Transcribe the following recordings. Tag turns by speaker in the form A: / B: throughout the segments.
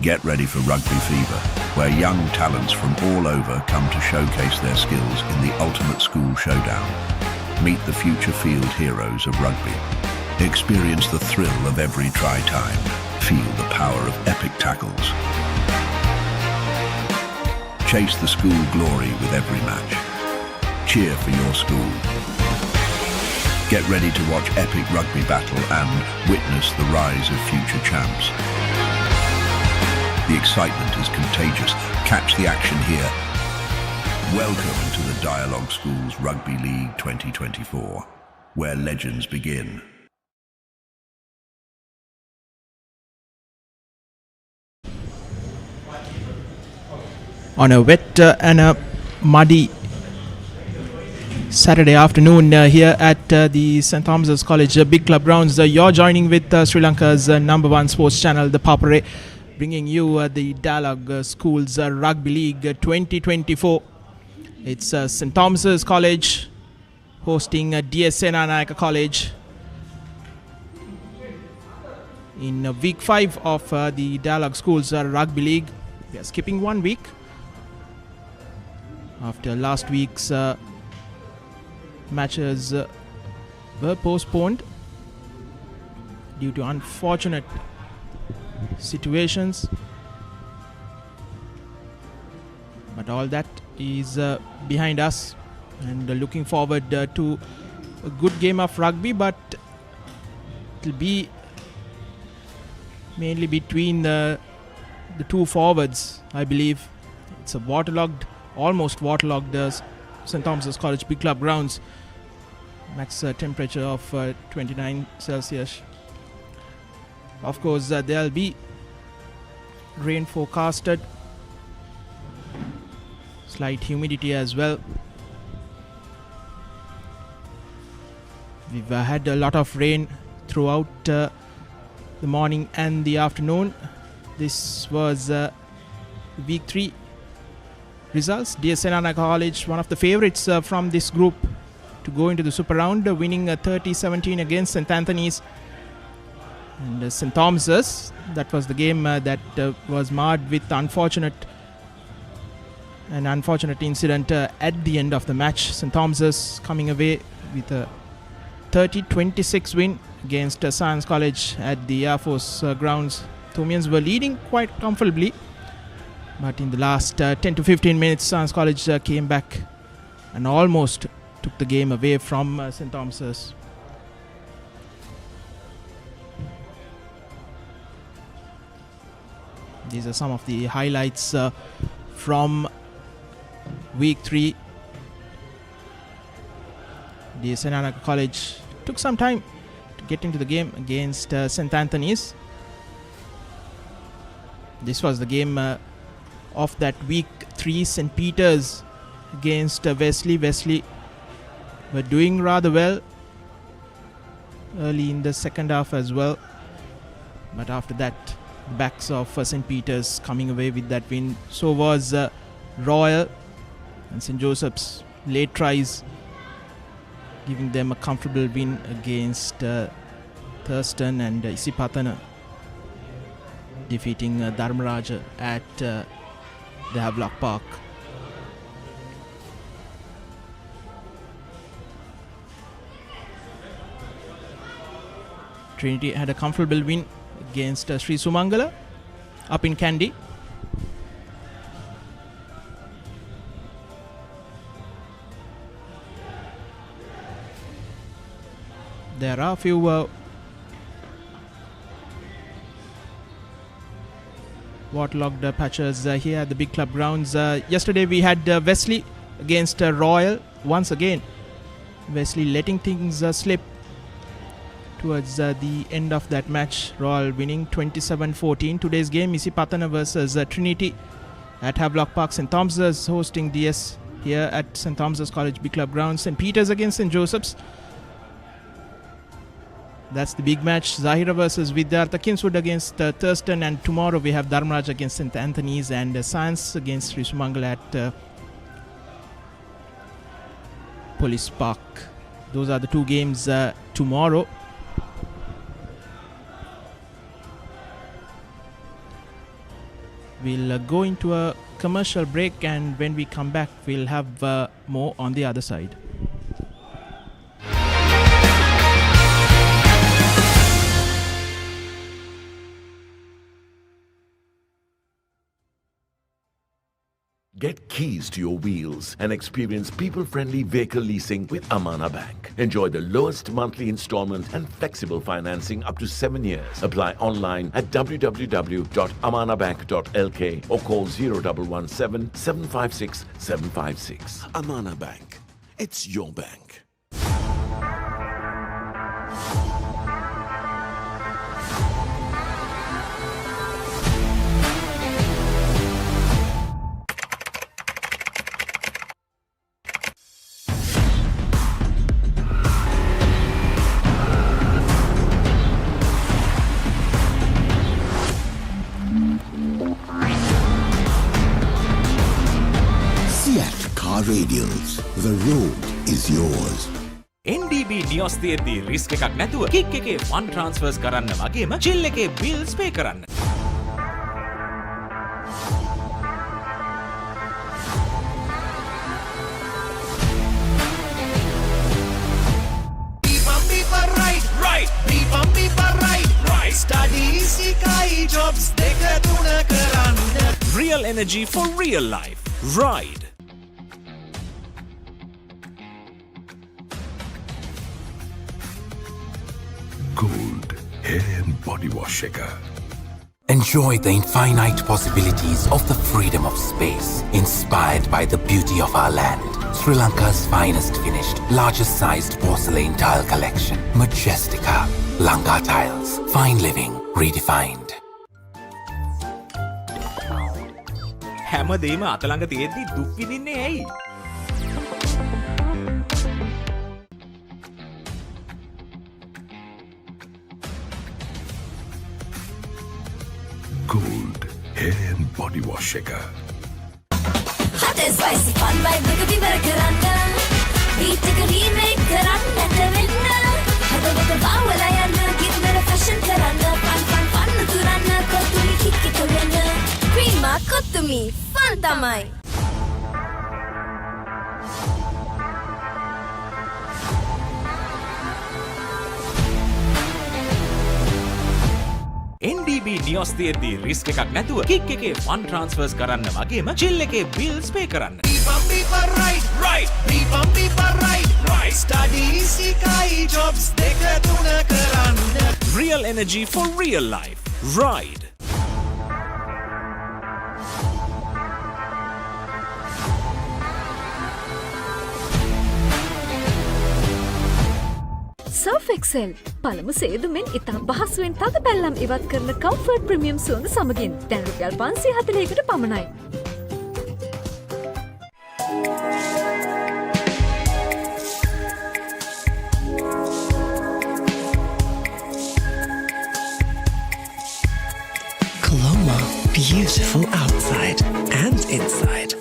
A: Get ready for Rugby Fever, where young talents from all over come to showcase their skills in the ultimate school showdown. Meet the future field heroes of rugby. Experience the thrill of every try time. Feel the power of epic tackles. Chase the school glory with every match. Cheer for your school. Get ready to watch epic rugby battle and witness the rise of future champs. The excitement is contagious. Catch the action here. Welcome to the Dialog Schools Rugby League 2024, where legends begin.
B: On a wet and a muddy Saturday afternoon here at the St. Thomas's College Big Club grounds, you're joining with Sri Lanka's number one sports channel, the Papare, bringing you the Dialog Schools Rugby League 2024. It's St. Thomas's College hosting D.S Senanayake College in week 5 of the Dialog Schools Rugby League. We are skipping 1 week after last week's matches were postponed due to unfortunate situations, but all that is behind us, and looking forward to a good game of rugby, but it will be mainly between the two forwards. I believe it's a almost waterlogged St. Thomas's College Big Club grounds. Max temperature of 29 Celsius. Of course, there will be rain forecasted, slight humidity as well. We've had a lot of rain throughout the morning and the afternoon. This was week 3 results. D.S Senanayake College, one of the favourites from this group to go into the super round, winning 30-17 against St. Anthony's. And St. Thomas's, that was the game that was marred with an unfortunate incident at the end of the match. St. Thomas's coming away with a 30-26 win against Science College at the Air Force grounds. Thomians were leading quite comfortably, but in the last 10 to 15 minutes, Science College came back and almost took the game away from St. Thomas's. These are some of the highlights from week 3. The Senanayake College took some time to get into the game against St. Anthony's. This was the game of that week 3, St. Peter's against Wesley. Wesley were doing rather well early in the second half as well, but after that, the backs of St. Peter's coming away with that win. So was Royal and St. Joseph's late tries, giving them a comfortable win against Thurston, and Isipatana defeating Dharmaraja at the Havelock Park. Trinity had a comfortable win against Sri Sumangala up in Kandy. There are a few waterlogged patches here at the Big Club grounds. Yesterday we had Wesley against Royal. Once again, Wesley letting things slip towards the end of that match. Royal winning 27-14. Today's game, Isipatana versus Trinity at Havelock Park. St. Thomas's hosting DS here at St. Thomas's College Big Club grounds. St. Peter's against St. Joseph's. That's the big match. Zahira versus Vidyartha. Kingswood against Thurston, and tomorrow we have Dharmaraj against St. Anthony's, and Science against Sri Sumangal at Police Park. Those are the two games tomorrow. We'll go into a commercial break, and when we come back, we'll have more on the other side.
C: Get keys to your wheels and experience people-friendly vehicle leasing with Amana Bank. Enjoy the lowest monthly installment and flexible financing up to 7 years. Apply online at www.amanabank.lk or call 0117 756 756. Amana Bank. It's your bank.
D: Radials. The road is yours.
E: NDB නියොස් තියෙද්දී risk එකක් නැතුව kick එකේ fun ට්‍රාන්ස්ෆර්ස් කරන්න වගේම chill එකේ bills පේ කරන්න. Real energy for real life. Ride.
A: Gold hair and body wash shaker.
F: Enjoy the infinite possibilities of the freedom of space, inspired by the beauty of our land. Sri Lanka's finest finished, largest sized porcelain tile collection. Majestica. Lanka Tiles. Fine living redefined.
E: හැමදේම අතළඟ තියෙද්දී දුක් විඳින්නේ ඇයි?
A: Gold hair and body wash shaker.
G: Hot and spicy fun vibe එක විවර කරන්න beat එක remake කරන්නට වෙන්න හදවත බාවලා යන්න ගින්නර fashion කරන්න fun තුරන්න කොතුමි kick එක වෙන්න prima කොතුමි fun තමයි
E: NDB නියොස් තියෙද්දී රිස්ක් එකක් නැතුව කික් එකේ ෆන් ට්‍රාන්ස්ෆර්ස් කරන්න වගේම චිල් එකේ බිල්ස් පේ කරන්න. Real energy for real life. Ride.
H: Surf Excel පළමු සේදුමෙන් ඉතා පහසුවෙන් තද පැල්ලම් ඉවත් කරන කම්ෆර්ට් ප්‍රීමියම් සුවඳ සමගින් දැන් රුපියල් 540කට පමණයි.
I: Colombo, beautiful outside and inside.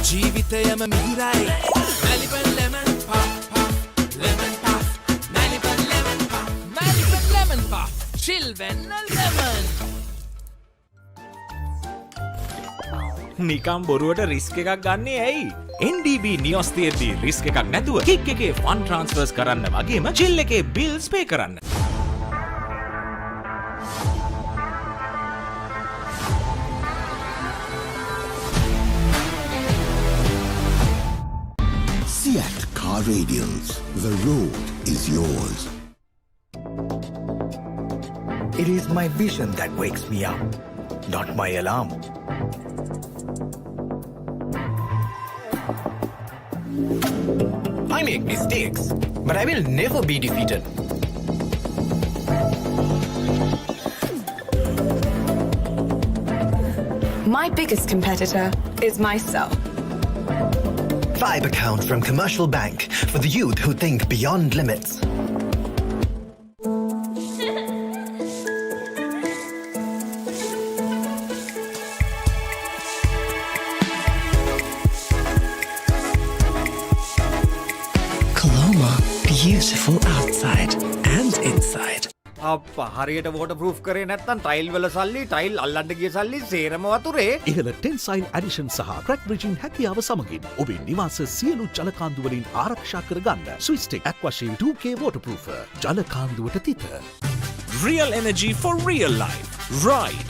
E: ජීවිතයම මිහිරයි Maliban lemon puff puff lemon puff Maliban lemon puff Maliban lemon puff chill when lemon නිකම් බොරුවට රිස්ක් එකක් ගන්නේ ඇයි? NDB නියොස් තියෙද්දී රිස්ක් එකක් නැතුව කික් එකේ ෆන් ට්‍රාන්ස්ෆර්ස් කරන්න වගේම චිල් එකේ බිල්ස් පේ කරන්න.
D: Seat Car Radials. The road is yours.
I: It is my vision that wakes me up, not my alarm. I make mistakes, but I will never be defeated.
J: My biggest competitor is myself.
I: 5 accounts from Commercial Bank for the youth who think beyond limits. beautiful outside and inside.
K: අප්පා හරියට waterproof කරේ නැත්නම් tile වල සල්ලි tile අල්ලන්න ගිය සල්ලි සේරම වතුරේ.
L: ඉහළ ටෙන්සයිල් ඇඩිෂන් සහ ක්‍රැක් බ්‍රිජින් හැකියාව සමගින් ඔබේ නිවාස සියලු ජලකාන්දු වලින් ආරක්ෂා කරගන්න. ස්විස්ටෙක් ඇක්වාෂීල්ඩ් 2K waterproofer. ජලකාන්දුවට තිත.
M: Real energy for real life. Ride.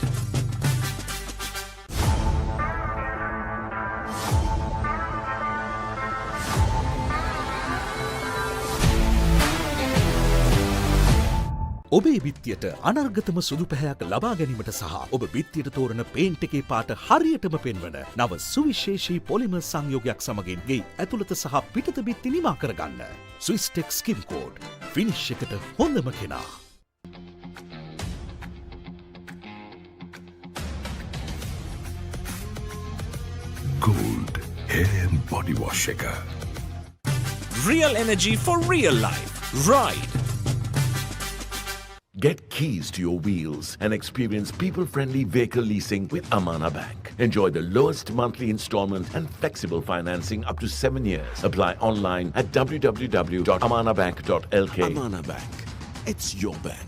L: ඔබේ බිත්තියට අනර්ගතම සුදු පැහැයක් ලබා ගැනීමට සහ ඔබ බිත්තියට තෝරන පේන්ට් එකේ පාට හරියටම පෙන්වන නව සුවිශේෂී පොලිමර් සංයෝගයක් සමගින් ගේ ඇතුළත සහ පිටත බිත්ති නිමා කරගන්න. ස්විස්ටෙක් ස්කිම් කෝඩ් ෆිනිෂ් එකට හොඳම කෙනා.
A: Gold hair and body wash එක.
M: Real energy for real life. Ride.
C: Get keys to your wheels and experience people-friendly vehicle leasing with Amana Bank. Enjoy the lowest monthly installment and flexible financing up to 7 years. Apply online at www.amanabank.lk.
L: Amana Bank. It's your bank.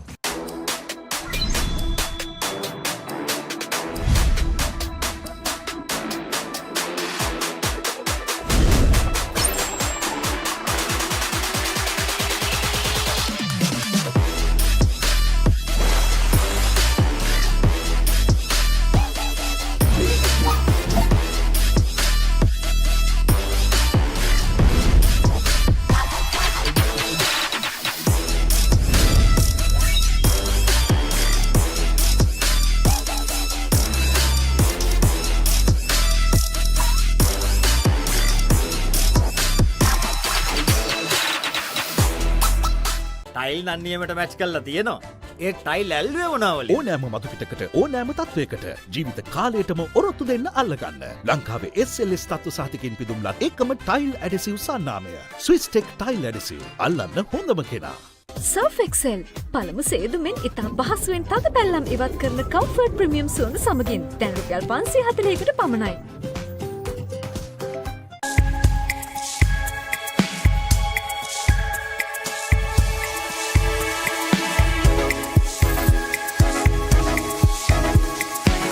K: Tile නන්නියමට match කරලා තියෙනවා. ඒ tile ඇල්ලුවේ මොනවද?
L: ඕනෑම මතු පිටකට ඕනෑම තත්වයකට ජීවිත කාලයටම ඔරොත්තු දෙන්න අල්ලගන්න. ලංකාවේ SLS තත්ත්ව සහතිකෙන් පිදුම්ලත් එකම ටයිල් ඇඩෙසිව් සන්නාමය. ස්විස්ටෙක් ටයිල් ඇඩෙසිව්. අල්ලන්න හොඳම කෙනා.
H: Surf Excel පළමු සේදුමෙන් ඉතා පහසුවෙන් තද පැල්ලම් ඉවත් කරන කම්ෆර්ට් ප්‍රීමියම් සුවඳ සමගින් දැන් රුපියල් 540කට පමණයි.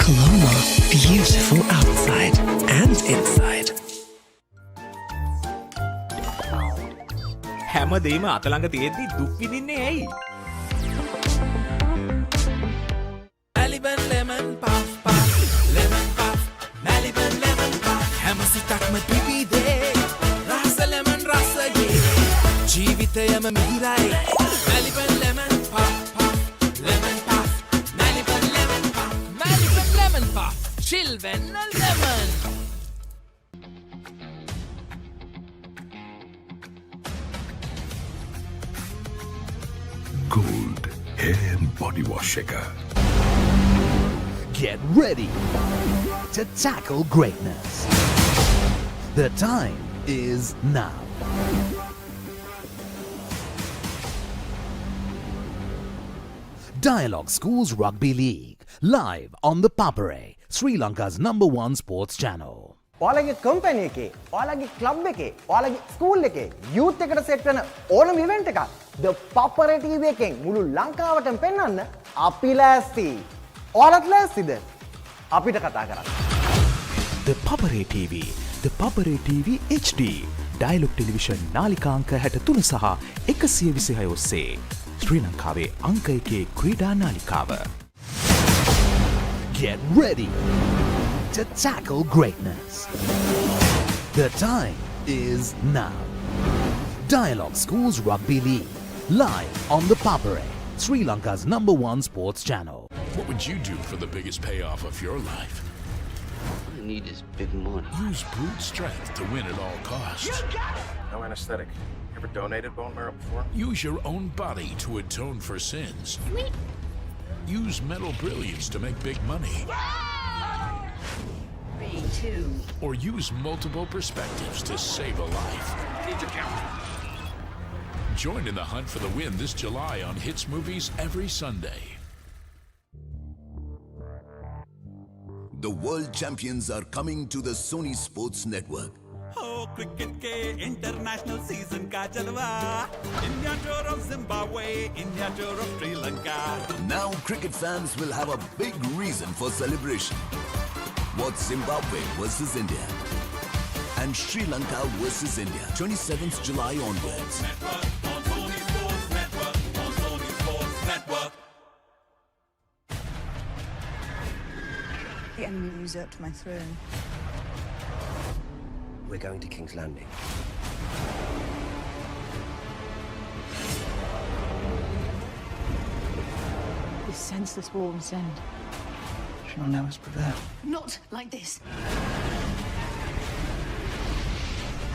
I: Colombo, beautiful outside and inside.
M: හැමදේම අතළඟ තියෙද්දි දුක් විඳින්නේ ඇයි?
E: Maliban lemon puff puff, lemon puff, Maliban lemon puff. හැම සිතක්ම පිපිදේ, රස lemon රසගේ. ජීවිතයම මිහිරයි. Maliban lemon puff puff, lemon puff, Maliban lemon puff, Maliban lemon puff. Chill when a lemon.
A: Gold hair and body wash එක.
L: Get ready to tackle greatness. The time is now. Dialog Schools Rugby League, live on the Papare, Sri Lanka's #1 sports channel.
N: ඔයාලගේ company එකේ, ඔයාලගේ club එකේ, ඔයාලගේ school එකේ youth එකට set වෙන ඕනම ඉවෙන්ට් එකක් ThePapare TV එකෙන් මුළු ලංකාවටම පෙන්වන්න අපි ලෑස්ති. ඔයාලත් ලෑස්තිද? අපිට කතා කරන්න.
L: ThePapare TV, ThePapare TV HD, Dialog Television නාලිකාංක 63 සහ 126 ඔස්සේ ශ්‍රී ලංකාවේ අංක 1 ක්‍රීඩා නාලිකාව. Get ready to tackle greatness. The time is now. Dialog Schools Rugby League, live on the Papare, Sri Lanka's #1 sports channel.
O: What would you do for the biggest payoff of your life?
P: All I need is big money.
O: Use brute strength to win at all costs.
Q: No anesthetic. Ever donated bone marrow before?
O: Use your own body to atone for sins. Use mental brilliance to make big money.
R: 3, 2.
O: Or use multiple perspectives to save a life.
Q: Need to count.
O: Join in the hunt for the win this July on Hits Movies every Sunday.
D: The world champions are coming to the Sony Sports Network.
R: Cricket के international season का जलवा India tour of Zimbabwe India tour of Sri Lanka
S: Now cricket fans will have a big reason for celebration. What's Zimbabwe versus India and Sri Lanka versus India 27th July onwards.
T: The enemy usurped my throne.
U: We're going to King's Landing.
T: This senseless war must end.
U: Shall now has prevailed.
T: Not like this.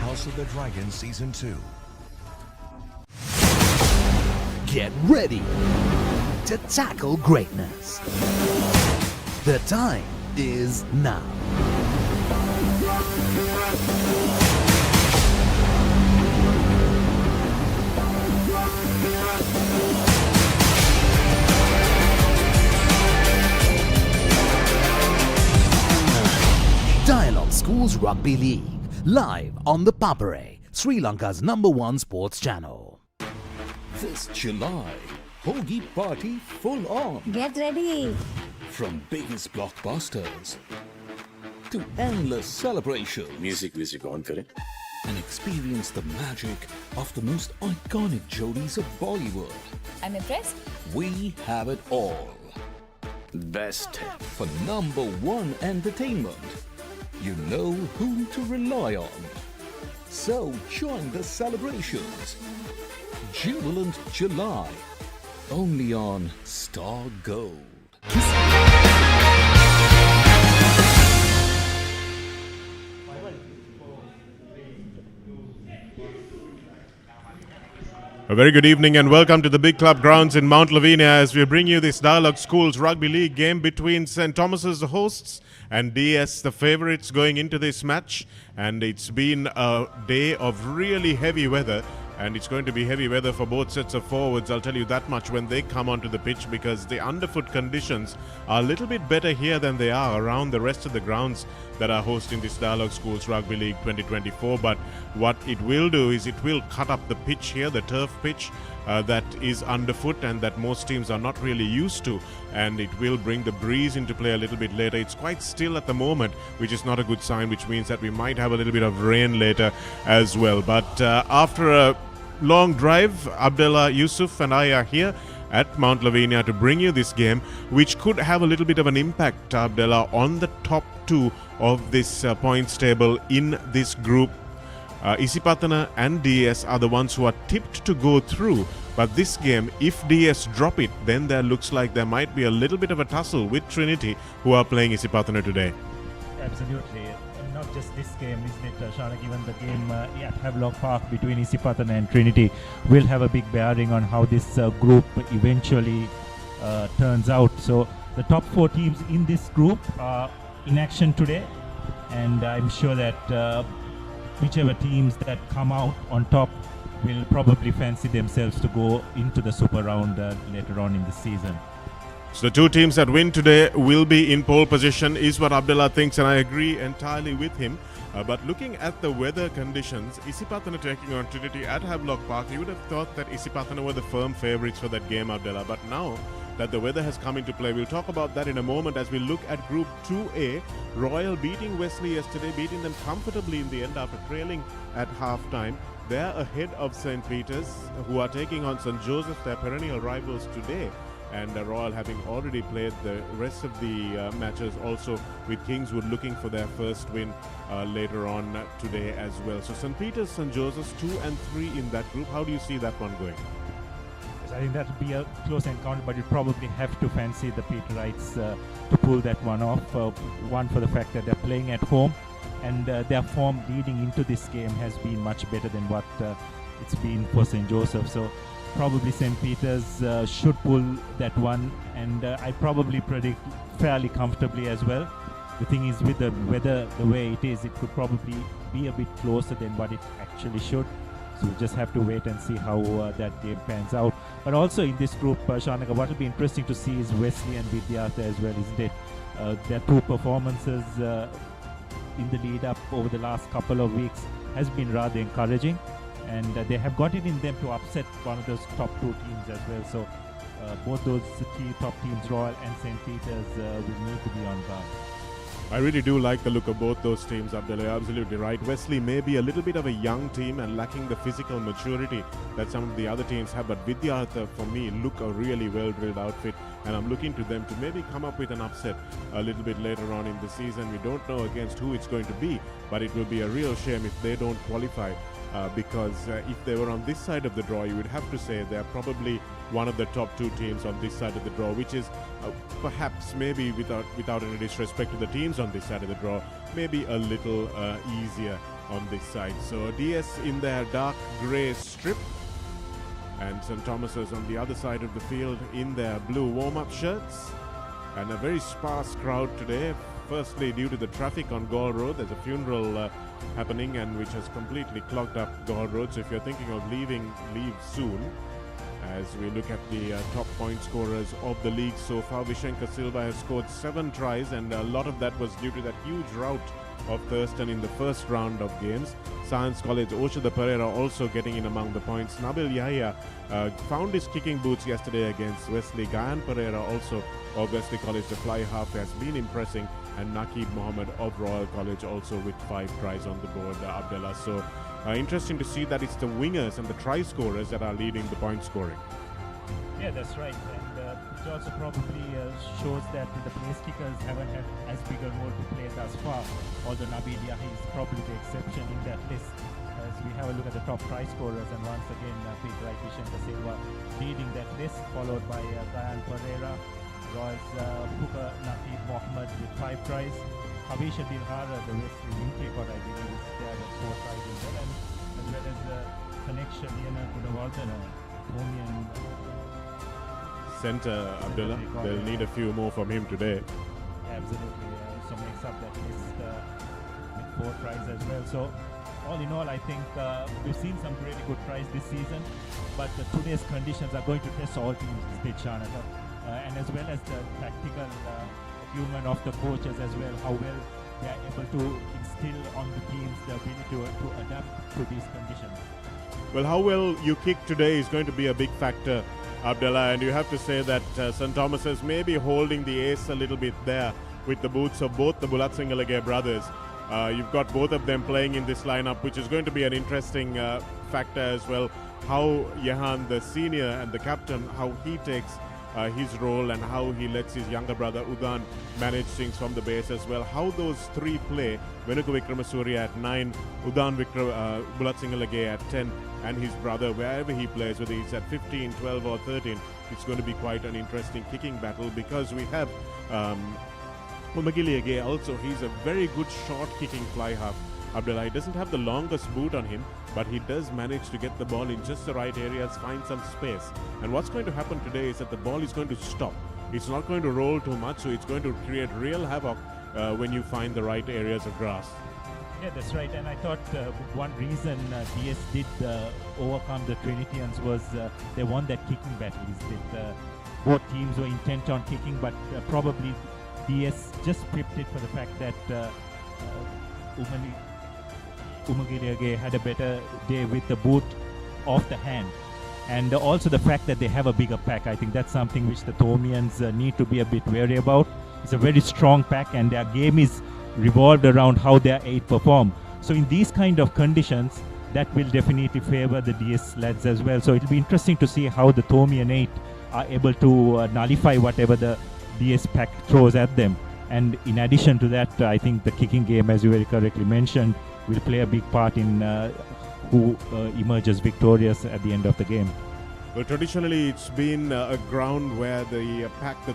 V: House of the Dragon Season 2.
W: Get ready to tackle greatness. The time is now. Dialog Schools Rugby League, live on the Papare, Sri Lanka's #1 sports channel.
L: This July, Hoagie Party full on.
G: Get ready.
L: From biggest blockbusters to endless celebration.
Q: Music on kare.
L: And experience the magic of the most iconic jodies of Bollywood.
J: I'm impressed.
L: We have it all.
Q: Best
L: for #1 entertainment. You know whom to rely on. So join the celebrations. Jubilant July. Only on Star Gold.
X: A very good evening and welcome to the Big Club grounds in Mount Lavinia as we bring you this Dialog Schools Rugby League game between St. Thomas's, the hosts, and DS, the favourites, going into this match. And it's been a day of really heavy weather, and it's going to be heavy weather for both sets of forwards. I'll tell you that much when they come onto the pitch, because the underfoot conditions are a little bit better here than they are around the rest of the grounds that are hosting this Dialog Schools Rugby League 2024. But what it will do is it will cut up the pitch here, the turf pitch that is underfoot and that most teams are not really used to, and it will bring the breeze into play a little bit later. It's quite still at the moment, which is not a good sign, which means that we might have a little bit of rain later as well. But after a long drive, Abdullah, Yusuf and I are here at Mount Lavinia to bring you this game, which could have a little bit of an impact, Abdullah, on the top two of this points table in this group. Isipatana and DS are the ones who are tipped to go through. But this game, if DS drop it, then there looks like there might be a little bit of a tussle with Trinity, who are playing Isipatana today.
Y: Absolutely. Not just this game, isn't it, Shanak? Even the game at Havelock Park between Isipatana and Trinity will have a big bearing on how this group eventually turns out. So the top 4 teams in this group are in action today, and I'm sure that whichever teams that come out on top will probably fancy themselves to go into the super round later on in the season.
X: So the two teams that win today will be in pole position, is what Abdullah thinks, and I agree entirely with him. But looking at the weather conditions, Isipatana taking on Trinity at Havelock Park, you would have thought that Isipatana were the firm favourites for that game, Abdullah. But now that the weather has come into play, we'll talk about that in a moment as we look at Group 2A. Royal beating Wesley yesterday, beating them comfortably in the end after trailing at half-time. They're ahead of St. Peter's, who are taking on St. Joseph, their perennial rivals today. And Royal having already played the rest of the matches, also with Kingswood looking for their first win later on today as well. So St. Peter's, St. Joseph's 2 and 3 in that group. How do you see that one going?
Y: Yes, I think that will be a close encounter, but you probably have to fancy the Peterites to pull that one off. One, for the fact that they're playing at home, and their form leading into this game has been much better than what it's been for St. Joseph. So probably St. Peter's should pull that one, and I probably predict fairly comfortably as well. The thing is, with the weather the way it is, it could probably be a bit closer than what it actually should. So we'll just have to wait and see how that game pans out. But also in this group, Shanaka, what will be interesting to see is Wesley and Vidyartha as well, isn't it? Their two performances in the lead up over the last couple of weeks has been rather encouraging, and they have got it in them to upset one of those top two teams as well. So both those top teams, Royal and St. Peter's, will need to be on guard.
X: I really do like the look of both those teams, Abdullah. Absolutely right. Wesley may be a little bit of a young team and lacking the physical maturity that some of the other teams have, but Vidyartha, for me, look a really well-drilled outfit, and I'm looking to them to maybe come up with an upset a little bit later on in the season. We don't know against who it's going to be, but it will be a real shame if they don't qualify, because if they were on this side of the draw, you would have to say they're probably one of the top two teams on this side of the draw, which is perhaps, maybe without any disrespect to the teams on this side of the draw, maybe a little easier on this side. So DS in their dark grey strip, and St. Thomas's on the other side of the field in their blue warm-up shirts, and a very sparse crowd today. Firstly, due to the traffic on Gaul Road, there's a funeral happening, and which has completely clogged up Gaul Road. So if you're thinking of leaving, leave soon. As we look at the top point scorers of the league so far, Vishenka Silva has scored 7 tries, and a lot of that was due to that huge rout of Thurston in the first round of games. Science College Oshada Pereira also getting in among the points. Nabil Yahya found his kicking boots yesterday against Wesley. Gayan Pereira also of Wesley College, the fly half, has been impressing, and Naqib Mohammed of Royal College also with 5 tries on the board, Abdullah. So interesting to see that it's the wingers and the try scorers that are leading the point scoring.
Y: Yeah, that's right, and it also probably shows that the place kickers haven't had as big a role to play thus far, although Nabil Yahya is probably the exception in that list. As we have a look at the top try scorers, and once again Peter Vishenka Silva leading that list, followed by Gayan Pereira, Roy's Puka Naqib Mohammed with 5 tries. Havisha Dilhara, the Wesley wing record, I believe, is there at 4 tries as well, and as well as Connection Liana Kudawardana, Thomian
X: Centre, Abdullah. They'll need a few more from him today.
Y: Absolutely. So makes up that list with 4 tries as well. So all in all, I think we've seen some really good tries this season, but today's conditions are going to test all teams this day, Chanaka, and as well as the tactical acumen of the coaches as well, how well they are able to instill on the teams the ability to adapt to these conditions.
X: Well, how well you kick today is going to be a big factor, Abdullah, and you have to say that St. Thomas's may be holding the ace a little bit there with the boots of both the Bulat Singalage brothers. You've got both of them playing in this lineup, which is going to be an interesting factor as well. How Jehan, the senior and the captain, how he takes his role and how he lets his younger brother Udan manage things from the base as well. How those 3 play, Venuka Vikramasuriya at 9, Udan Bulat Singalage at 10, and his brother, wherever he plays, whether he's at 15, 12 or 13, it's going to be quite an interesting kicking battle, because we have Umagiliage also. He's a very good short kicking fly half. Abdullah, he doesn't have the longest boot on him, but he does manage to get the ball in just the right areas, find some space. And what's going to happen today is that the ball is going to stop. It's not going to roll too much, so it's going to create real havoc when you find the right areas of grass.
Y: Yeah, that's right. And I thought one reason DS did overcome the Trinitians was they won that kicking battle. Both teams were intent on kicking, but probably DS just pipped it for the fact that Umagiliage had a better day with the boot off the hand. And also the fact that they have a bigger pack. I think that's something which the Thomians need to be a bit wary about. It's a very strong pack, and their game is revolved around how their 8 perform. So in these kind of conditions, that will definitely favor the DS lads as well. So it'll be interesting to see how the Thomian 8 are able to nullify whatever the DS pack throws at them. And in addition to that, I think the kicking game, as you very correctly mentioned, will play a big part in who emerges victorious at the end of the game.
X: Well, traditionally it's been a ground where the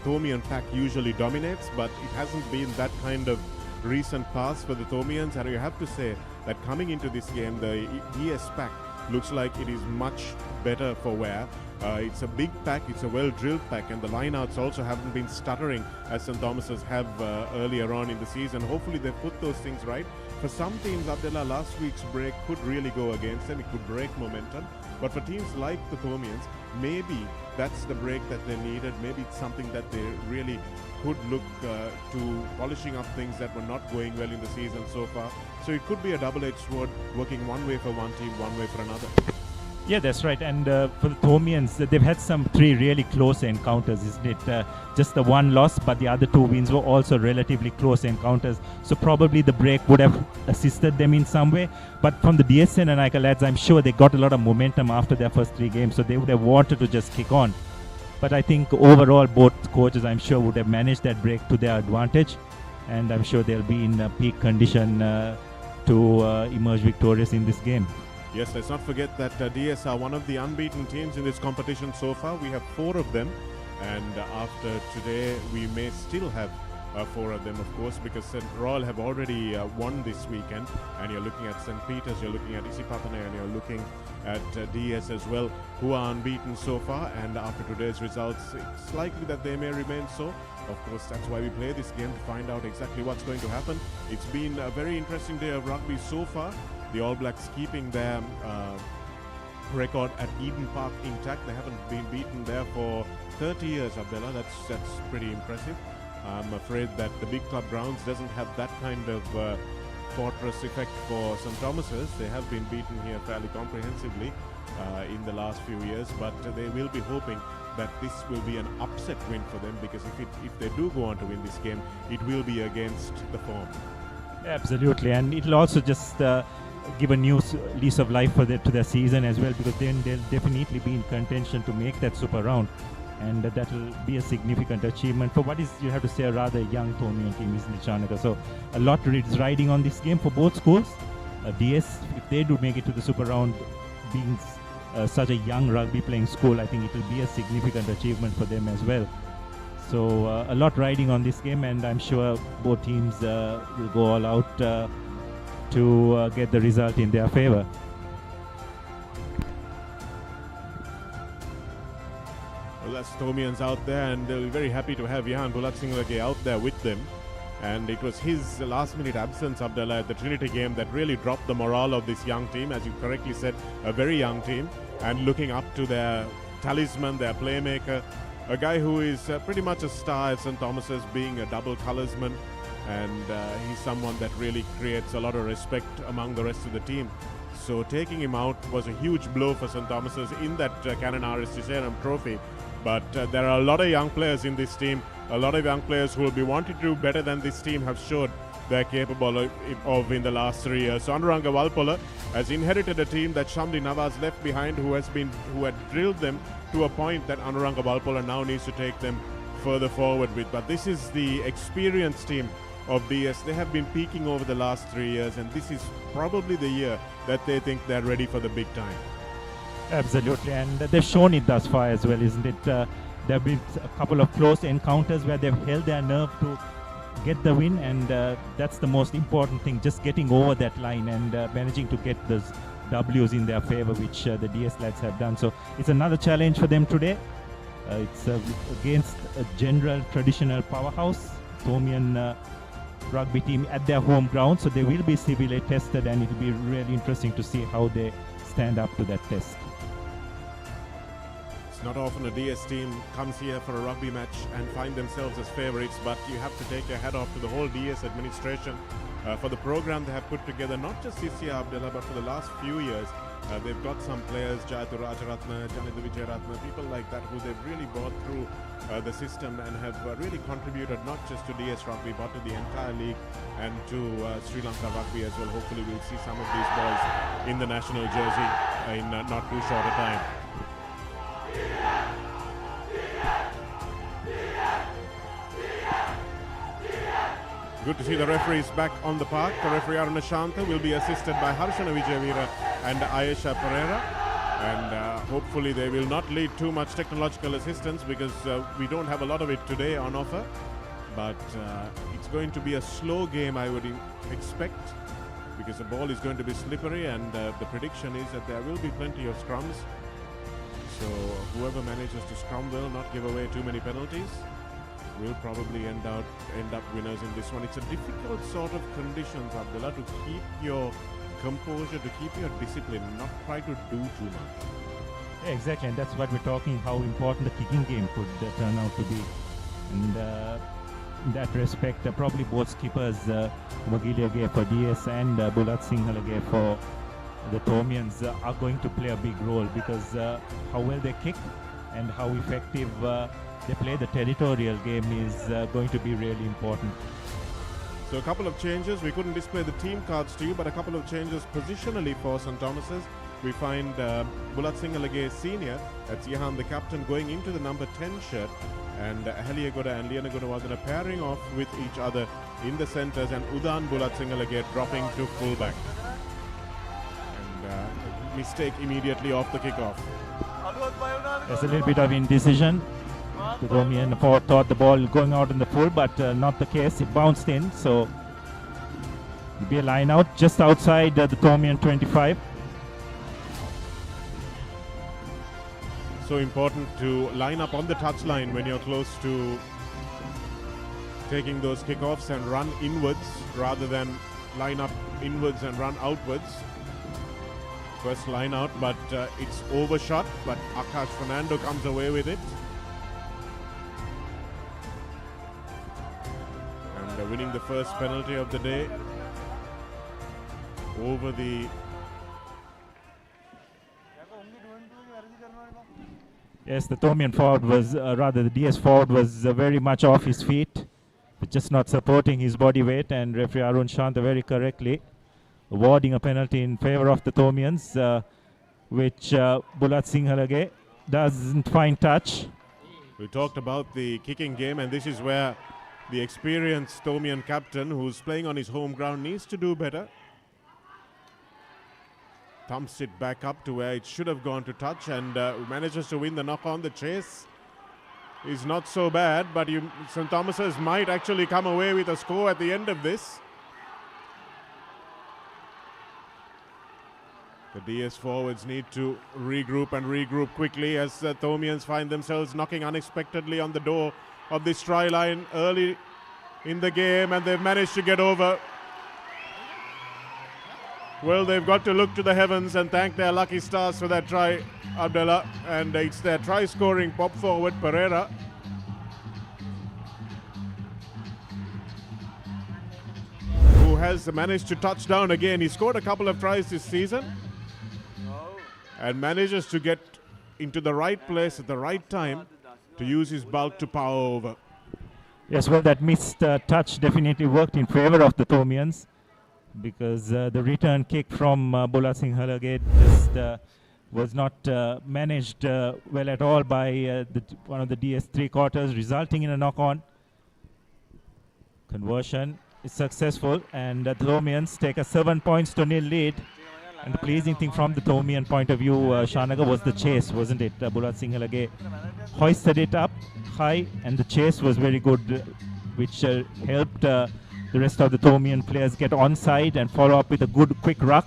X: Thomian pack usually dominates, but it hasn't been that kind of recent past for the Thomians, and you have to say that coming into this game, the DS pack looks like it is much better for wear. It's a big pack, it's a well-drilled pack, and the lineouts also haven't been stuttering as St. Thomas's have earlier on in the season. Hopefully they've put those things right. For some teams, Abdullah, last week's break could really go against them. It could break momentum. But for teams like the Thomians, maybe that's the break that they needed. Maybe it's something that they really could look to polishing up things that were not going well in the season so far. So it could be a double-edged sword, working one way for one team, one way for another.
Y: Yeah, that's right. And for the Thomians, they've had some 3 really close encounters, isn't it? Just the one loss, but the other 2 wins were also relatively close encounters. So probably the break would have assisted them in some way. But from the D.S Senanayake lads, I'm sure they got a lot of momentum after their first 3 games, so they would have wanted to just kick on. But I think overall, both coaches, I'm sure, would have managed that break to their advantage. And I'm sure they'll be in peak condition to emerge victorious in this game.
X: Yes, let's not forget that DS are one of the unbeaten teams in this competition so far. We have 4 of them, and after today we may still have 4 of them, of course, because St. Royal have already won this weekend, and you're looking at St. Peter's, you're looking at Isipatane, and you're looking at DS as well, who are unbeaten so far, and after today's results, it's likely that they may remain so. Of course, that's why we play this game, to find out exactly what's going to happen. It's been a very interesting day of rugby so far. The All Blacks keeping their record at Eden Park intact. They haven't been beaten there for 30 years, Abdullah. That's pretty impressive. I'm afraid that the big club grounds doesn't have that kind of fortress effect for St. Thomas's. They have been beaten here fairly comprehensively in the last few years, but they will be hoping that this will be an upset win for them, because if they do go on to win this game, it will be against the form.
Y: Absolutely, and it'll also just give a new lease of life to their season as well, because then they'll definitely be in contention to make that super round, and that will be a significant achievement for what is, you have to say, a rather young Thomian team, isn't it, Chanaka? So a lot is riding on this game for both schools. DS, if they do make it to the super round, being such a young rugby playing school, I think it will be a significant achievement for them as well. So a lot riding on this game, and I'm sure both teams will go all out to get the result in their favor.
X: Well, that's Thomians out there, and they'll be very happy to have Jahan Bulatsinghlake out there with them. And it was his last-minute absence, Abdullah, at the Trinity game that really dropped the morale of this young team. As you correctly said, a very young team, and looking up to their talisman, their playmaker, a guy who is pretty much a star at St. Thomas's, being a double colorsman, and he's someone that really creates a lot of respect among the rest of the team. So taking him out was a huge blow for St. Thomas's in that Canon RS Cicerum trophy. But there are a lot of young players in this team, a lot of young players who will be wanting to do better than this team have showed they're capable of in the last 3 years. So Anuranga Walpola has inherited a team that Shamli Nawaz left behind, who had drilled them to a point that Anuranga Walpola now needs to take them further forward with. But this is the experienced team of DS. They have been peaking over the last 3 years, and this is probably the year that they think they're ready for the big time.
Y: Absolutely, and they've shown it thus far as well, isn't it? There have been a couple of close encounters where they've held their nerve to get the win, and that's the most important thing, just getting over that line and managing to get those W's in their favor, which the DS lads have done. So it's another challenge for them today. It's against a general traditional powerhouse Thomian rugby team at their home ground, so they will be severely tested, and it will be really interesting to see how they stand up to that test.
X: It's not often a DS team comes here for a rugby match and find themselves as favourites, but you have to take your hat off to the whole DS administration for the program they have put together, not just this year, Abdullah, but for the last few years. They've got some players, Jayatu Rajaratna, Janitha Vijayaratna, people like that, who they've really brought through the system and have really contributed not just to DS rugby but to the entire league and to Sri Lanka rugby as well. Hopefully we'll see some of these boys in the national jersey in not too short a time. Good to see the referees back on the park. The referee Aruna Shanta will be assisted by Harshana Vijayavira and Ayesha Pereira. And hopefully they will not need too much technological assistance, because we don't have a lot of it today on offer. But it's going to be a slow game, I would expect, because the ball is going to be slippery, and the prediction is that there will be plenty of scrums. So whoever manages to scrum well, not give away too many penalties, will probably end up winners in this one. It's a difficult sort of conditions, Abdullah, to keep your composure, to keep your discipline, not try to do too much.
Y: Yeah, exactly, and that's what we're talking, how important the kicking game could turn out to be. And in that respect, probably both skippers, Wagiliage for DS and Bulat Sinhalage for the Thomians are going to play a big role, because how well they kick and how effective they play the territorial game is going to be really important.
X: So a couple of changes. We couldn't display the team cards to you, but a couple of changes positionally for St. Thomas's. We find Bulat Sinhalage Senior, that's Yahan the captain, going into the number 10 shirt, and Ahaliagoda and Lianagodawardena pairing off with each other in the centres, and Udan Bulat Sinhalage dropping to fullback. And mistake immediately off the kickoff.
Y: There's a little bit of indecision. The Thomian thought the ball going out in the full, but not the case. It bounced in, so it'll be a line out just outside the Thomian 25.
X: So important to line up on the touchline when you're close to taking those kickoffs and run inwards rather than line up inwards and run outwards. First line out, but it's overshot, but Akash Fernando comes away with it. And winning the first penalty of the day over the
Y: Yes, the Thomian forward was, rather the DS forward was very much off his feet, but just not supporting his body weight, and referee Arun Shanta very correctly awarding a penalty in favour of the Thomians, which Bulat Sinhalage doesn't find touch.
X: We talked about the kicking game, and this is where the experienced Thomian captain, who's playing on his home ground, needs to do better. Thumps it back up to where it should have gone to touch, and manages to win the knock on. The chase is not so bad, but St. Thomas's might actually come away with a score at the end of this. The DS forwards need to regroup quickly, as the Thomians find themselves knocking unexpectedly on the door of this try line early in the game, and they've managed to get over. Well, they've got to look to the heavens and thank their lucky stars for that try, Abdullah. And it's their try-scoring pop forward, Pereira. Who has managed to touch down again. He scored a couple of tries this season. And manages to get into the right place at the right time to use his bulk to power over.
Y: Yes, well, that missed touch definitely worked in favour of the Thomians, because the return kick from Bulat Sinhalage just was not managed well at all by one of the DS three-quarters, resulting in a knock-on. Conversion is successful, and the Thomians take a 7 points to nil lead. And the pleasing thing from the Thomian point of view, Shanaga, was the chase, wasn't it? Bulat Sinhalage hoisted it up high, and the chase was very good, which helped the rest of the Thomian players get onside and follow up with a good quick ruck.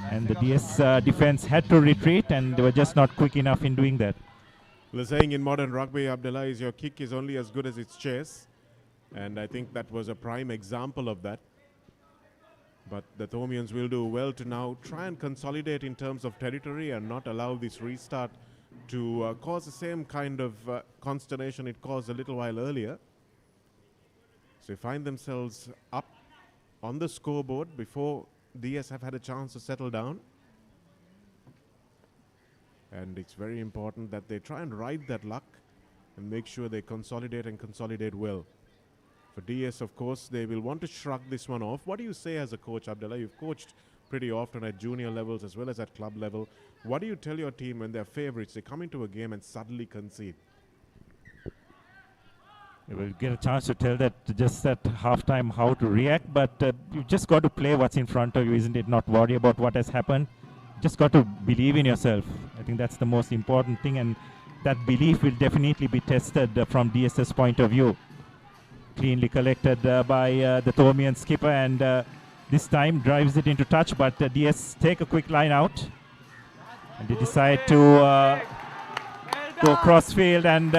Y: And the DS defense had to retreat, and they were just not quick enough in doing that.
X: The saying in modern rugby, Abdullah, is your kick is only as good as its chase. And I think that was a prime example of that. But the Thomians will do well to now try and consolidate in terms of territory and not allow this restart to cause the same kind of consternation it caused a little while earlier. So they find themselves up on the scoreboard before DS have had a chance to settle down. And it's very important that they try and ride that luck and make sure they consolidate and consolidate well. For DS, of course, they will want to shrug this one off. What do you say as a coach, Abdullah? You've coached pretty often at junior levels as well as at club level. What do you tell your team when they're favourites, they come into a game and suddenly concede?
Y: You will get a chance to tell that just at halftime how to react, but you've just got to play what's in front of you, isn't it? Not worry about what has happened. Just got to believe in yourself. I think that's the most important thing, and that belief will definitely be tested from DS's point of view. Cleanly collected by the Thomian skipper, and this time drives it into touch, but DS take a quick line out, and they decide to go crossfield, and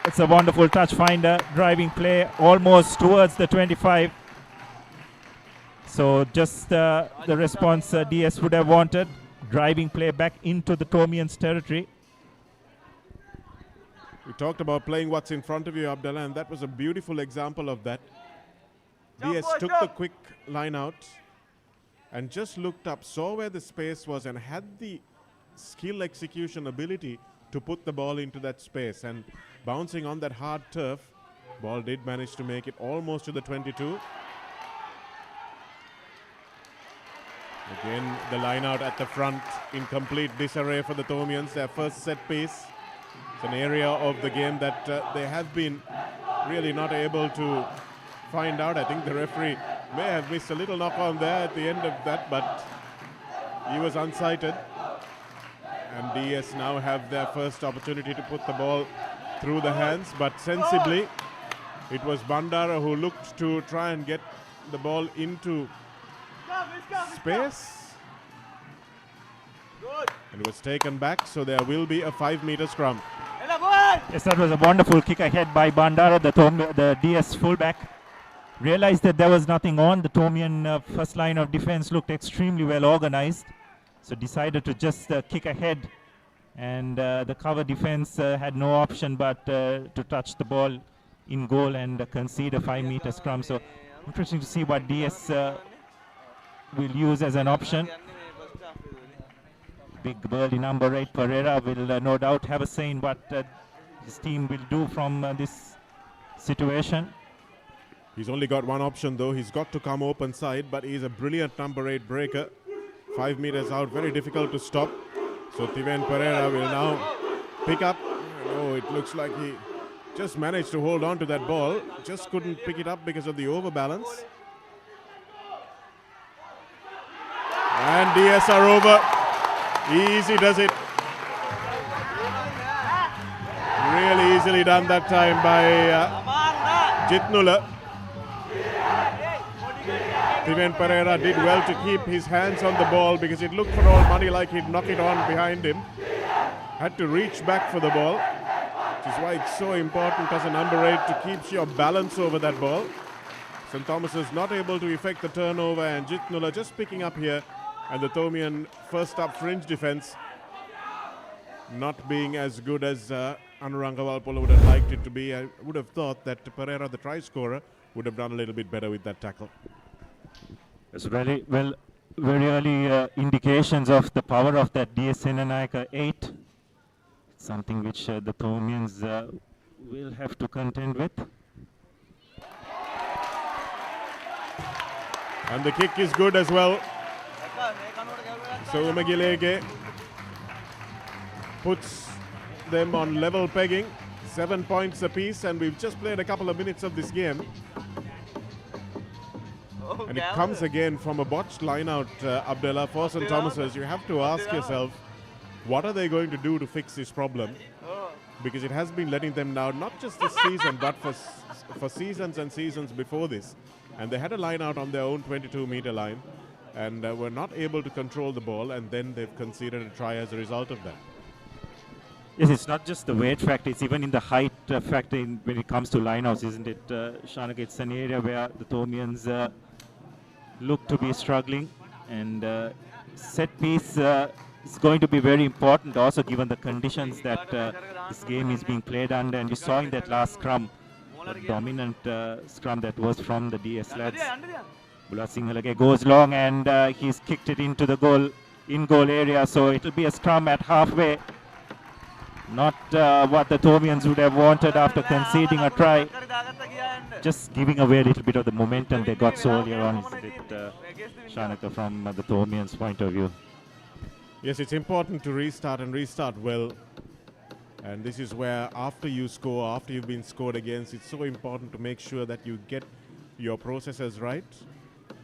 Y: it's a wonderful touch finder, driving play almost towards the 25. So just the response DS would have wanted. driving play back into the Tomians territory.
X: We talked about playing what's in front of you, Abdullah, and that was a beautiful example of that. DS took the quick line out and just looked up, saw where the space was, and had the skill execution ability to put the ball into that space. And bouncing on that hard turf, ball did manage to make it almost to the 22. Again, the line out at the front in complete disarray for the Tomians, their first set piece. It's an area of the game that they have been really not able to find out. I think the referee may have missed a little knock on there at the end of that, but he was unsighted. And DS now have their first opportunity to put the ball through the hands, but sensibly it was Bandara who looked to try and get the ball into space. And it was taken back, so there will be a 5-meter scrum.
Y: Yes, that was a wonderful kick ahead by Bandara, the DS fullback. Realized that there was nothing on. The Tomian first line of defense looked extremely well organized, so decided to just kick ahead, and the cover defense had no option but to touch the ball in goal and concede a 5-meter scrum. So interesting to see what DS will use as an option. Big burly number 8 Pereira will no doubt have a say in what his team will do from this situation.
X: He's only got one option though. He's got to come open side, but he's a brilliant number 8 breaker. 5 meters out, very difficult to stop. So Tiven Pereira will now pick up. Oh, it looks like he just managed to hold on to that ball. Just couldn't pick it up because of the overbalance. And DS are over. Easy does it. Really easily done that time by Jitnula. Tiven Pereira did well to keep his hands on the ball because it looked for all money like he'd knock it on behind him. Had to reach back for the ball, which is why it's so important as a number 8 to keep your balance over that ball. St. Thomas is not able to effect the turnover, and Jitnula just picking up here, and the Tomian first up fringe defense not being as good as Anurangawalpola would have liked it to be. I would have thought that Pereira, the try scorer, would have done a little bit better with that tackle.
Y: It's very well, very early indications of the power of that D.S Senanayake 8. Something which the Tomians will have to contend with.
X: And the kick is good as well. So Umagilege puts them on level pegging, 7 points apiece, and we've just played a couple of minutes of this game. And it comes again from a botched line-out, Abdullah, for St. Thomas's. You have to ask yourself, what are they going to do to fix this problem? Because it has been letting them down, not just this season, but for seasons and seasons before this. And they had a line-out on their own 22-meter line, and were not able to control the ball, and then they've conceded a try as a result of that.
Y: Yes, it's not just the weight factor, it's even in the height factor when it comes to lineouts, isn't it, Shanak? It's an area where the Tomians look to be struggling, and set piece is going to be very important also given the conditions that this game is being played under, and you saw in that last scrum, the dominant scrum that was from the DS lads. Bula Sinhalage goes long, and he's kicked it into the in-goal area, so it'll be a scrum at halfway. Not what the Tomians would have wanted after conceding a try. Just giving away a little bit of the momentum they got so earlier on, isn't it, Shanaka, from the Tomians' point of view?
X: Yes, it's important to restart and restart well. And this is where after you score, after you've been scored against, it's so important to make sure that you get your processes right.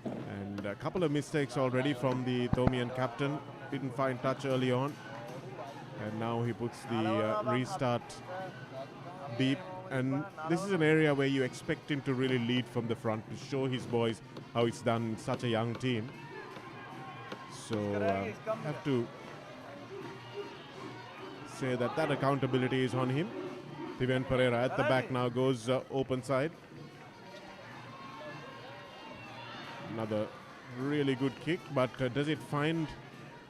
X: And a couple of mistakes already from the Tomian captain. Didn't find touch early on. And now he puts the restart deep. And this is an area where you expect him to really lead from the front, to show his boys how it's done in such a young team. So have to say that accountability is on him. Tiven Pereira at the back now goes open side. Another really good kick, but does it find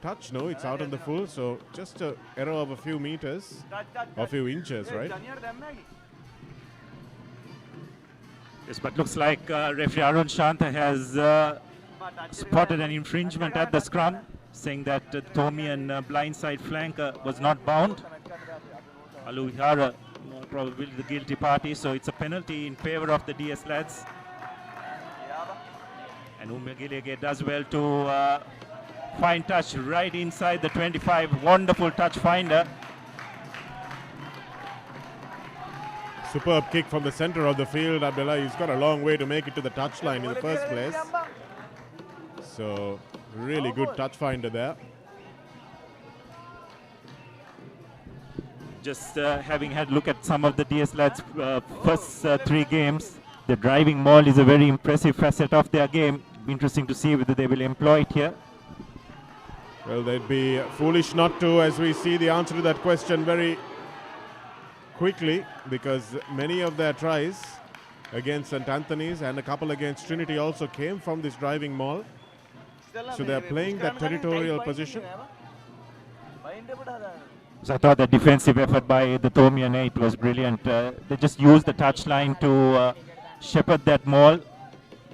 X: touch? No, it's out on the full, so just an error of a few meters, or a few inches, right?
Y: Yes, but looks like referee Arun Shanta has spotted an infringement at the scrum, saying that the Thomian blindside flanker was not bound. Alu Ihara probably the guilty party, so it's a penalty in favor of the DS lads. And Umegilege does well to find touch right inside the 25. Wonderful touch finder.
X: Superb kick from the center of the field, Abdullah. He's got a long way to make it to the touchline in the first place. So, really good touch finder there.
Y: Just having had a look at some of the DS lads' first 3 games, the driving maul is a very impressive facet of their game. Interesting to see whether they will employ it here.
X: Well, they'd be foolish not to, as we see the answer to that question very quickly, because many of their tries against St. Anthony's and a couple against Trinity also came from this driving maul. So they're playing that territorial position.
Y: So I thought the defensive effort by the Thomian 8 was brilliant. They just used the touchline to shepherd that maul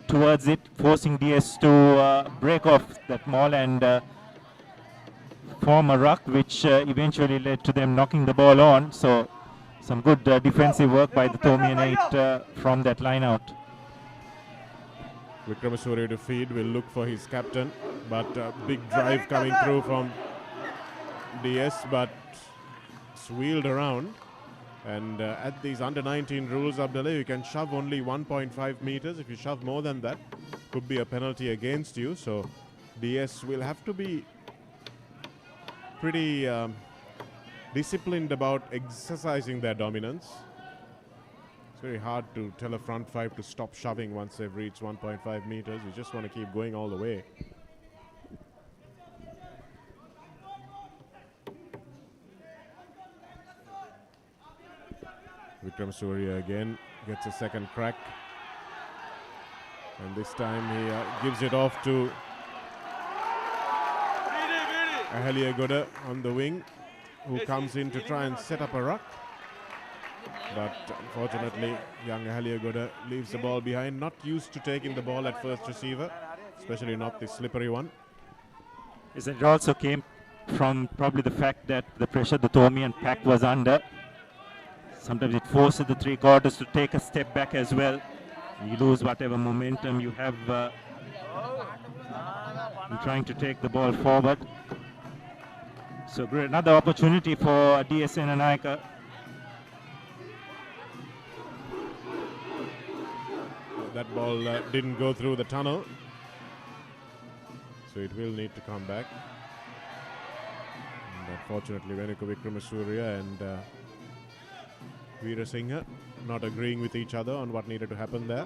Y: towards it, forcing DS to break off that maul and form a ruck, which eventually led to them knocking the ball on. So some good defensive work by the Thomian 8 from that line out.
X: Vikramasuri to feed, will look for his captain, but big drive coming through from DS, but it's wheeled around. And at these under-19 rules, Abdullah, you can shove only 1.5 meters. If you shove more than that, could be a penalty against you. So DS will have to be pretty disciplined about exercising their dominance. It's very hard to tell a front 5 to stop shoving once they've reached 1.5 meters. You just want to keep going all the way. Vikram Surya again gets a second crack, and this time he gives it off to Ahalia Goda on the wing, who comes in to try and set up a ruck, but unfortunately young Ahalia Goda leaves the ball behind, not used to taking the ball at first receiver, especially not the slippery one.
Y: It also came from probably the fact that the pressure the Thomian pack was under. Sometimes it forces the 3 quarters to take a step back as well. You lose whatever momentum you have in trying to take the ball forward. So great, another opportunity for D.S Senanayake.
X: That ball didn't go through the tunnel, so it will need to come back. And unfortunately, Venuka Vikramasuriya and Veera Singha not agreeing with each other on what needed to happen there.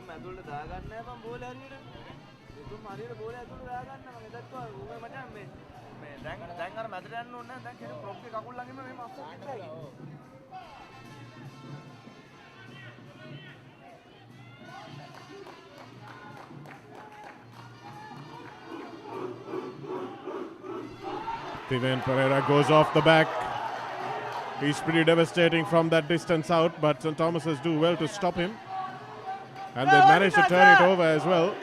X: Steven Pereira goes off the back. He's pretty devastating from that distance out, but St. Thomas's do well to stop him. And they manage to turn it over as well.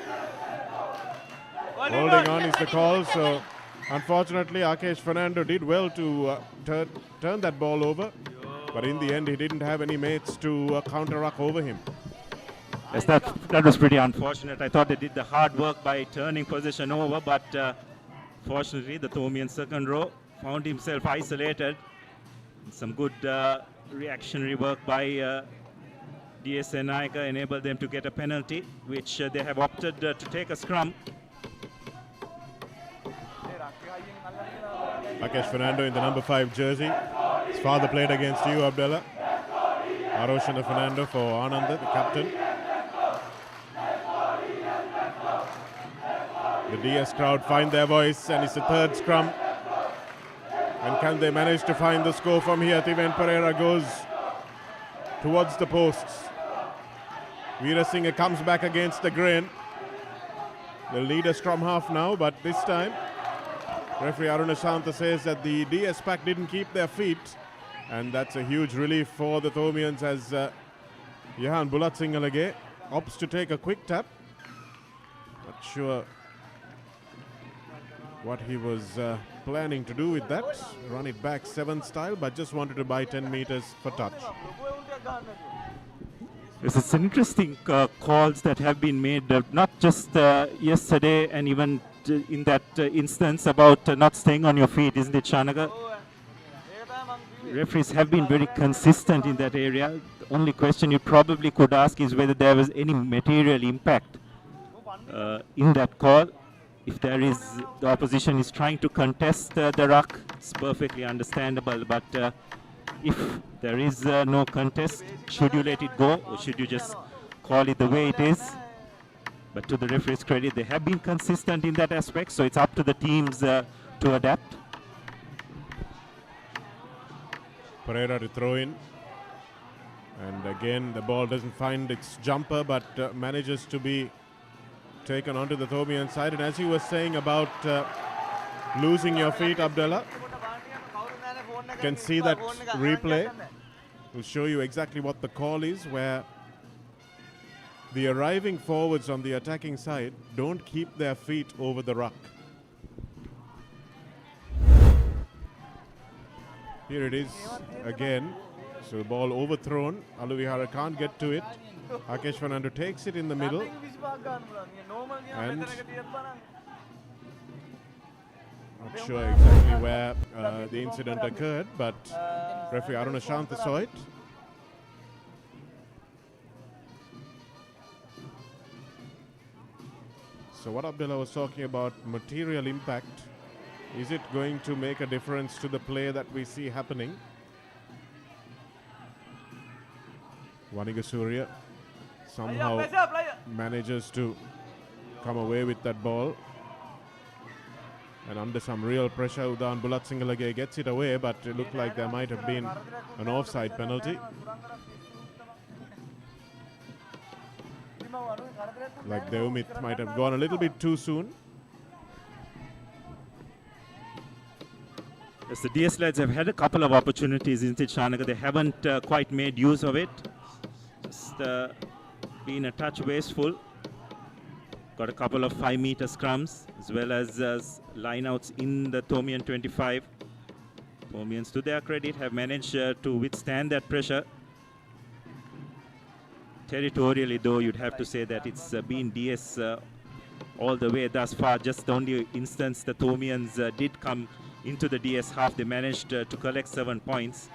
X: Holding on is the call, so unfortunately Akesh Fernando did well to turn that ball over, but in the end he didn't have any mates to counter-ruck over him.
Y: Yes, that was pretty unfortunate. I thought they did the hard work by turning possession over, but fortunately the Thomian second row found himself isolated. Some good reactionary work by D.S Senanayake enabled them to get a penalty, which they have opted to take a scrum.
X: Akesh Fernando in the number 5 jersey. His father played against you, Abdullah. Aroshana Fernando for Ananda, the captain. The DS crowd find their voice, and it's the third scrum. And can they manage to find the score from here? Tiven Pereira goes towards the posts. Veera Singha comes back against the grain. They'll need a scrum half now, but this time Referee Aruna Shanta says that the DS pack didn't keep their feet, and that's a huge relief for the Thomians as Yahan Bulatsingalage opts to take a quick tap. Not sure what he was planning to do with that. Run it back 7 style, but just wanted to buy 10 meters for touch.
Y: This is interesting calls that have been made, not just yesterday and even in that instance about not staying on your feet, isn't it, Shanaga? Referees have been very consistent in that area. The only question you probably could ask is whether there was any material impact in that call. If there is, the opposition is trying to contest the ruck, it's perfectly understandable. But if there is no contest, should you let it go or should you just call it the way it is? But to the referee's credit, they have been consistent in that aspect, so it's up to the teams to adapt.
X: Pereira to throw in. And again, the ball doesn't find its jumper, but manages to be taken onto the Thomian side. And as you were saying about losing your feet, Abdullah, you can see that replay. Will show you exactly what the call is, where the arriving forwards on the attacking side don't keep their feet over the ruck. Here it is again. So the ball overthrown. Aluvihara can't get to it. Akesh Fernando takes it in the middle. And not sure exactly where the incident occurred, but referee Aruna Shanta saw it. So what Abdullah was talking about, material impact, is it going to make a difference to the play that we see happening? Vaniga Surya somehow manages to come away with that ball. And under some real pressure, Udan Bulatsingalage gets it away, but it looked like there might have been an offside penalty. Like Deumit might have gone a little bit too soon.
Y: Yes, the DS lads have had a couple of opportunities in Shanaga. They haven't quite made use of it. Just been a touch wasteful. Got a couple of 5-meter scrums as well as line-outs in the Thomian 25. Thomians, to their credit, have managed to withstand that pressure. Territorially, though, you'd have to say that it's been DS all the way thus far. Just the only instance the Thomians did come into the DS half, they managed to collect 7 points.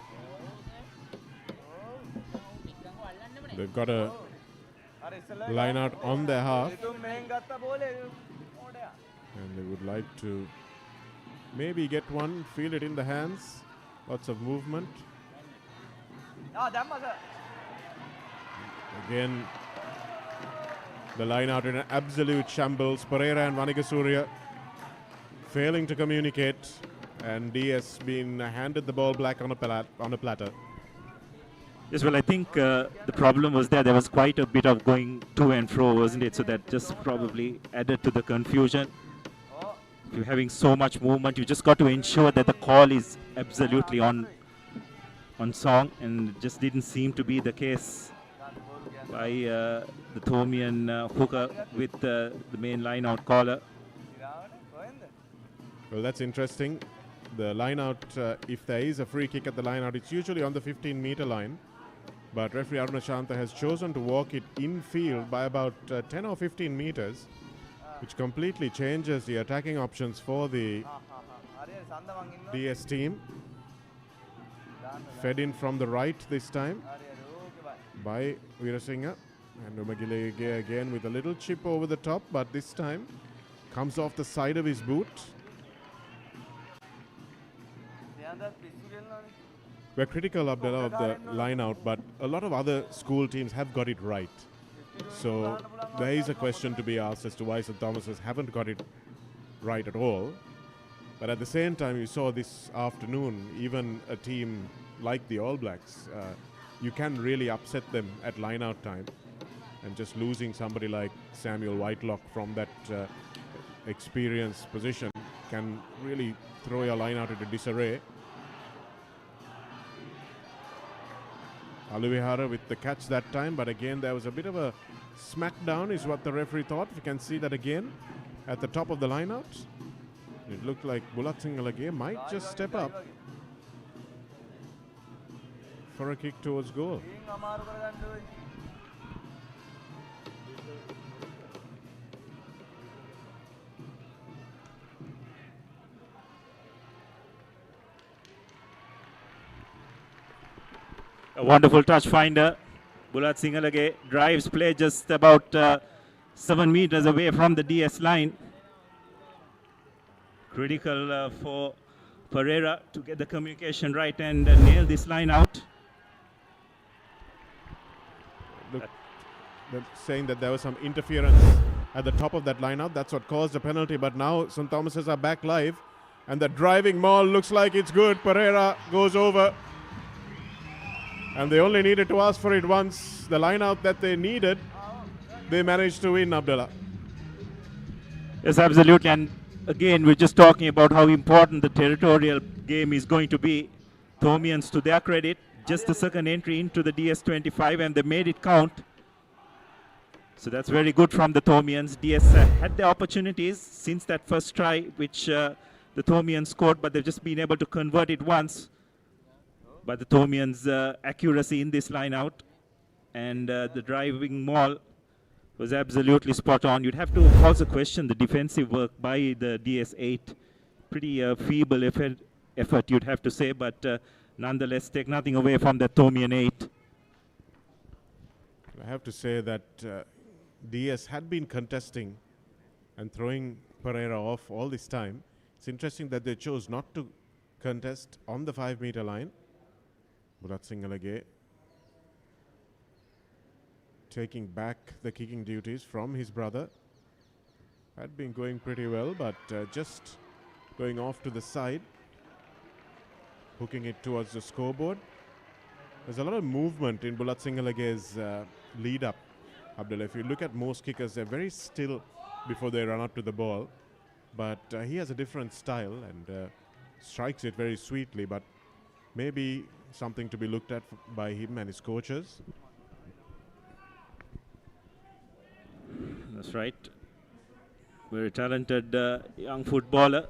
X: They've got a line out on their half. And they would like to maybe get one, feel it in the hands. Lots of movement. Again, the line out in an absolute shambles. Pereira and Vaniga Surya failing to communicate, and DS being handed the ball back on a platter.
Y: Yes, well, I think the problem was there was quite a bit of going to and fro, wasn't it? So that just probably added to the confusion. If you're having so much movement, you just got to ensure that the call is absolutely on song, and it just didn't seem to be the case by the Thomian hooker with the main line-out caller.
X: Well, that's interesting. The line-out, if there is a free kick at the line-out, it's usually on the 15-meter line. But referee Aruna Shanta has chosen to walk it in-field by about 10 or 15 meters, which completely changes the attacking options for the DS team. Fed in from the right this time by Veerasinghe. And Umagile again with a little chip over the top, but this time comes off the side of his boot. We're critical of the line out, but a lot of other school teams have got it right. So there is a question to be asked as to why St. Thomas's haven't got it right at all. But at the same time, you saw this afternoon, even a team like the All Blacks, you can really upset them at line-out time. And just losing somebody like Samuel Whitelock from that experienced position can really throw your line out into disarray. Aluvihara with the catch that time, but again there was a bit of a smackdown is what the referee thought. We can see that again at the top of the line-out. It looked like Bulat Singalage might just step up for a kick towards goal.
Y: A wonderful touch finder. Bulat Singalage drives play just about 7 meters away from the DS line. Critical for Pereira to get the communication right and nail this line out.
X: Look, they're saying that there was some interference at the top of that line-out. That's what caused the penalty. But now St. Thomas's are back live. And the driving maul looks like it's good. Pereira goes over. And they only needed to ask for it once. The line-out that they needed, they managed to win, Abdullah.
Y: Yes, absolutely. And again, we're just talking about how important the territorial game is going to be. Thomians, to their credit, just the second entry into the DS25, and they made it count. So that's very good from the Thomians. DS had the opportunities since that first try, which the Thomians scored, but they've just been able to convert it once. But the Thomians' accuracy in this line out and the driving maul was absolutely spot on. You'd have to also question the defensive work by the DS8. Pretty feeble effort, you'd have to say, but nonetheless, take nothing away from the Thomian 8.
X: I have to say that DS had been contesting and throwing Pereira off all this time. It's interesting that they chose not to contest on the 5-meter line. Bulat Singalage taking back the kicking duties from his brother. Had been going pretty well, but just going off to the side, hooking it towards the scoreboard. There's a lot of movement in Bulat Singalage's lead up, Abdullah. If you look at most kickers, they're very still before they run up to the ball. But he has a different style and strikes it very sweetly, but maybe something to be looked at by him and his coaches.
Y: That's right. Very talented young footballer.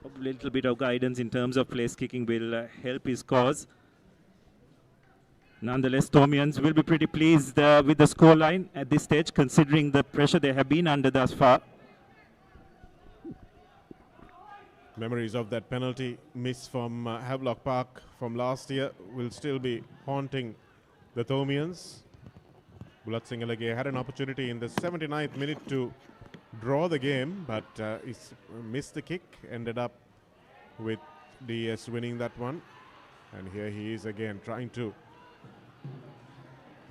Y: A little bit of guidance in terms of place kicking will help his cause. Nonetheless, Thomians will be pretty pleased with the scoreline at this stage, considering the pressure they have been under thus far.
X: Memories of that penalty miss from Havelock Park from last year will still be haunting the Thomians. Bulat Singalage had an opportunity in the 79th minute to draw the game, but he missed the kick, ended up with DS winning that one. And here he is again trying to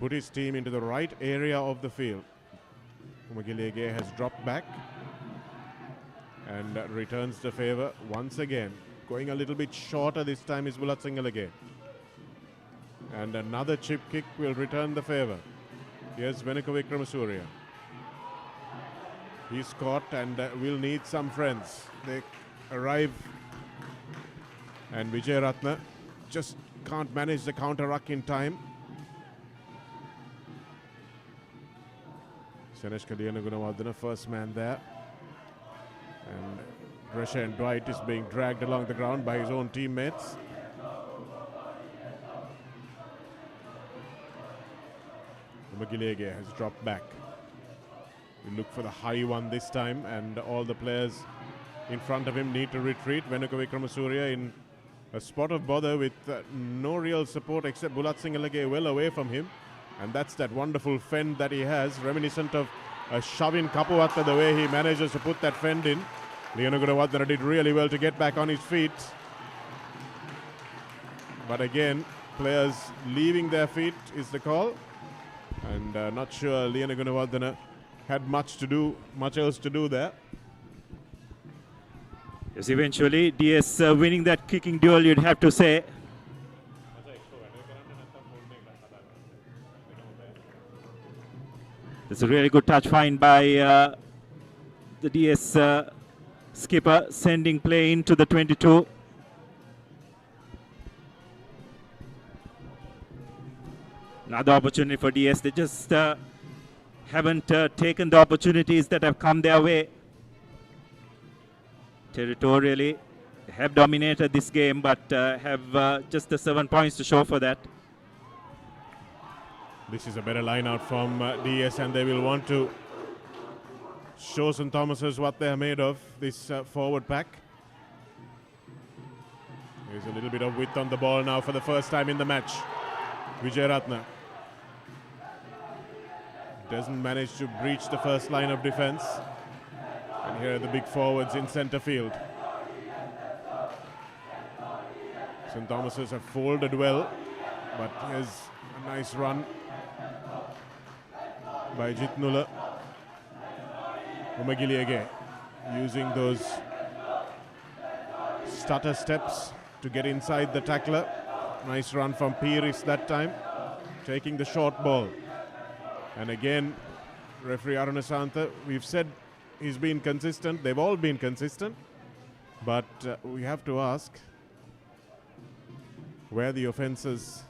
X: put his team into the right area of the field. Umagilege has dropped back and returns the favor once again. Going a little bit shorter this time is Bulat Singalage. And another chip kick will return the favor. Here's Venuka Vikramasuriya. He's caught and will need some friends. They arrive and Vijay Ratna just can't manage the counter ruck in time. Senesh Kaliyanagunawardena, first man there. And Drescher and Dwight is being dragged along the ground by his own teammates. Umagilege has dropped back. We look for the high one this time, and all the players in front of him need to retreat. Venuka Vikramasuriya in a spot of bother with no real support except Bulat Singalage well away from him. And that's that wonderful fend that he has, reminiscent of Shavin Kapuatta, the way he manages to put that fend in. Leonagunawardena did really well to get back on his feet. But again, players leaving their feet is the call. And not sure Leonagunawardena had much else to do there.
Y: Yes, eventually DS winning that kicking duel, you'd have to say. It's a really good touch find by the DS Skipper sending play into the 22. Another opportunity for DS. They just haven't taken the opportunities that have come their way. Territorially, they have dominated this game, but have just the 7 points to show for that.
X: This is a better line out from DS, and they will want to show St. Thomas's what they are made of, this forward pack. There's a little bit of width on the ball now for the first time in the match. Vijayaratna doesn't manage to breach the first line of defense. And here are the big forwards in center field. St. Thomas's have folded well, but here's a nice run by Jitnula. Umagiliage using those stutter steps to get inside the tackler. Nice run from Piris that time, taking the short ball. And again, referee Arunasantha, we've said he's been consistent. They've all been consistent. But we have to ask where the offences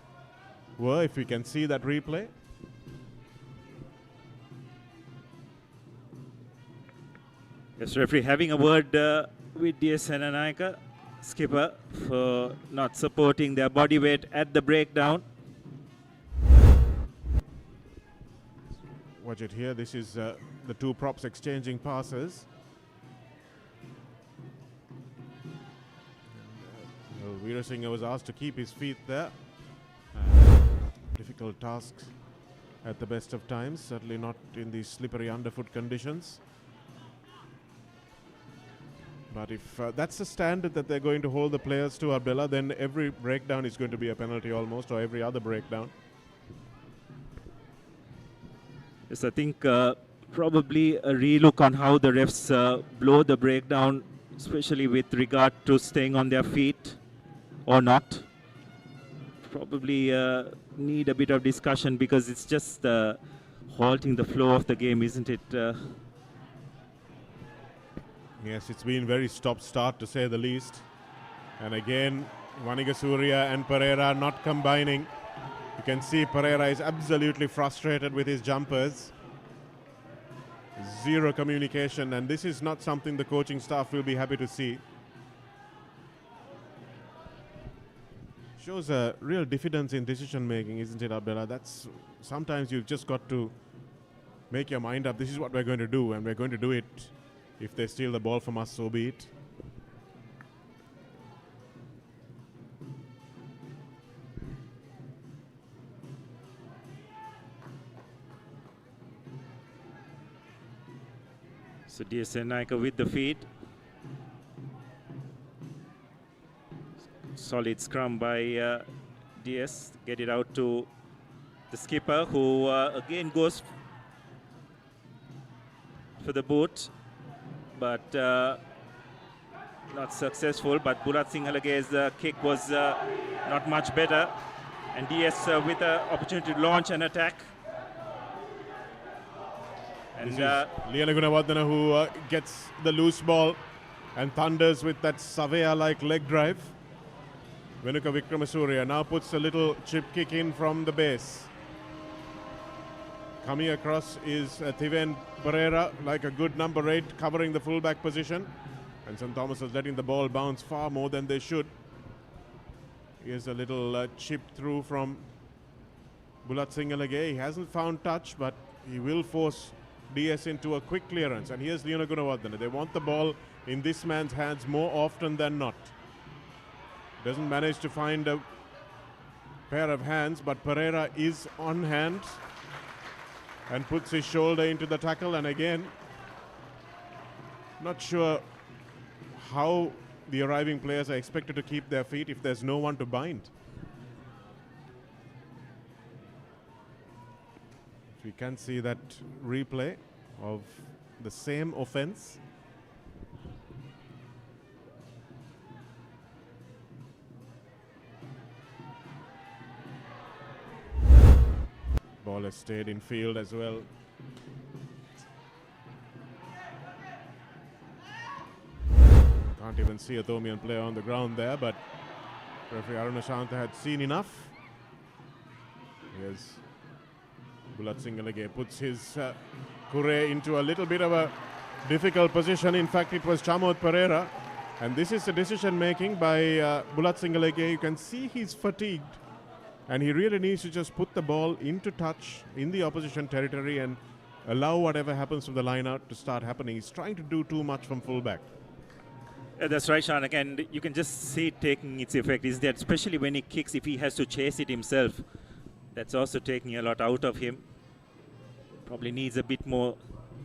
X: were, if we can see that replay.
Y: Yes, referee having a word with D.S Senanayake, skipper, for not supporting their body weight at the breakdown.
X: Watch it here. This is the two props exchanging passes. Veerasinghe was asked to keep his feet there. Difficult tasks at the best of times, certainly not in these slippery underfoot conditions. But if that's the standard that they're going to hold the players to, Abdullah, then every breakdown is going to be a penalty almost, or every other breakdown.
Y: Yes, I think probably a relook on how the refs blow the breakdown, especially with regard to staying on their feet or not. Probably need a bit of discussion, because it's just halting the flow of the game, isn't it?
X: Yes, it's been very stop-start to say the least. And again, Vanigasuriya and Pereira not combining. You can see Pereira is absolutely frustrated with his jumpers. Zero communication, and this is not something the coaching staff will be happy to see. Shows a real diffidence in decision making, isn't it, Abdullah? That's sometimes you've just got to make your mind up. This is what we're going to do, and we're going to do it. If they steal the ball from us, so be it.
Y: So D.S Senanayake with the feed. Solid scrum by DS. Get it out to the skipper, who again goes for the boot, but not successful. But Bulat Singhalage's kick was not much better, and DS with the opportunity to launch an attack. And
X: this is Liana Gunawardena who gets the loose ball and thunders with that Savea-like leg drive. Venuka Vikramasuriya now puts a little chip kick in from the base. Coming across is Thiven Pereira, like a good number 8, covering the fullback position. And St. Thomas is letting the ball bounce far more than they should. Here's a little chip through from Bulat Singhalaige. He hasn't found touch, but he will force DS into a quick clearance. And here's Liana Gunawardena. They want the ball in this man's hands more often than not. Doesn't manage to find a pair of hands, but Pereira is on hand and puts his shoulder into the tackle. And again, not sure how the arriving players are expected to keep their feet if there's no one to bind. We can see that replay of the same offense. Ball has stayed in field as well. Can't even see a Thomian player on the ground there, but referee Aruna Shanta had seen enough. Here's Bulat Singalage puts his Kure into a little bit of a difficult position. In fact, it was Chamod Pereira. And this is the decision making by Bulat Singalage. You can see he's fatigued. And he really needs to just put the ball into touch in the opposition territory and allow whatever happens from the line out to start happening. He's trying to do too much from fullback.
Y: That's right, Shanak, and you can just see it taking its effect. Is that especially when he kicks, if he has to chase it himself, that's also taking a lot out of him. Probably needs a bit more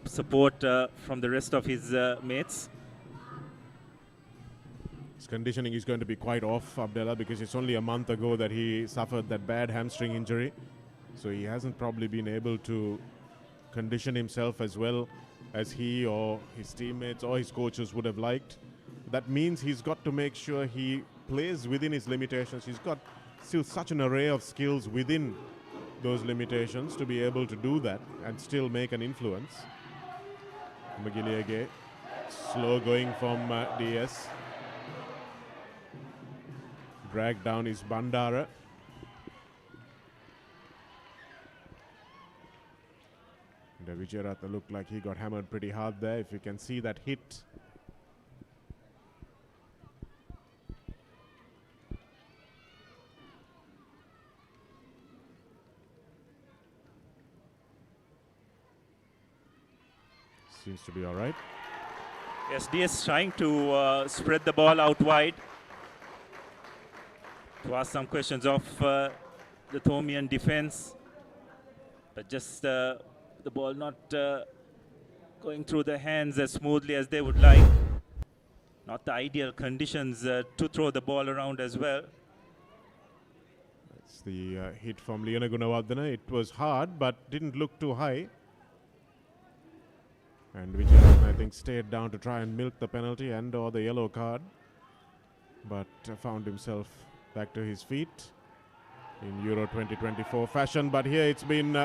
Y: support from the rest of his mates.
X: His conditioning is going to be quite off, Abdullah, because it's only a month ago that he suffered that bad hamstring injury. So he hasn't probably been able to condition himself as well as he or his teammates or his coaches would have liked. That means he's got to make sure he plays within his limitations. He's got still such an array of skills within those limitations to be able to do that and still make an influence. Magiliage, slow going from DS. Dragged down his Bandara. And Vijayaratna looked like he got hammered pretty hard there. If you can see that hit. Seems to be all right.
Y: Yes, DS trying to spread the ball out wide to ask some questions of the Thomian defense, but just the ball not going through the hands as smoothly as they would like. Not the ideal conditions to throw the ball around as well.
X: That's the hit from Liana Gunawardena. It was hard, but didn't look too high. And Vijayaratna, I think, stayed down to try and milk the penalty and or the yellow card, but found himself back to his feet in Euro 2024 fashion. But here it's been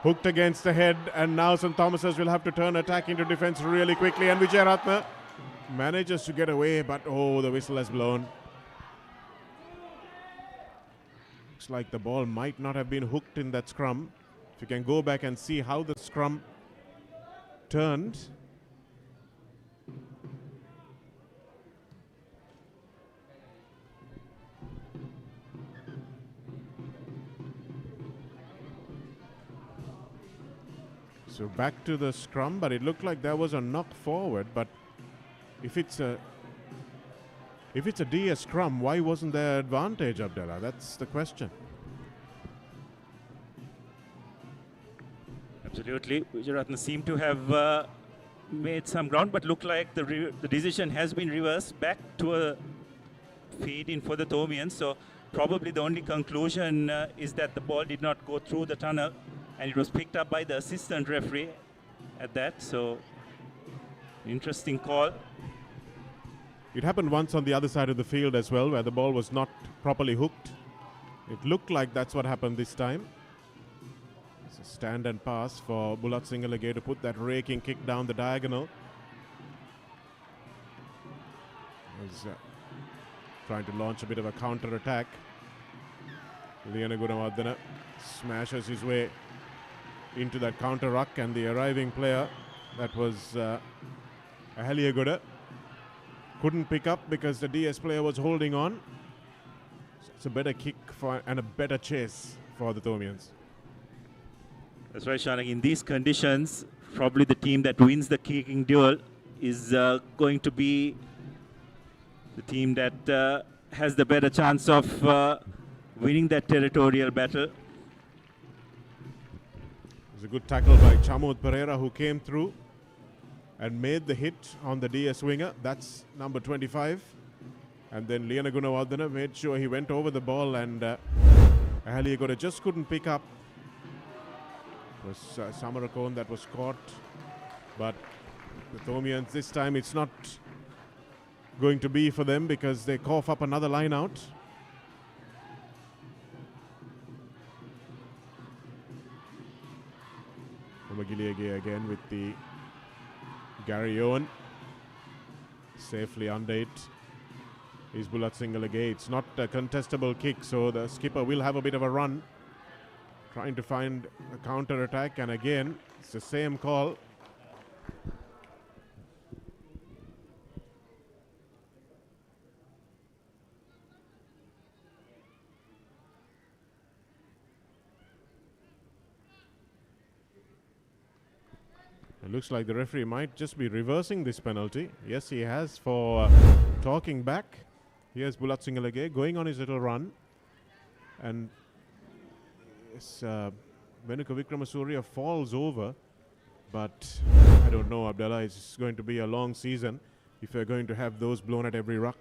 X: hooked against the head, and now St. Thomas's will have to turn attack into defense really quickly, and Vijayaratna manages to get away, but oh, the whistle has blown. Looks like the ball might not have been hooked in that scrum. If you can go back and see how the scrum turned. So back to the scrum, but it looked like there was a knock forward. But if it's a DS scrum, why wasn't there advantage, Abdullah? That's the question.
Y: Absolutely. Vijayaratna seemed to have made some ground, but looked like the decision has been reversed back to a feed in for the Thomians. So probably the only conclusion is that the ball did not go through the tunnel, and it was picked up by the assistant referee at that. So interesting call.
X: It happened once on the other side of the field as well, where the ball was not properly hooked. It looked like that's what happened this time. It's a stand and pass for Bulat Singalage to put that raking kick down the diagonal. He's trying to launch a bit of a counter attack. Liana Gunawardena smashes his way into that counter ruck, and the arriving player, that was Ahaliagoda, couldn't pick up because the DS player was holding on. So it's a better kick for and a better chase for the Thomians.
Y: That's right, Shanak. In these conditions, probably the team that wins the kicking duel is going to be the team that has the better chance of winning that territorial battle.
X: It was a good tackle by Chamod Pereira, who came through and made the hit on the DS winger. That's number 25. And then Liana Gunawardena made sure he went over the ball, and Ahaliagoda just couldn't pick up. It was Samarakon that was caught. But the Thomians, this time it's not going to be for them because they cough up another line out. Magiliage again with the Gary Owen. Safely under it is Bulat Singalage. It's not a contestable kick, so the skipper will have a bit of a run, trying to find a counter attack, and again it's the same call. It looks like the referee might just be reversing this penalty. Yes, he has, for talking back. Here's Bulat Singalage going on his little run. And yes, Venuka Wickramasuriya falls over. But I don't know, Abdullah, it's going to be a long season if you're going to have those blown at every ruck.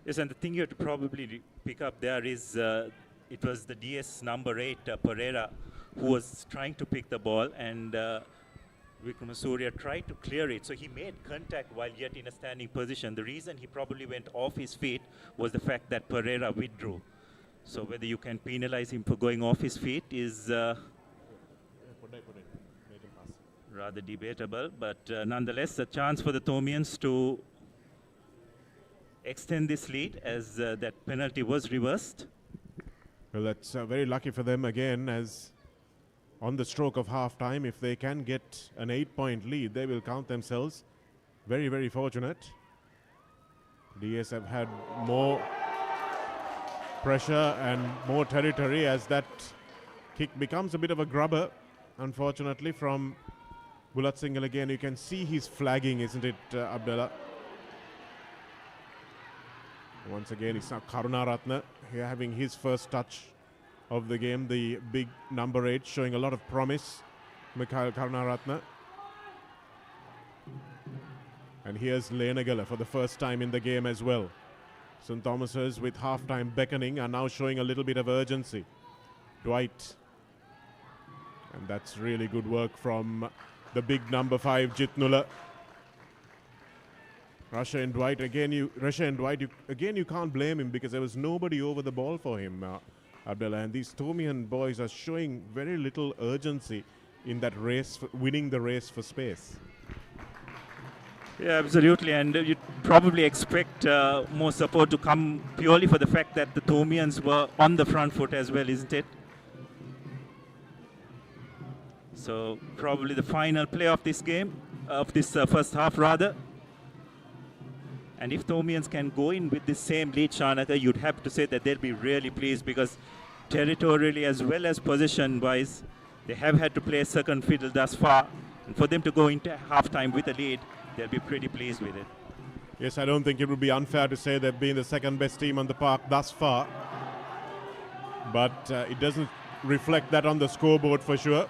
Y: Yes, and the thing you have to probably pick up there is it was the DS number 8, Pereira, who was trying to pick the ball, and Wickramasuriya tried to clear it, so he made contact while yet in a standing position. The reason he probably went off his feet was the fact that Pereira withdrew. So whether you can penalize him for going off his feet is rather debatable, but nonetheless a chance for the Thomians to extend this lead as that penalty was reversed.
X: Well, that's very lucky for them again, as on the stroke of half-time, if they can get an 8-point lead, they will count themselves very, very fortunate. DS have had more pressure and more territory as that kick becomes a bit of a grubber, unfortunately, from Bulat Singal again. You can see he's flagging, isn't it, Abdullah? Once again, it's now Karunaratne here having his first touch of the game, the big number 8, showing a lot of promise, Mikhail Karunaratne. And here's Lenagala for the first time in the game as well. St. Thomas's, with half-time beckoning, are now showing a little bit of urgency. Dwight. And that's really good work from the big number 5, Jitnula. Russia and Dwight, again, you can't blame him because there was nobody over the ball for him, Abdullah. And these Thomian boys are showing very little urgency in that race, winning the race for space.
Y: Yeah, absolutely, and you'd probably expect more support to come purely for the fact that the Thomians were on the front foot as well, isn't it? So probably the final play of this game, of this first half rather. And if Thomians can go in with the same lead, Shanaka, you'd have to say that they'll be really pleased, because territorially as well as position-wise, they have had to play second fiddle thus far. And for them to go into halftime with a lead, they'll be pretty pleased with it.
X: Yes, I don't think it would be unfair to say they've been the second best team on the park thus far. But it doesn't reflect that on the scoreboard for sure.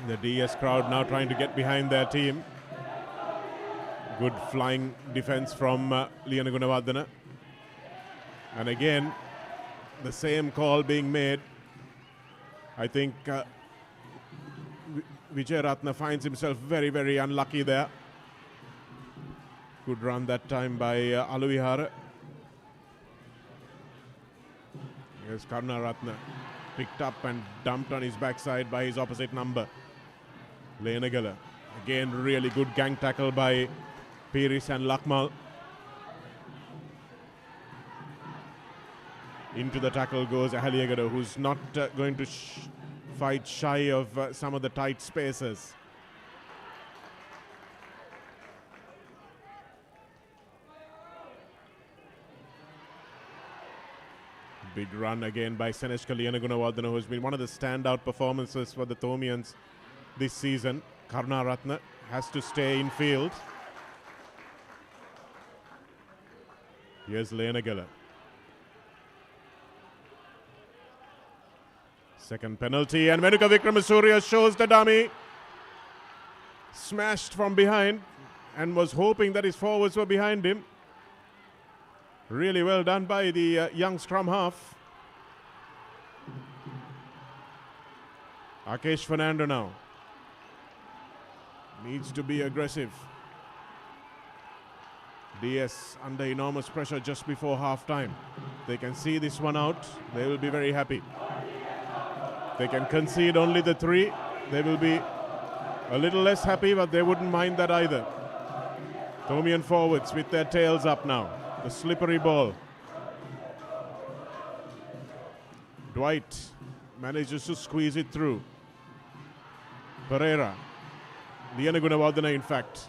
X: The DS crowd now trying to get behind their team. Good flying defense from Liana Gunawardena. And again, the same call being made. I think Vijay Ratna finds himself very, very unlucky there. Good run that time by Aluvihara. Here's Karna Ratna, picked up and dumped on his backside by his opposite number, Lenagala. Again, really good gang tackle by Piris and Lakmal. Into the tackle goes Ahaliagada, who's not going to fight shy of some of the tight spaces. Big run again by Senesh Kalyana Gunawardena, who has been one of the standout performances for the Thomians this season. Karna Ratna has to stay in field. Here's Lenagala. Second penalty, and Venuka Wickramasuriya shows the dummy. Smashed from behind and was hoping that his forwards were behind him. Really well done by the young scrum half. Akesh Fernando now. Needs to be aggressive. DS under enormous pressure just before half-time. They can see this one out, they will be very happy. They can concede only the 3. They will be a little less happy, but they wouldn't mind that either. Tomian forwards with their tails up now. The slippery ball. Dwight manages to squeeze it through. Pereira. Liana Gunawardena, in fact.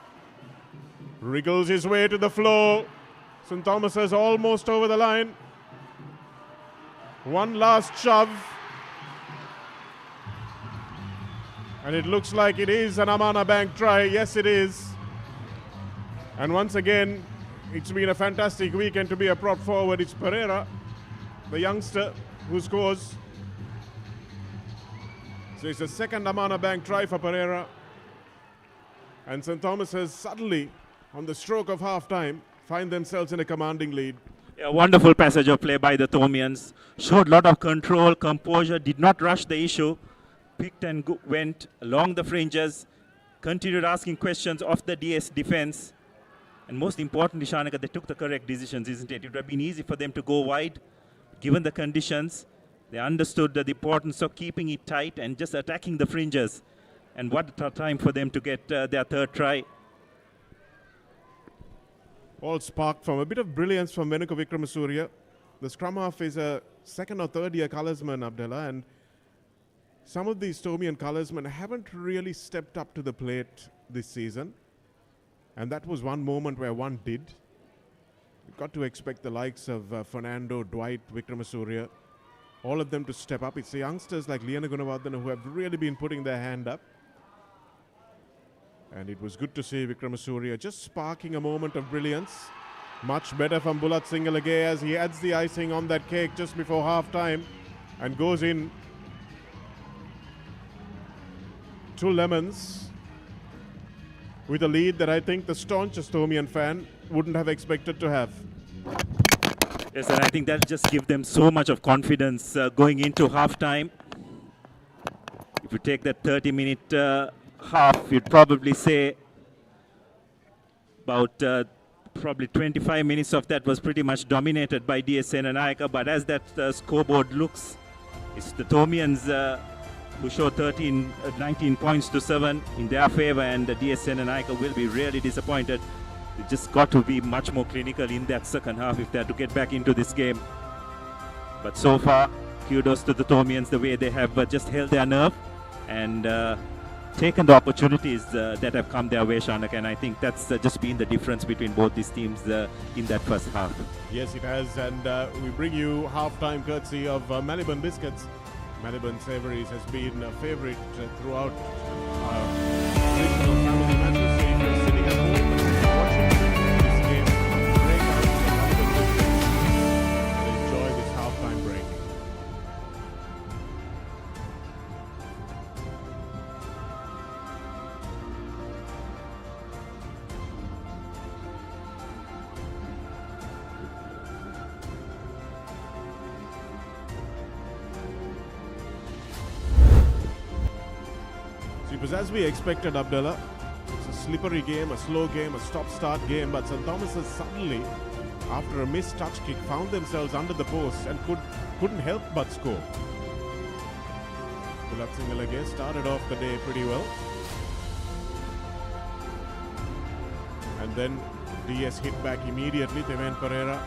X: Wriggles his way to the floor. St. Thomas is almost over the line. One last shove. And it looks like it is an Amana Bank try. Yes, it is. And once again, it's been a fantastic weekend to be a prop forward. It's Pereira, the youngster, who scores. So it's the second Amana Bank try for Pereira. And St. Thomas has suddenly, on the stroke of half-time, find themselves in a commanding lead.
Y: A wonderful passage of play by the Thomians. Showed a lot of control, composure, did not rush the issue. Picked and went along the fringes. Continued asking questions of the DS defense. And most importantly, Shanaka, they took the correct decisions, isn't it? It would have been easy for them to go wide, given the conditions. They understood the importance of keeping it tight and just attacking the fringes. And what a time for them to get their third try.
X: All sparked from a bit of brilliance from Venuka Vikramasuriya. The scrum half is a second or third year colorsman, Abdullah, and some of these Tomian colorsmen haven't really stepped up to the plate this season. And that was one moment where one did. You've got to expect the likes of Fernando, Dwight, Vikramasuriya, all of them to step up. It's the youngsters like Liana Gunawardena who have really been putting their hand up. And it was good to see Vikramasuriya just sparking a moment of brilliance. Much better from Bulat Singalage as he adds the icing on that cake just before half-time and goes in 2 lemons with a lead that I think the staunchest Tomian fan wouldn't have expected to have.
Y: Yes, and I think that just gives them so much of confidence going into half-time. If you take that 30-minute half, you'd probably say about probably 25 minutes of that was pretty much dominated by D.S Senanayake. But as that scoreboard looks, it's the Tomians who show 19 points to 7 in their favor, and the D.S Senanayake will be really disappointed. They just got to be much more clinical in that second half if they're to get back into this game. But so far, kudos to the Tomians, the way they have just held their nerve and taken the opportunities that have come their way, Shanak, and I think that's just been the difference between both these teams in that first half.
X: Yes, it has, and we bring you half-time courtesy of Maliban Biscuits. Maliban Savouries has been a favourite throughout regional family matches. So if you're sitting at home watching this game, break out the Maliban Biscuits and enjoy this half-time break. It was as we expected, Abdullah. It's a slippery game, a slow game, a stop-start game, but St. Thomas has suddenly, after a missed touch kick, found themselves under the post and couldn't help but score. Bulat Singalage started off the day pretty well. And then DS hit back immediately. Teven Pereira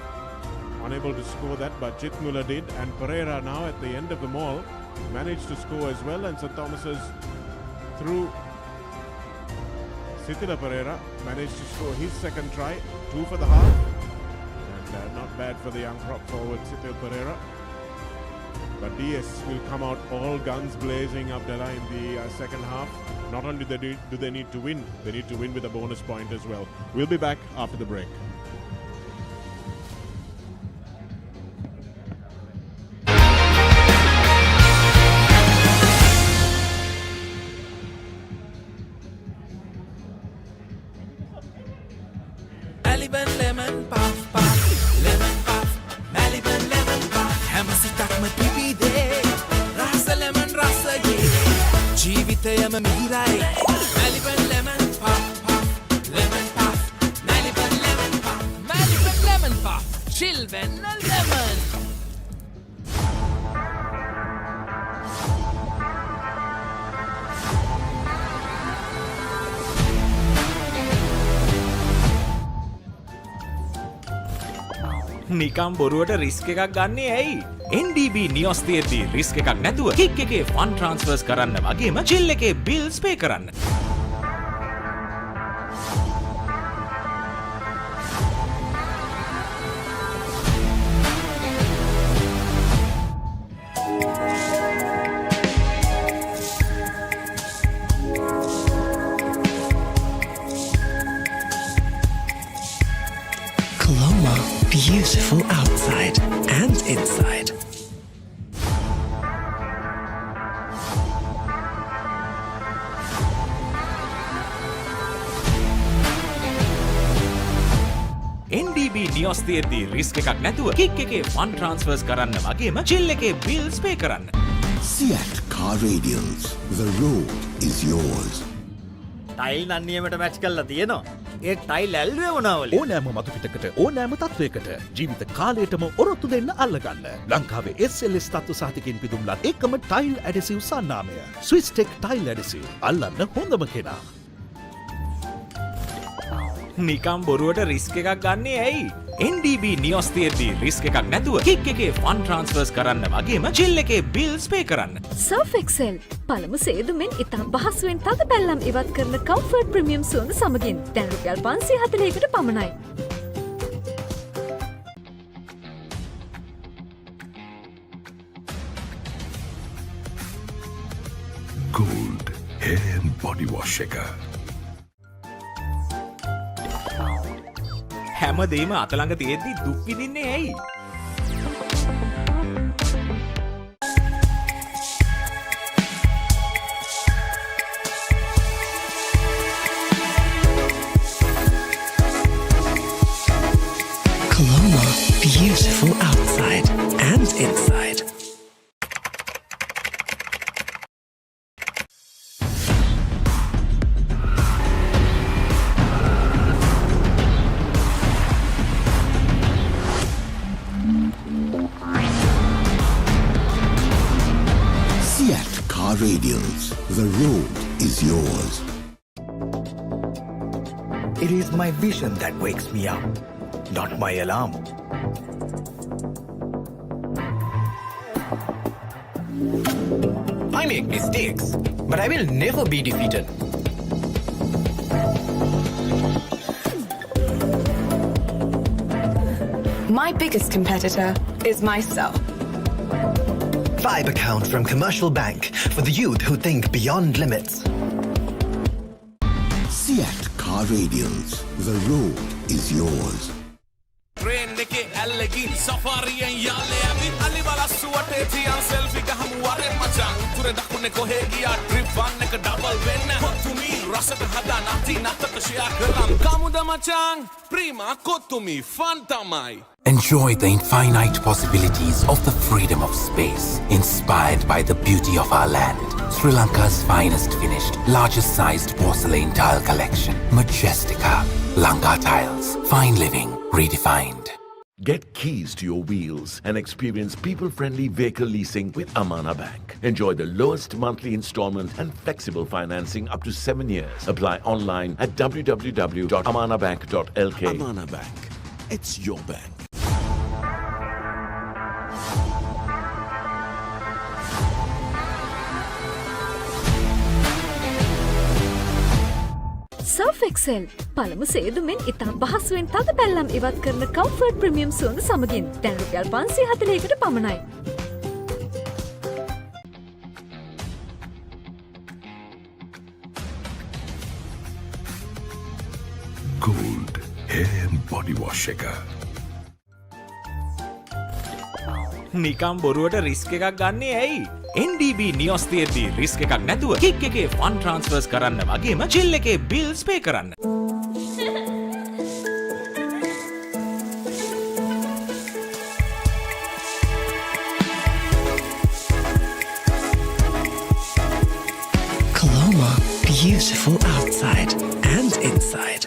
X: unable to score that, but Jitnula did. And Pereira now at the end of the maul managed to score as well, and St. Thomas's through Sithila Pereira managed to score his second try, 2 for the half, and not bad for the young prop forward Sithila Pereira. But DS will come out all guns blazing, Abdullah, in the second half. Not only do they need to win, they need to win with a bonus point as well. We'll be back after the break.
E: Maliban lemon puff puff, lemon puff, Maliban lemon puff. Hamasitak me pipi de, rasa lemon rasa ge. Jeevitayam mirai, Maliban lemon puff puff, lemon puff, Maliban lemon puff, Maliban lemon puff, children lemon.
M: නිකම් බොරුවට risk එකක් ගන්නේ ඇයි? NDB නියොස් තියෙද්දි risk එකක් නැතුව kick එකේ fun ට්‍රාන්ස්ෆර්ස් කරන්න වගේම චිල් එකේ බිල්ස් පේ කරන්න.
B: Colombo, beautiful outside and inside.
M: NDB නියොස් තියෙද්දි රිස්ක් එකක් නැතුව කික් එකේ ෆන් ට්‍රාන්ස්ෆර්ස් කරන්න වගේම චිල් එකේ බිල්ස් පේ කරන්න.
D: Seat Car Radials. The road is yours.
C: Tile නන්නියමට මැච් කරලා තියෙනවා. ඒ ටයිල් ඇල්ලුවේ මොනවලු?
L: ඕනෑම මතු පිටකට ඕනෑම තත්වයකට ජීවිත කාලයටම ඔරොත්තු දෙන්න අල්ලගන්න. ලංකාවේ SLS තත්ත්ව සහතිකෙන් පිදුම්ලත් එකම ටයිල් ඇඩසිව් සන්නාමය. ස්විස්ටෙක් ටයිල් ඇඩසිව්. අල්ලන්න හොඳම කෙනා.
M: නිකම් බොරුවට රිස්ක් එකක් ගන්නේ ඇයි? NDB නියොස් තියෙද්දි රිස්ක් එකක් නැතුව කික් එකේ ෆන් ට්‍රාන්ස්ෆර්ස් කරන්න වගේම චිල් එකේ බිල්ස් පේ කරන්න.
F: Surf Excel පළමු සේදුමෙන් ඉතා පහසුවෙන් තද පැල්ලම් ඉවත් කරන කම්ෆර්ට් ප්‍රීමියම් සුවඳ සමගින් දැන් රුපියල් 540කට පමණයි.
A: Gold hair and body wash එක.
M: හැමදේම අතළඟ තියෙද්දි දුක් විඳින්නේ ඇයි?
B: Colombo, beautiful outside and inside.
D: Seat Car Radials. The road is yours.
I: It is my vision that wakes me up, not my alarm. I make mistakes, but I will never be defeated.
J: My biggest competitor is myself.
I: Vibe account from Commercial Bank for the youth who think beyond limits.
D: Seat Car Radials. The road is yours.
E: Train එකේ ඇල්ලගින් සෆාරියෙන් යාලේ ඇවිත් අලි බලස්සු වටේ තියන් selfie ගහමු වරෙන් මචං උතුරේ දකුණේ කොහේ ගියා ට්‍රිප් වන් එක ඩබල් වෙන්න කොතුමි රසට හදා නැති නැතට ෂෙයා කරන් කමුද මචං ප්‍රීමා කොතුමි ෆන් තමයි.
H: Enjoy the infinite possibilities of the freedom of space, inspired by the beauty of our land. Sri Lanka's finest finished, largest sized porcelain tile collection. Majestica. Lanka Tiles. Fine living redefined.
K: Get keys to your wheels and experience people-friendly vehicle leasing with Amana Bank. Enjoy the lowest monthly installment and flexible financing up to 7 years. Apply online at www.amanabank.lk.
S: Amana Bank. It's your bank.
F: Surf Excel පළමු සේදුමෙන් ඉතා පහසුවෙන් තද පැල්ලම් ඉවත් කරන comfort premium සුවඳ සමගින් දැන් රුපියල් 540කට පමණයි.
A: Gold hair and body wash එක.
M: නිකම් බොරුවට රිස්ක් එකක් ගන්නේ ඇයි? NDB නියොස් තියෙද්දි රිස්ක් එකක් නැතුව කික් එකේ ෆන් ට්‍රාන්ස්ෆර්ස් කරන්න වගේම චිල් එකේ බිල්ස් පේ කරන්න.
B: Colombo, beautiful outside and inside.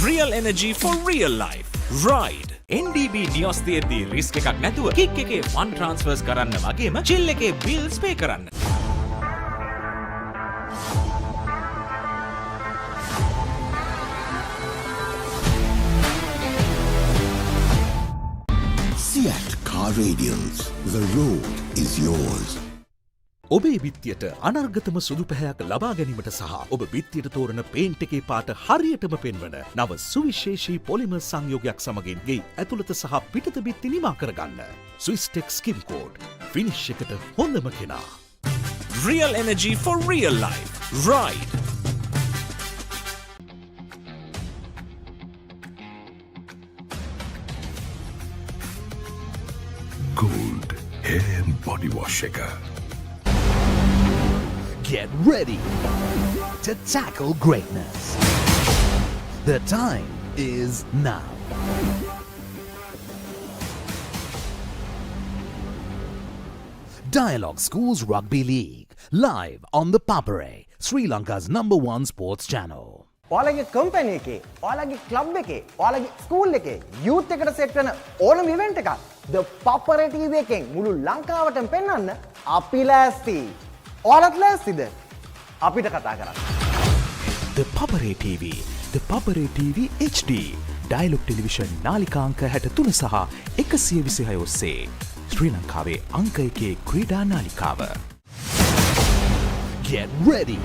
M: Real energy for real life. Ride. NDB නියොස් තියෙද්දී රිස්ක් එකක් නැතුව කික් එකේ ෆන් ට්‍රාන්ස්ෆර්ස් කරන්න වගේම චිල් එකේ බිල්ස් පේ කරන්න.
D: Seat Car Radials. The road is yours.
L: ඔබේ බිත්තියට අනර්ගතම සුදු පැහැයක් ලබා ගැනීමට සහ ඔබ බිත්තියට තෝරන පේන්ට් එකේ පාට හරියටම පෙන්වන නව සුවිශේෂී පොලිමර් සංයෝගයක් සමගින් ගේ ඇතුළත සහ පිටත බිත්ති නිමා කරගන්න. ස්විස්ටෙක් ස්කින් කෝඩ් ෆිනිෂ් එකට හොඳම කෙනා.
M: Real energy for real life. Ride.
N: Gold hair and body wash එක.
W: Get ready to tackle greatness. The time is now. Dialog Schools Rugby League, live on the Papare, Sri Lanka's #1 sports channel.
O: ඔයාලගේ company එකේ, ඔයාලගේ club එකේ, ඔයාලගේ school එකේ youth එකට set වෙන ඕනම ඉවෙන්ට් එකක් The Papare TV එකෙන් මුළු ලංකාවටම පෙන්වන්න අපි ලෑස්ති. ඔයාලත් ලෑස්තිද? අපිට කතා කරන්න.
P: The Papare TV, The Papare TV HD, Dialog Television නාලිකාංක 63 සහ 126 ඔස්සේ ශ්‍රී ලංකාවේ අංක 1 ක්‍රීඩා නාලිකාව.
W: Get ready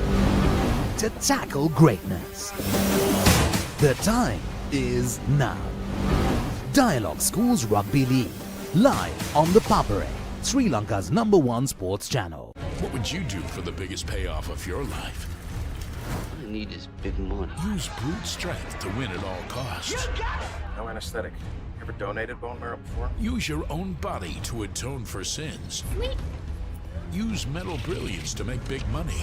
W: to tackle greatness. The time is now. Dialog Schools Rugby League, live on the Papare, Sri Lanka's #1 sports channel.
V: What would you do for the biggest payoff of your life?
R: All I need is big money.
V: Use brute strength to win at all costs.
Q: No anesthetic. Ever donated bone marrow before?
V: Use your own body to atone for sins. Use mental brilliance to make big money.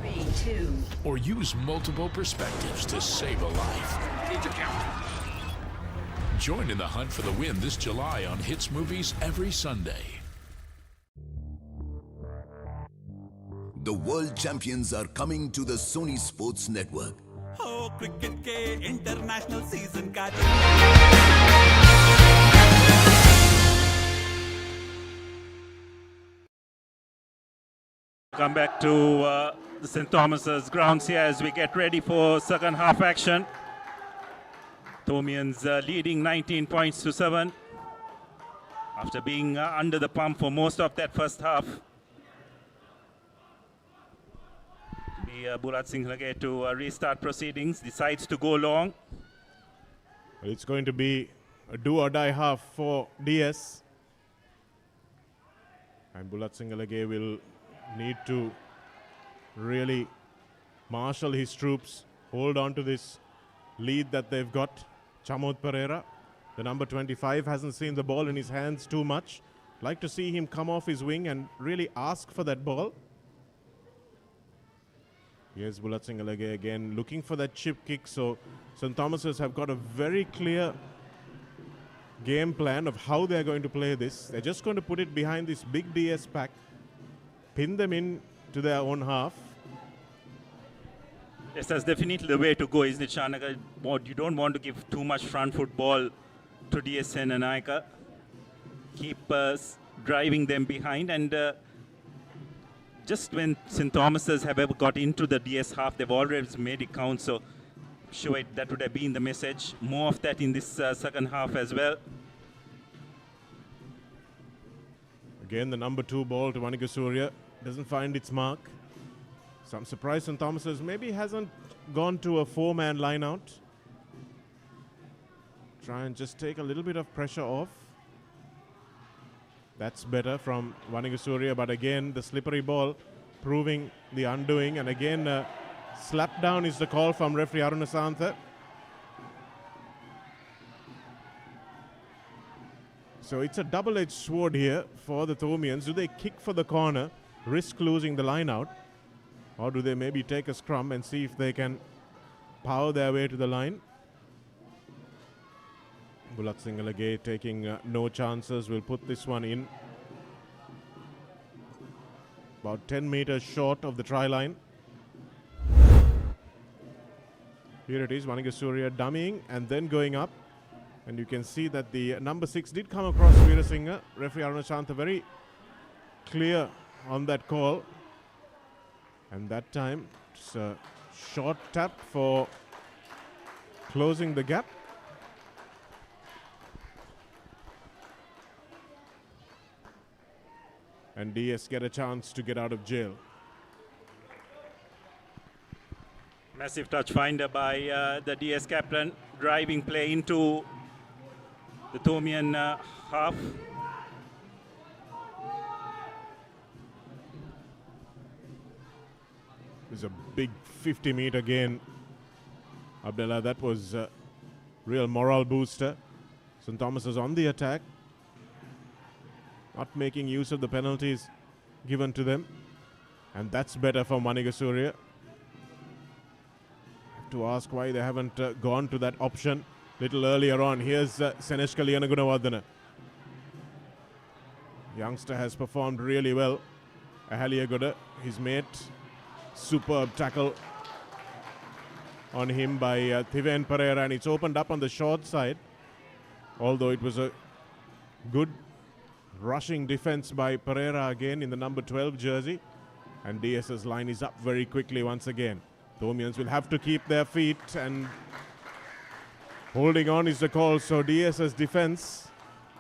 R: 3, 2.
V: Or use multiple perspectives to save a life. Join in the hunt for the win this July on Hits Movies every Sunday.
S: The world champions are coming to the Sony Sports Network.
U: Oh, cricket ke international season ka.
Y: Come back to the St. Thomas's grounds here as we get ready for second half action. Thomians leading 19 points to 7 after being under the pump for most of that first half. Bulat Singhage to restart proceedings, decides to go long.
X: It's going to be a do or die half for DS. And Bulat Singhage will need to really marshal his troops, hold on to this lead that they've got. Chamod Pereira, the number 25, hasn't seen the ball in his hands too much. Like to see him come off his wing and really ask for that ball. Here's Bulat Singhage again looking for that chip kick. So St. Thomas's have got a very clear game plan of how they're going to play this. They're just going to put it behind this big DS pack, pin them in to their own half.
Y: Yes, that's definitely the way to go, isn't it, Shanaka? You don't want to give too much front foot ball to D.S Senanayake. Keep driving them behind, and just when St. Thomas's have ever got into the DS half, they've already made it count, so sure that would have been the message. More of that in this second half as well.
X: Again, the number 2 ball to Surya doesn't find its mark. So I'm surprised St. Thomas's maybe hasn't gone to a 4-man line out. Try and just take a little bit of pressure off. That's better from Surya, but again the slippery ball proving the undoing, and again slap down is the call from referee Arunasantha. So it's a double-edged sword here for the Thomians. Do they kick for the corner, risk losing the line out, or do they maybe take a scrum and see if they can power their way to the line? Bulat Singhage taking no chances, will put this one in. About 10 meters short of the try line. Here it is, Manigasuriya dummying and then going up. And you can see that the number 6 did come across Veerasinghe. Referee Arunashantha very clear on that call. And that time, it's a short tap for closing the gap. And DS get a chance to get out of jail.
Y: Massive touch finder by the DS captain, driving play into the Thomian half.
X: It was a big 50-meter gain. Abdullah, that was a real morale booster. St. Thomas is on the attack, not making use of the penalties given to them. And that's better for Manigasuriya. To ask why they haven't gone to that option little earlier on. Here's Senesh Kalyana Gunawardena. Youngster has performed really well. Ahaliagoda, his mate, superb tackle on him by Thiven Pereira, and it's opened up on the short side. Although it was a good rushing defense by Pereira again in the number 12 jersey. And DS's line is up very quickly once again. Thomians will have to keep their feet, and holding on is the call. So DS's defense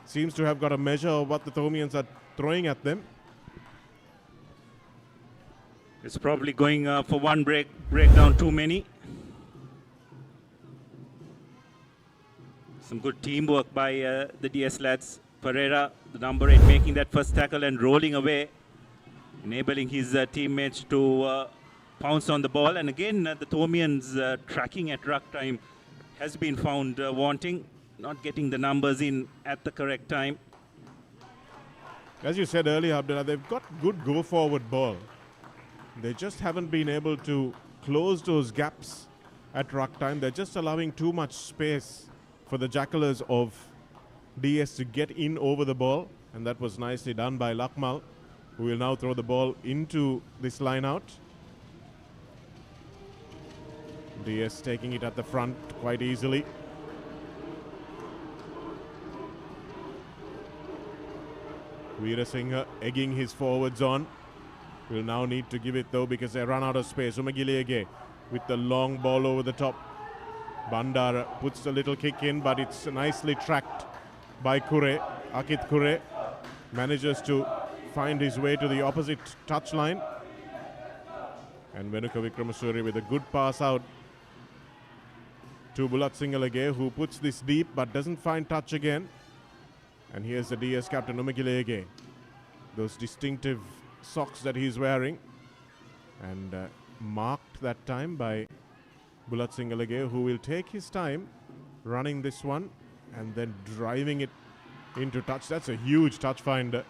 X: seems to have got a measure of what the Thomians are throwing at them.
Y: It's probably going for one breakdown too many. Some good teamwork by the DS lads. Pereira, the number 8, making that first tackle and rolling away, enabling his teammates to pounce on the ball. And again, the Thomians tracking at ruck time has been found wanting, not getting the numbers in at the correct time.
X: As you said earlier, Abdullah, they've got good go-forward ball. They just haven't been able to close those gaps at ruck time. They're just allowing too much space for the Jackalers of DS to get in over the ball. And that was nicely done by Lakmal, who will now throw the ball into this line out. DS taking it at the front quite easily. Veerasinghe egging his forwards on. Will now need to give it though because they run out of space. Umagiliege with the long ball over the top. Bandara puts a little kick in, but it's nicely tracked by Kure. Akit Kure manages to find his way to the opposite touchline. And Venuka Vikramasuri with a good pass out to Bulat Singalage, who puts this deep but doesn't find touch again. And here's the DS captain Umagilege. Those distinctive socks that he's wearing, and marked that time by Bulat Singalage, who will take his time running this one and then driving it into touch. That's a huge touch finder.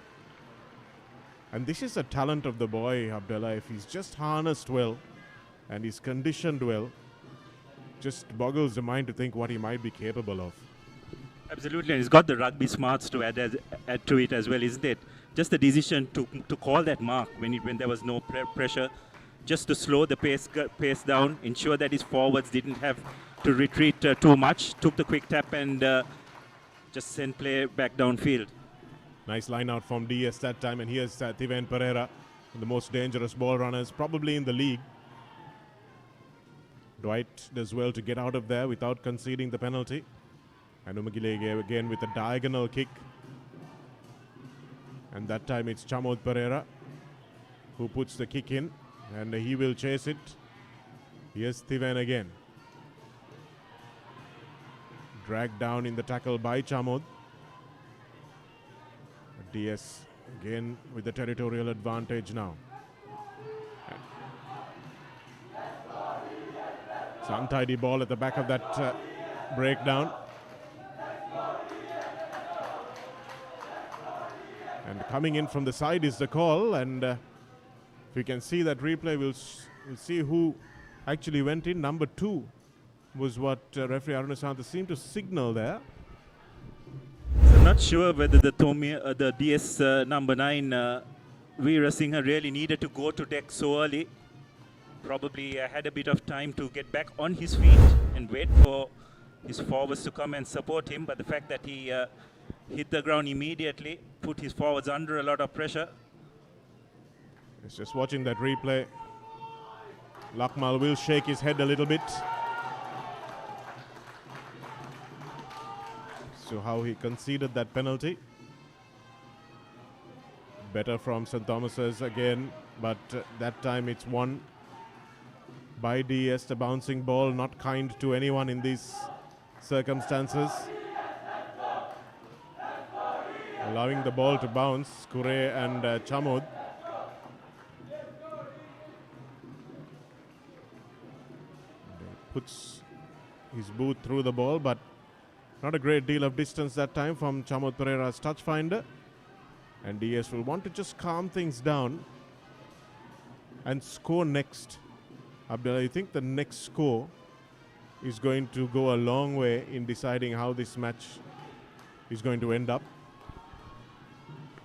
X: And this is a talent of the boy, Abdullah. If he's just harnessed well and he's conditioned well, just boggles the mind to think what he might be capable of.
Y: Absolutely, and he's got the rugby smarts to add to it as well, isn't it? Just the decision to call that mark when there was no pressure, just to slow the pace down, ensure that his forwards didn't have to retreat too much, took the quick tap and just sent play back downfield.
X: Nice line out from DS that time, and here's Thiven Pereira, the most dangerous ball runners probably in the league. Dwight does well to get out of there without conceding the penalty. And Umagilege again with a diagonal kick. And that time it's Chamod Pereira who puts the kick in, and he will chase it. Here's Thiven again. Dragged down in the tackle by Chamod. DS again with the territorial advantage now. It's an untidy ball at the back of that breakdown. And coming in from the side is the call, and if we can see that replay, we'll see who actually went in. Number 2 was what referee Arunasantha seemed to signal there.
Y: So I'm not sure whether the DS number 9 Veerasinghe really needed to go to deck so early. probably had a bit of time to get back on his feet and wait for his forwards to come and support him. But the fact that he hit the ground immediately put his forwards under a lot of pressure.
X: It's just watching that replay. Lakmal will shake his head a little bit. So how he conceded that penalty. Better from St. Thomas's again, but that time it's won by DS. The bouncing ball, not kind to anyone in these circumstances. Allowing the ball to bounce, Kure and Chamud. Puts his boot through the ball, but not a great deal of distance that time from Chamud Pereira's touch finder. And DS will want to just calm things down and score next. Abdullah, you think the next score is going to go a long way in deciding how this match is going to end up?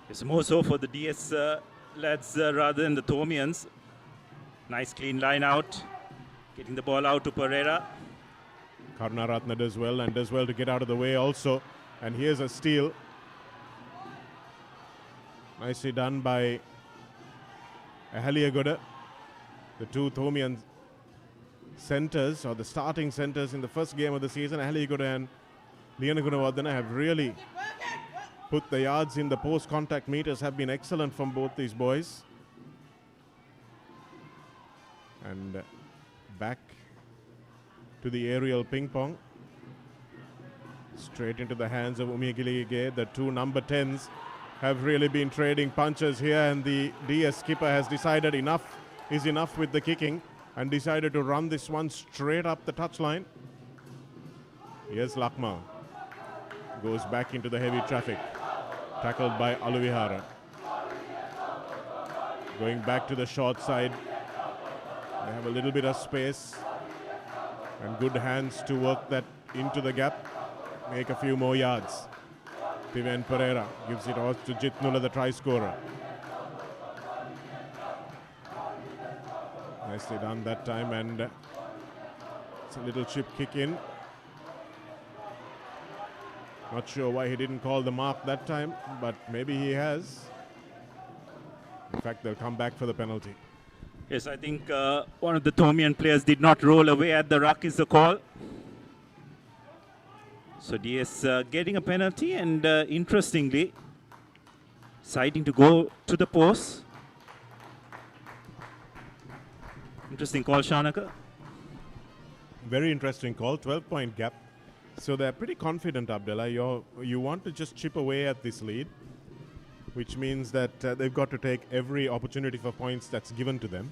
Y: It's more so for the DS lads rather than the Thomians. Nice clean line out. Getting the ball out to Pereira.
X: Karunaratne does well and does well to get out of the way also. And here's a steal. Nicely done by Ahaliagoda. The two Thomian centers, or the starting centers in the first game of the season, Ahaliagoda and Leonagunawardana, have really put the yards in. The post-contact meters have been excellent from both these boys. And back to the aerial ping pong. Straight into the hands of Umigilige. The two number 10s have really been trading punches here, and the DS skipper has decided enough is enough with the kicking and decided to run this one straight up the touchline. Here's Lakmal. Goes back into the heavy traffic. Tackled by Aluvihara. Going back to the short side. They have a little bit of space and good hands to work that into the gap. Make a few more yards. Piven Pereira gives it off to Jitnula, the try scorer. Nicely done that time, and it's a little chip kick in. Not sure why he didn't call the mark that time, but maybe he has. In fact, they'll come back for the penalty.
Y: Yes, I think one of the Thomian players did not roll away at the ruck is the call. So DS getting a penalty, and interestingly, deciding to go to the post. Interesting call, Shanaka.
X: Very interesting call, 12-point gap. So they're pretty confident, Abdullah. You want to just chip away at this lead, which means that they've got to take every opportunity for points that's given to them.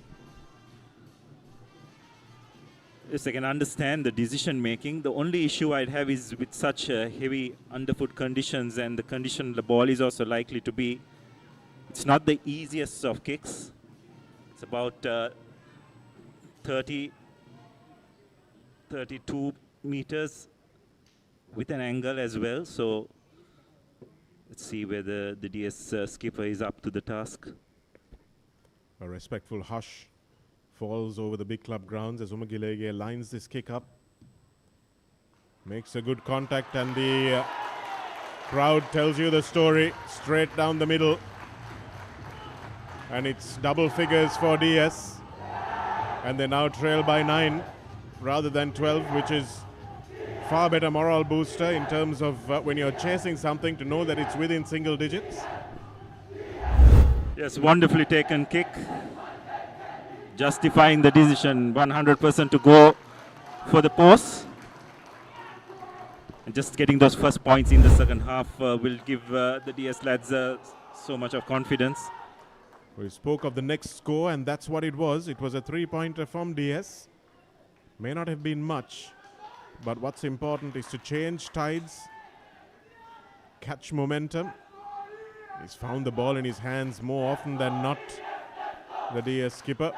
Y: Yes, I can understand the decision making. The only issue I'd have is with such heavy underfoot conditions, and the condition the ball is also likely to be. It's not the easiest of kicks. It's about 32 meters with an angle as well. So let's see whether the DS skipper is up to the task.
X: A respectful hush falls over the big club grounds as Umagilege lines this kick up. Makes a good contact, and the crowd tells you the story straight down the middle. And it's double figures for DS. And they now trail by 9 rather than 12, which is far better morale booster in terms of when you're chasing something, to know that it's within single digits.
Y: Yes, wonderfully taken kick. Justifying the decision 100% to go for the post. And just getting those first points in the second half will give the DS lads so much of confidence.
X: We spoke of the next score, and that's what it was. It was a 3-pointer from DS. May not have been much, but what's important is to change tides, catch momentum. He's found the ball in his hands more often than not, the DS skipper.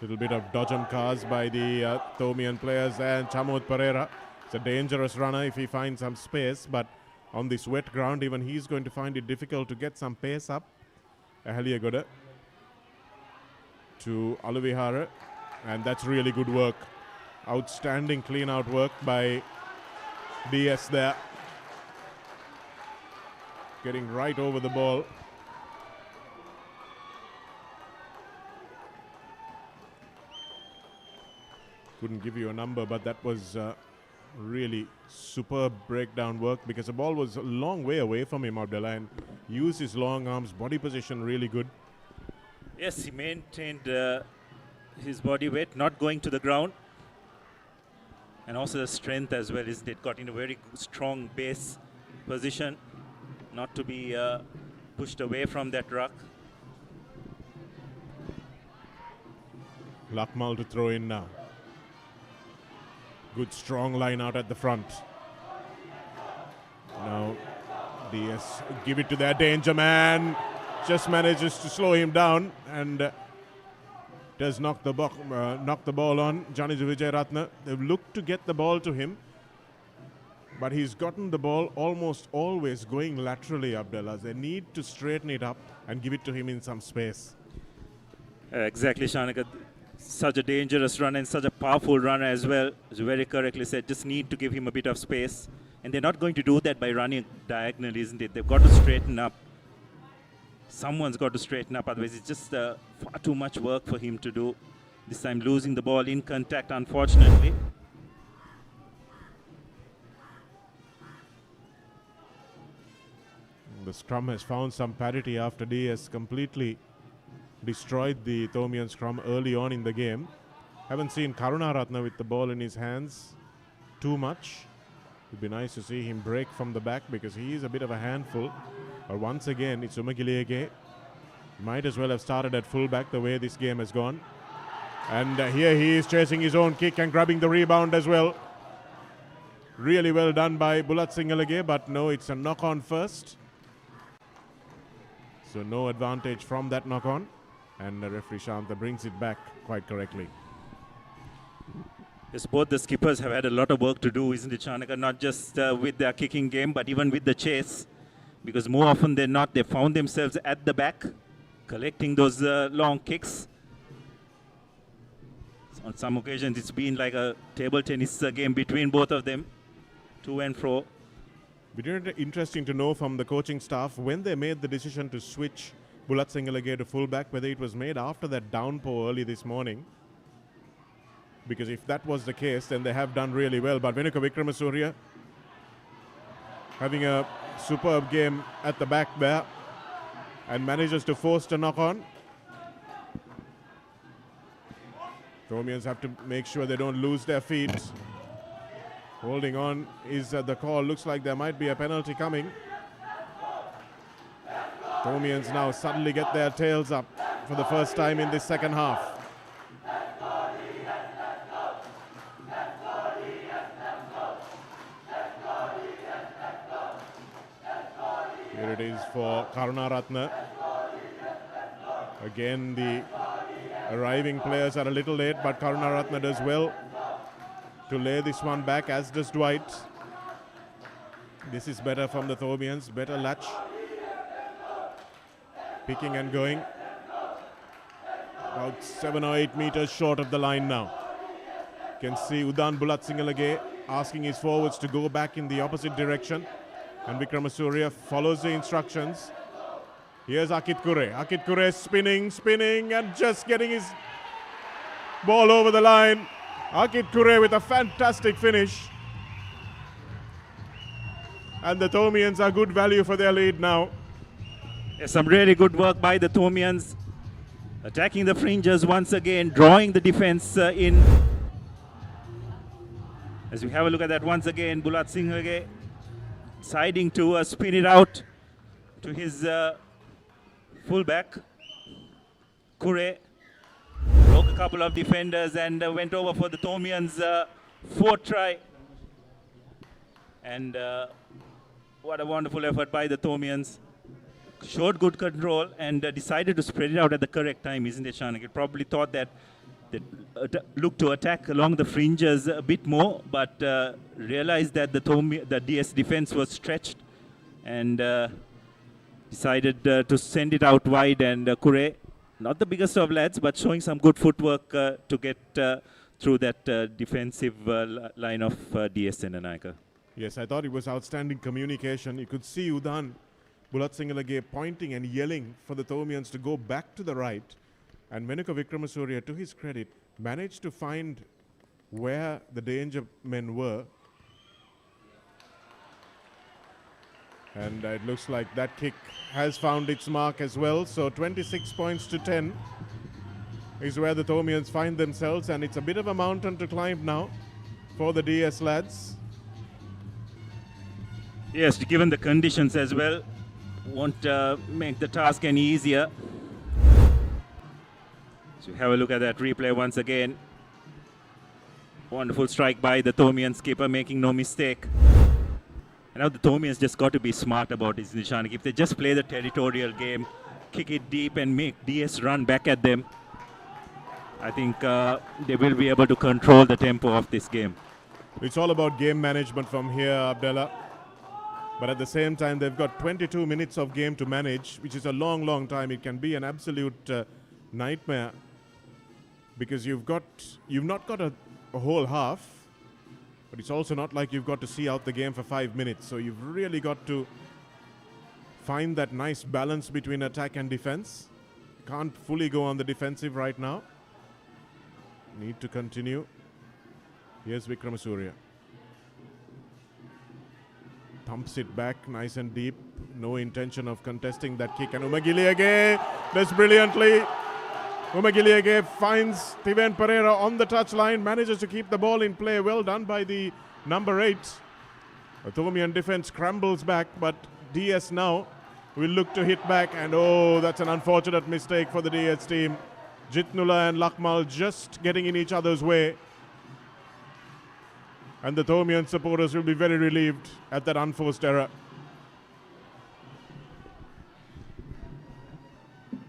X: Little bit of dodgem cars by the Thomian players, and Chamud Pereira. It's a dangerous runner if he finds some space, but on this wet ground, even he's going to find it difficult to get some pace up. Ahaliagoda to Alavihara, and that's really good work. Outstanding clean out work by DS there. Getting right over the ball. Couldn't give you a number, but that was really superb breakdown work because the ball was a long way away from him, Abdullah, and used his long arms, body position really good.
Y: Yes, he maintained his body weight, not going to the ground. And also the strength as well, isn't it? Got in a very strong base position, not to be pushed away from that ruck.
X: Lakmal to throw in now. Good strong line out at the front. Now DS give it to their danger man. Just manages to slow him down and does knock the ball on. Janiju Vijayaratne. They've looked to get the ball to him, but he's gotten the ball almost always going laterally, Abdullah. They need to straighten it up and give it to him in some space.
Y: Exactly, Shanaka. Such a dangerous run and such a powerful runner as well. As you very correctly said, just need to give him a bit of space. And they're not going to do that by running diagonally, isn't it? They've got to straighten up. Someone's got to straighten up, otherwise it's just far too much work for him to do. This time losing the ball in contact, unfortunately.
X: The scrum has found some parity after DS completely destroyed the Thomian scrum early on in the game. Haven't seen Karunaratne with the ball in his hands too much. It'd be nice to see him break from the back because he is a bit of a handful. But once again, it's Umagilege. Might as well have started at fullback the way this game has gone. And here he is chasing his own kick and grabbing the rebound as well. Really well done by Bulat Singalage, but no, it's a knock-on first. So no advantage from that knock-on. And referee Shanta brings it back quite correctly.
Y: Yes, both the skippers have had a lot of work to do, isn't it, Chanaka? Not just with their kicking game, but even with the chase. Because more often than not, they found themselves at the back, collecting those long kicks. On some occasions, it's been like a table tennis game between both of them, to and fro.
X: Very interesting to know from the coaching staff when they made the decision to switch Bulat Singalage to fullback, whether it was made after that downpour early this morning. Because if that was the case, then they have done really well. But Venuka Vikramasuriya having a superb game at the back there and manages to force the knock-on. Thomians have to make sure they don't lose their feet. Holding on is the call. Looks like there might be a penalty coming. Thomians now suddenly get their tails up for the first time in this second half. Here it is for Karunaratne. Again, the arriving players are a little late, but Karunaratne does well to lay this one back, as does Dwight. This is better from the Thomians, better latch. Picking and going. About 7 or 8 meters short of the line now. You can see Udan Bulat Singalage asking his forwards to go back in the opposite direction. And Vikramasuriya follows the instructions. Here's Akit Kure. Akit Kure spinning, and just getting his ball over the line. Akit Kure with a fantastic finish. And the Thomians are good value for their lead now.
Y: Yes, some really good work by the Thomians. Attacking the fringes once again, drawing the defense in. As we have a look at that once again, Bulat Singhage deciding to spin it out to his fullback. Kure broke a couple of defenders and went over for the Thomians' fourth try. And what a wonderful effort by the Thomians. Showed good control and decided to spread it out at the correct time, isn't it, Shanak? It probably thought that they looked to attack along the fringes a bit more, but realized that the DS defense was stretched and decided to send it out wide. And Kure not the biggest of lads, but showing some good footwork to get through that defensive line of D.S Senanayake.
X: Yes, I thought it was outstanding communication. You could see Udan Bulatsingalage pointing and yelling for the Thomians to go back to the right. And Menuka Vikramasuriya, to his credit, managed to find where the danger men were. And it looks like that kick has found its mark as well. So 26 points to 10 is where the Thomians find themselves. And it's a bit of a mountain to climb now for the DS lads.
Y: Yes, given the conditions as well, won't make the task any easier. So have a look at that replay once again. Wonderful strike by the Thomian skipper, making no mistake. And now the Thomians just got to be smart about it, Nishanik. If they just play the territorial game, kick it deep and make DS run back at them, I think they will be able to control the tempo of this game.
X: It's all about game management from here, Abdullah. But at the same time, they've got 22 minutes of game to manage, which is a long, long time. It can be an absolute nightmare because you've not got a whole half, but it's also not like you've got to see out the game for 5 minutes. So you've really got to find that nice balance between attack and defense. Can't fully go on the defensive right now. Need to continue. Here's Vikramasuriya. Pumps it back nice and deep. No intention of contesting that kick. And Umagiliage does brilliantly. Umagiliage finds Tiven Pereira on the touchline. Manages to keep the ball in play. Well done by the number 8. The Thomian defense scrambles back, but DS now will look to hit back. And oh, that's an unfortunate mistake for the DS team. Jitnula and Lakmal just getting in each other's way. And the Thomian supporters will be very relieved at that unforced error.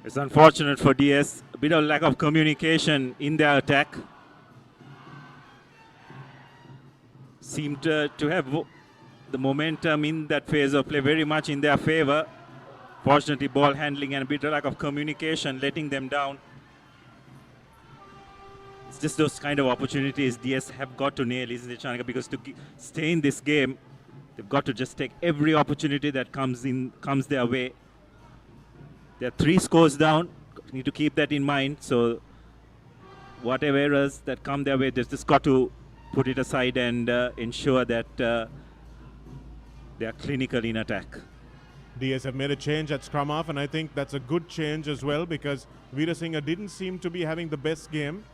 Y: It's unfortunate for DS. A bit of lack of communication in their attack. Seemed to have the momentum in that phase of play very much in their favor. Fortunately, ball handling and a bit of lack of communication letting them down. It's just those kind of opportunities DS have got to nail, isn't it, Chanika? Because to stay in this game, they've got to just take every opportunity that comes their way. They're 3 scores down. Need to keep that in mind. So whatever errors that come their way, they've just got to put it aside and ensure that they are clinical in attack.
X: DS have made a change at scrum half, and I think that's a good change as well because Veerasinghe didn't seem to be having the best game.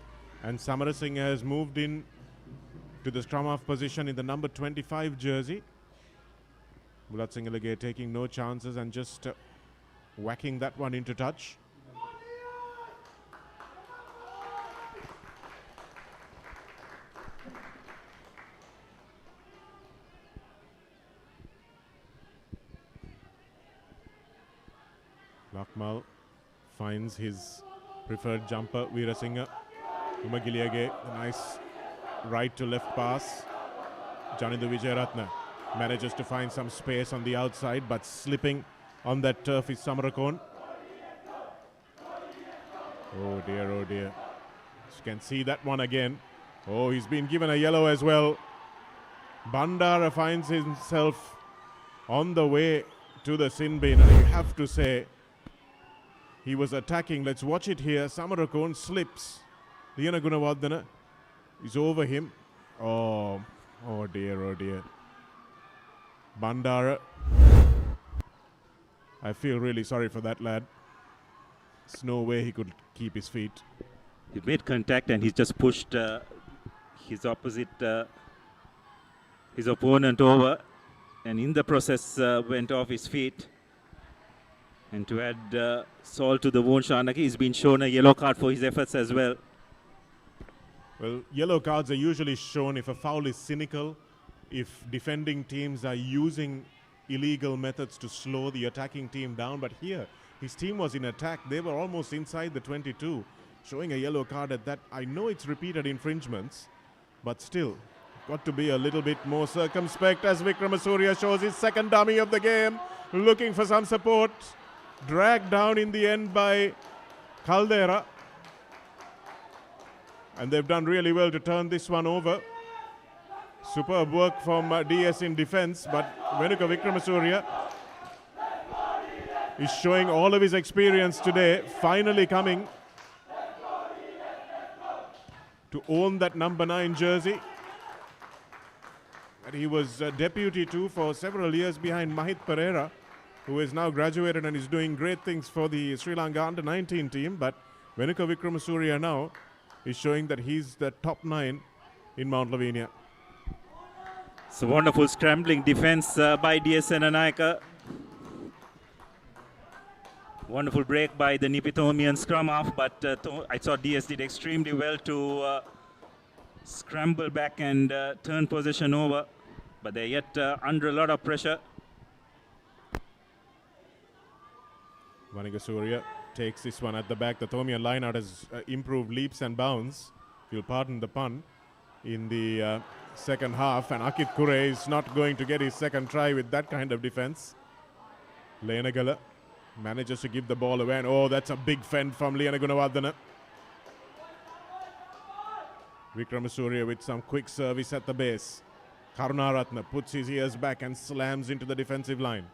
X: And Samarasinghe has moved in to the scrum half position in the number 25 jersey. Bulatsingalage taking no chances and just whacking that one into touch. Lakmal finds his preferred jumper, Veerasinghe. Umagiliage, a nice right to left pass. Janindu Vijayaratne manages to find some space on the outside, but slipping on that turf is Samarakon. Oh dear, oh dear. You can see that one again. Oh, he's been given a yellow as well. Bandara finds himself on the way to the sin bin, and you have to say he was attacking. Let's watch it here. Samarakon slips. Liana Gunawardana is over him. Oh dear, oh dear. Bandara. I feel really sorry for that lad. There's no way he could keep his feet.
Y: He made contact and he's just pushed his opponent over, and in the process went off his feet. And to add salt to the wound, Shanaki, he's been shown a yellow card for his efforts as well.
X: Well, yellow cards are usually shown if a foul is cynical, if defending teams are using illegal methods to slow the attacking team down. But here, his team was in attack. They were almost inside the 22, showing a yellow card at that. I know it's repeated infringements, but still, got to be a little bit more circumspect as Vikramasuriya shows his second dummy of the game, looking for some support. Dragged down in the end by Caldera. And they've done really well to turn this one over. Superb work from DS in defense, but Venuka Vikramasuriya is showing all of his experience today, finally coming to own that number 9 jersey. And he was deputy too for several years behind Mahit Pereira, who is now graduated and is doing great things for the Sri Lanka under-19 team. But Venuka Vikramasuriya now is showing that he's the top 9 in Mount Lavinia.
Y: So wonderful scrambling defense by D.S Senanayake. Wonderful break by the Nipitomian scrum half, but I thought DS did extremely well to scramble back and turn possession over, but they're yet under a lot of pressure.
X: Vanigasuriya takes this one at the back. The Thomian lineout has improved leaps and bounds, if you'll pardon the pun, in the second half, and Akit Kure is not going to get his second try with that kind of defense. Leanagala manages to give the ball away, and oh, that's a big fend from Liana Gunawardena. Vikramasuriya with some quick service at the base. Karunaratne puts his ears back and slams into the defensive line.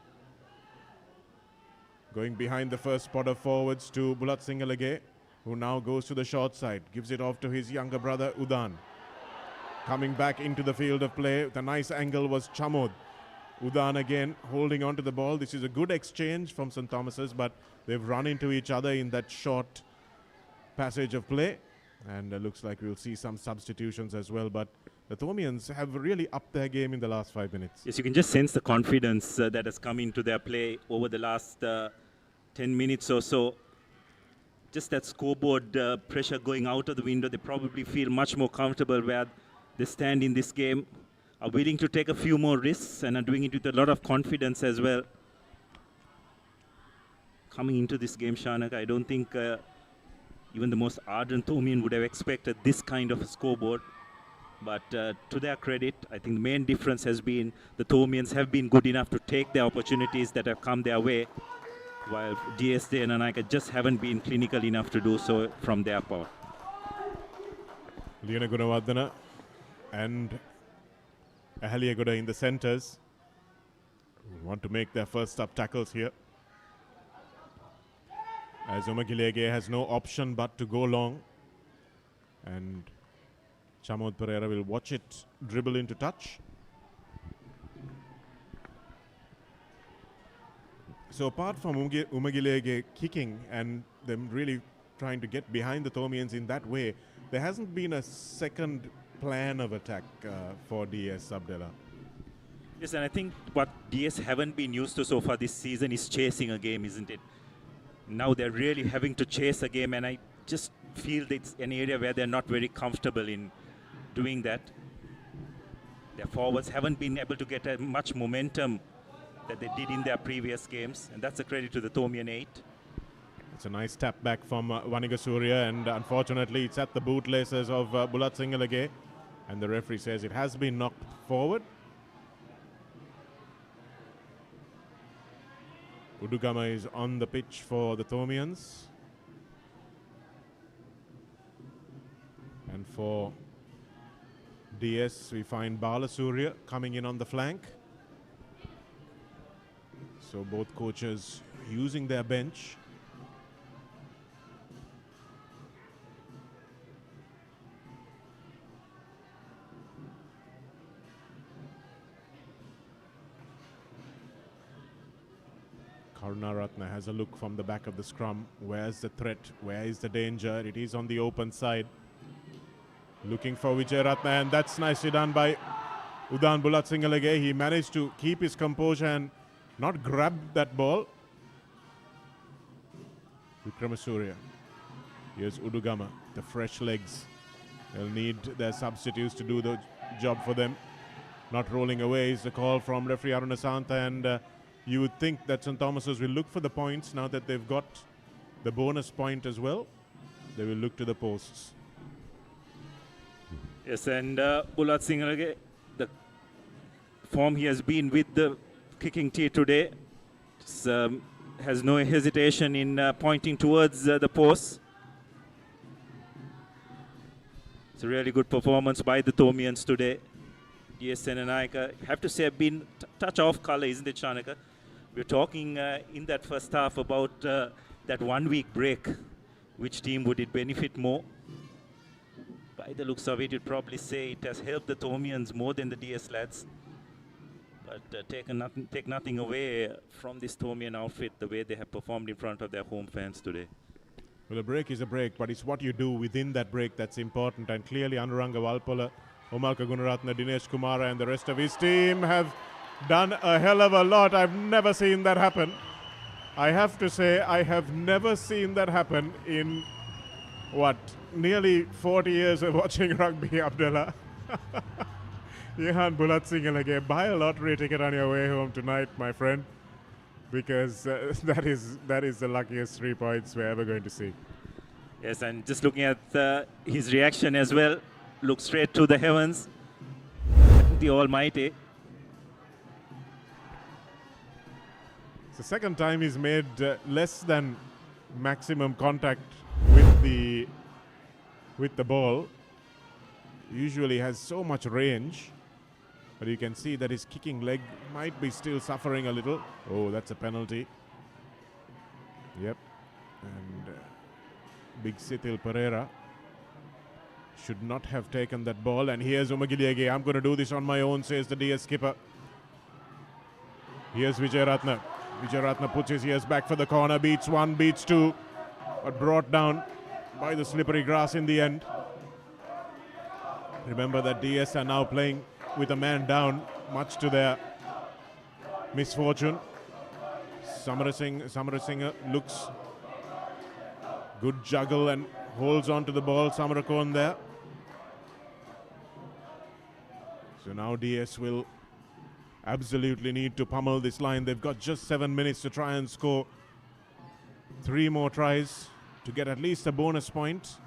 X: Going behind the first spot of forwards to Bulat Singalage, who now goes to the short side, gives it off to his younger brother Udan. Coming back into the field of play, the nice angle was Chamod. Udan again holding on to the ball. This is a good exchange from St. Thomas's, but they've run into each other in that short passage of play. And looks like we'll see some substitutions as well. But the Thomians have really upped their game in the last 5 minutes.
Y: Yes, you can just sense the confidence that has come into their play over the last 10 minutes or so. Just that scoreboard pressure going out of the window. They probably feel much more comfortable where they stand in this game, are willing to take a few more risks and are doing it with a lot of confidence as well. Coming into this game, Shanak, I don't think even the most ardent Thomian would have expected this kind of a scoreboard. But to their credit, I think the main difference has been the Thomians have been good enough to take the opportunities that have come their way, while D.S Senanayake just haven't been clinical enough to do so from their part.
X: Liana Gunawardena and Ahaliagoda in the centres want to make their first up tackles here, as Umagilege has no option but to go long, and Chamod Pereira will watch it dribble into touch. So apart from Umagilege kicking and them really trying to get behind the Thomians in that way, there hasn't been a second plan of attack for DS Abdullah.
Y: Yes, and I think what DS haven't been used to so far this season is chasing a game, isn't it? Now they're really having to chase a game, and I just feel that it's an area where they're not very comfortable in doing that. Their forwards haven't been able to get as much momentum that they did in their previous games, and that's a credit to the Thomian 8.
X: It's a nice tap back from Vanigasuriya, and unfortunately it's at the bootlaces of Bulat Singalage, and the referee says it has been knocked forward. Udugama is on the pitch for the Thomians. And for DS, we find Balasuriya coming in on the flank. So both coaches using their bench. Karunaratne has a look from the back of the scrum. Where's the threat? Where is the danger? It is on the open side. Looking for Vijayaratne, and that's nicely done by Udan Bulat Singalage. He managed to keep his composure and not grab that ball. Vikramasuriya. Here's Udugama, the fresh legs. They'll need their substitutes to do the job for them. Not rolling away is the call from referee Arunasantha, and you would think that St. Thomas's will look for the points now that they've got the bonus point as well. They will look to the posts.
Y: Yes, and Bulat Singalage, the form he has been with the kicking tee today, has no hesitation in pointing towards the post.
C: It's a really good performance by the Thomians today. D.S Senanayake, have to say, have been touch off colour, isn't it, Shanaka? We're talking in that first half about that 1 week break. Which team would it benefit more? By the looks of it, you'd probably say it has helped the Thomians more than the DS lads. But take nothing away from this Thomian outfit, the way they have performed in front of their home fans today.
X: Well, a break is a break, but it's what you do within that break that's important. And clearly, Anuranga Valpola, Omalka Gunaratna, Dinesh Kumara, and the rest of his team have done a hell of a lot. I've never seen that happen. I have to say, I have never seen that happen in, what, nearly 40 years of watching rugby, Abdullah. Ihan Bulat Singalage, buy a lottery ticket on your way home tonight, my friend, because that is the luckiest 3 points we're ever going to see.
C: Yes, and just looking at his reaction as well, look straight to the heavens, the Almighty.
X: It's the second time he's made less than maximum contact with the ball. Usually has so much range, but you can see that his kicking leg might be still suffering a little. Oh, that's a penalty. Yep. And Big Sithil Pereira should not have taken that ball. And here's Umagiliage. I'm going to do this on my own, says the DS skipper. Here's Vijayaratne. Vijayaratne puts his ears back for the corner, beats one, beats two, but brought down by the slippery grass in the end. Remember that DS are now playing with a man down, much to their misfortune. Samarasinghe looks good juggle and holds on to the ball. Samarakon there. So now DS will absolutely need to pummel this line. They've got just 7 minutes to try and score 3 more tries to get at least a bonus point.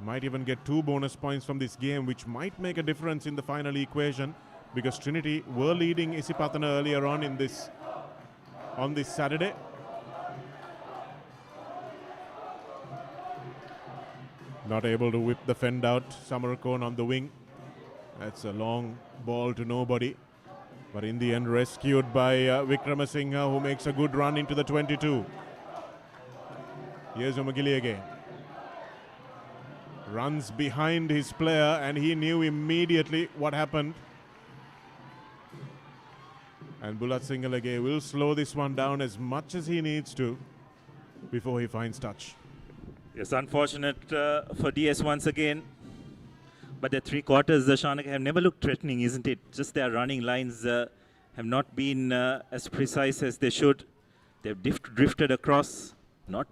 X: Might even get 2 bonus points from this game, which might make a difference in the final equation, because Trinity were leading Isipatana earlier on in this Saturday. Not able to whip the fend out. Samarakon on the wing. That's a long ball to nobody, but in the end rescued by Vikramasinghe, who makes a good run into the 22. Here's Umagiliage. Runs behind his player, and he knew immediately what happened. And Bulat Singalage will slow this one down as much as he needs to before he finds touch.
C: Yes, unfortunate for DS once again. But the 3 quarters, Shanaka, have never looked threatening, isn't it? Just their running lines have not been as precise as they should. They've drifted across, not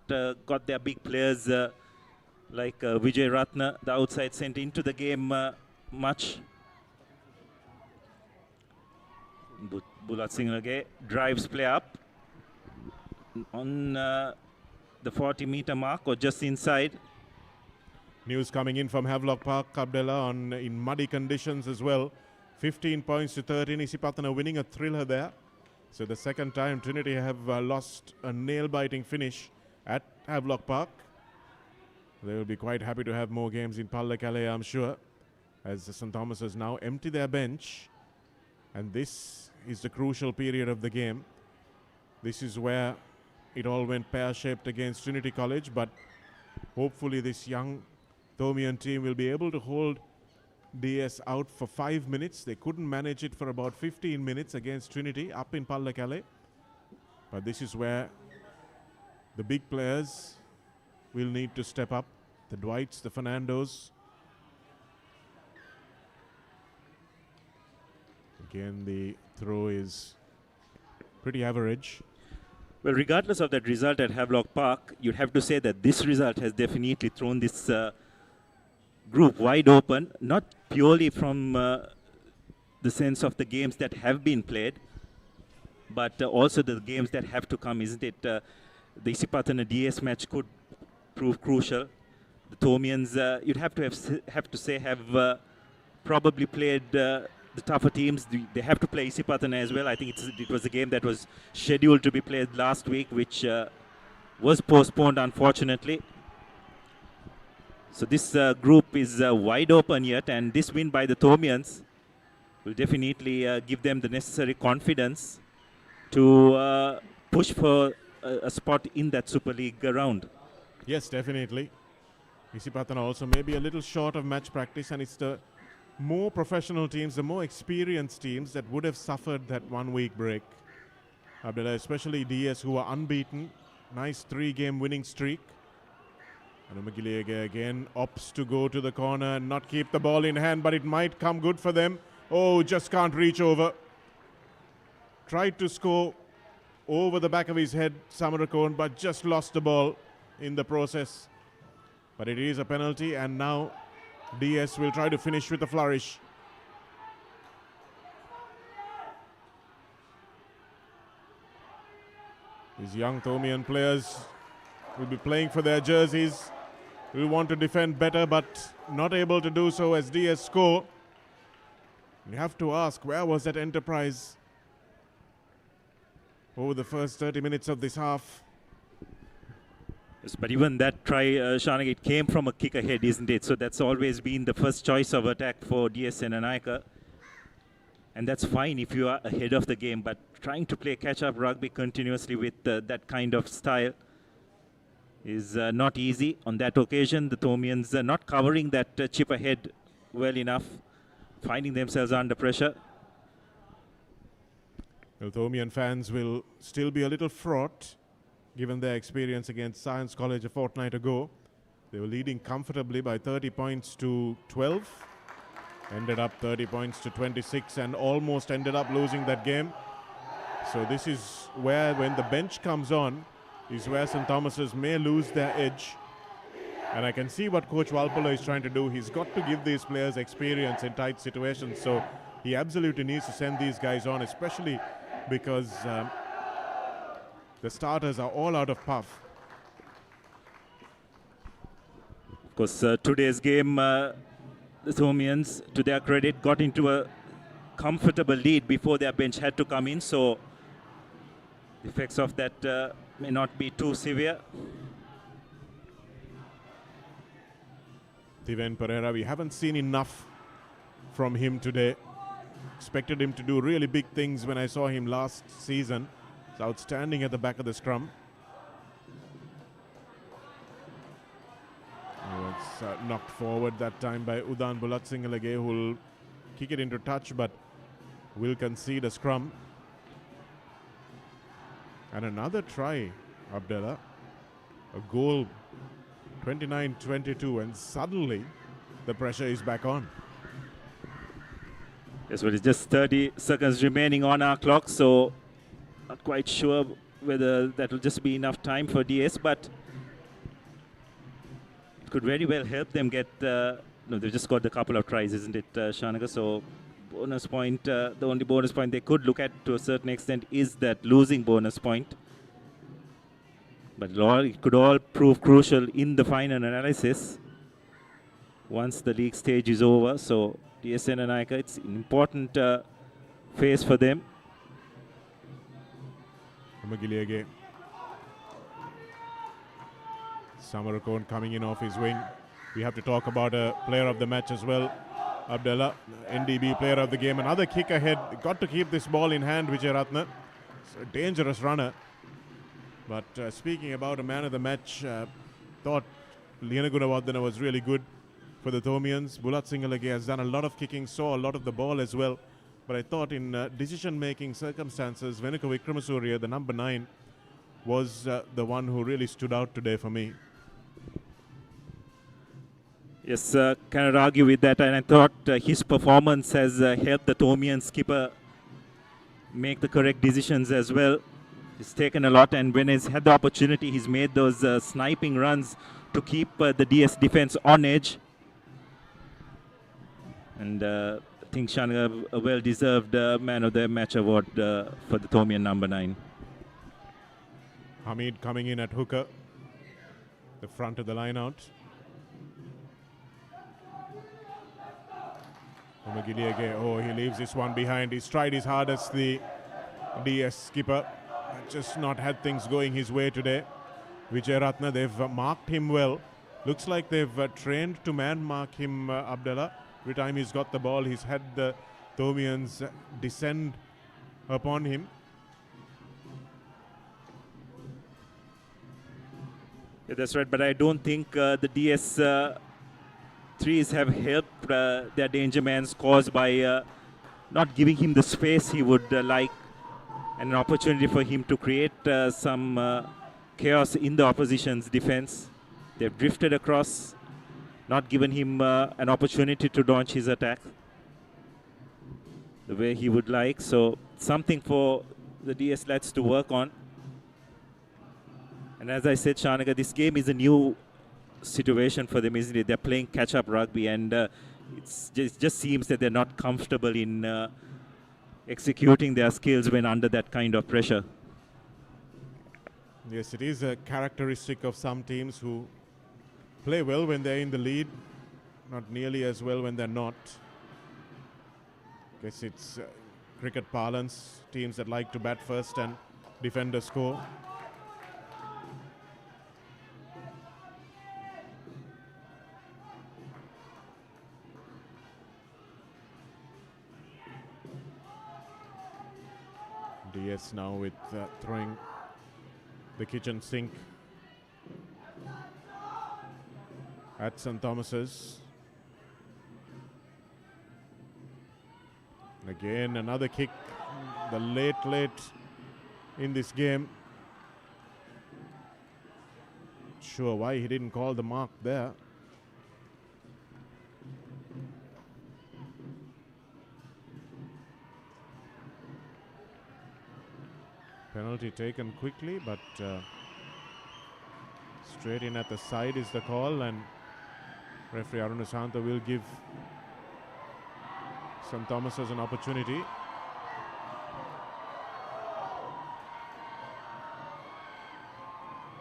C: got their big players like Vijayaratne, the outside centre, into the game much. Bulat Singalage drives play up on the 40-meter mark or just inside.
X: News coming in from Havelock Park, Abdullah, in muddy conditions as well. 15 points to 13. Isipatana winning a thriller there. So the second time Trinity have lost a nail-biting finish at Havelock Park. They will be quite happy to have more games in Pallekele, I'm sure, as the St. Thomases now empty their bench. And this is the crucial period of the game. This is where it all went pear-shaped against Trinity College, but hopefully this young Thomian team will be able to hold DS out for 5 minutes. They couldn't manage it for about 15 minutes against Trinity up in Pallekele. But this is where the big players will need to step up. The Dwights, the Fernandos. Again, the throw is pretty average.
C: Well, regardless of that result at Havelock Park, you'd have to say that this result has definitely thrown this group wide open, not purely from the sense of the games that have been played, but also the games that have to come, isn't it? The Isipatana DS match could prove crucial. The Thomians, you'd have to say, have probably played the tougher teams. They have to play Isipatana as well. I think it was a game that was scheduled to be played last week, which was postponed, unfortunately. So this group is wide open yet, and this win by the Thomians will definitely give them the necessary confidence to push for a spot in that Super League round.
X: Yes, definitely. Isipatana also maybe a little short of match practice, and it's the more professional teams, the more experienced teams that would have suffered that 1 week break. Abdullah, especially DS, who are unbeaten. Nice 3-game winning streak. Anumagiliege again opts to go to the corner and not keep the ball in hand, but it might come good for them. Oh, just can't reach over. Tried to score over the back of his head, Samarakon, but just lost the ball in the process. But it is a penalty, and now DS will try to finish with a flourish. These young Thomian players will be playing for their jerseys, will want to defend better, but not able to do so as DS score. You have to ask, where was that enterprise over the first 30 minutes of this half?
C: Yes, but even that try, Shanagh, it came from a kick ahead, isn't it? So that's always been the first choice of attack for D.S Senanayake. And that's fine if you are ahead of the game, but trying to play catch-up rugby continuously with that kind of style is not easy. On that occasion, the Thomians not covering that chip ahead well enough, finding themselves under pressure.
X: The Thomian fans will still be a little fraught, given their experience against Science College a fortnight ago. They were leading comfortably by 30 points to 12. Ended up 30 points to 26 and almost ended up losing that game. So this is where, when the bench comes on, is where St. Thomas's may lose their edge. And I can see what Coach Walpola is trying to do. He's got to give these players experience in tight situations. So he absolutely needs to send these guys on, especially because the starters are all out of puff.
C: Of course, today's game, the Thomians, to their credit, got into a comfortable lead before their bench had to come in. So the effects of that may not be too severe.
X: Tiven Pereira, we haven't seen enough from him today. Expected him to do really big things when I saw him last season. It's outstanding at the back of the scrum. Oh, it's knocked forward that time by Udan Bulatsingalage, who will kick it into touch but will concede a scrum. And another try, Abdullah. A goal, 29-22, and suddenly the pressure is back on.
C: Yes, well, it's just 30 seconds remaining on our clock, so not quite sure whether that will just be enough time for DS, but it could very well help them get, no, they've just got a couple of tries, isn't it, Shanagh? So bonus point, the only bonus point they could look at to a certain extent is that losing bonus point. But it could all prove crucial in the final analysis once the league stage is over. So D.S Senanayake, it's an important phase for them.
X: Magiliage. Samarakon coming in off his wing. We have to talk about a player of the match as well. Abdullah, NDB player of the game. Another kick ahead. Got to keep this ball in hand, Vijayaratne. It's a dangerous runner. But speaking about a man of the match, thought Liana Gunawardena was really good for the Thomians. Bulat Singalage has done a lot of kicking, saw a lot of the ball as well. But I thought in decision-making circumstances, Venuka Vikramasuriya, the number 9, was the one who really stood out today for me.
C: Yes, cannot argue with that. And I thought his performance has helped the Thomian skipper make the correct decisions as well. He's taken a lot, and when he's had the opportunity, he's made those sniping runs to keep the DS defense on edge. And I think Shanagh, a well-deserved man of the match award for the Thomian number 9.
X: Hamid coming in at hooker, the front of the line out. Oh, he leaves this one behind. He's tried his hardest, the DS skipper. Just not had things going his way today. Vijayaratne, they've marked him well, Looks like they've trained to man mark him, Abdallah. Every time he's got the ball, he's had the Thomians descend upon him.
C: Yeah, that's right, but I don't think the DS threes have helped their danger man's cause by not giving him the space he would like, and an opportunity for him to create some chaos in the opposition's defense. They've drifted across, not given him an opportunity to launch his attack the way he would like. So something for the DS lads to work on. And as I said, Shanaga, this game is a new situation for them, isn't it? They're playing catch-up rugby, and it just seems that they're not comfortable in executing their skills when under that kind of pressure.
X: Yes, it is a characteristic of some teams who play well when they're in the lead, not nearly as well when they're not. Guess it's cricket parlance, teams that like to bat first and defend a score. DS now with throwing the kitchen sink at St. Thomas's. Again, another kick, the late in this game. Sure why he didn't call the mark there. Penalty taken quickly, but straight in at the side is the call, and referee Aruna Santa will give St. Thomas's an opportunity.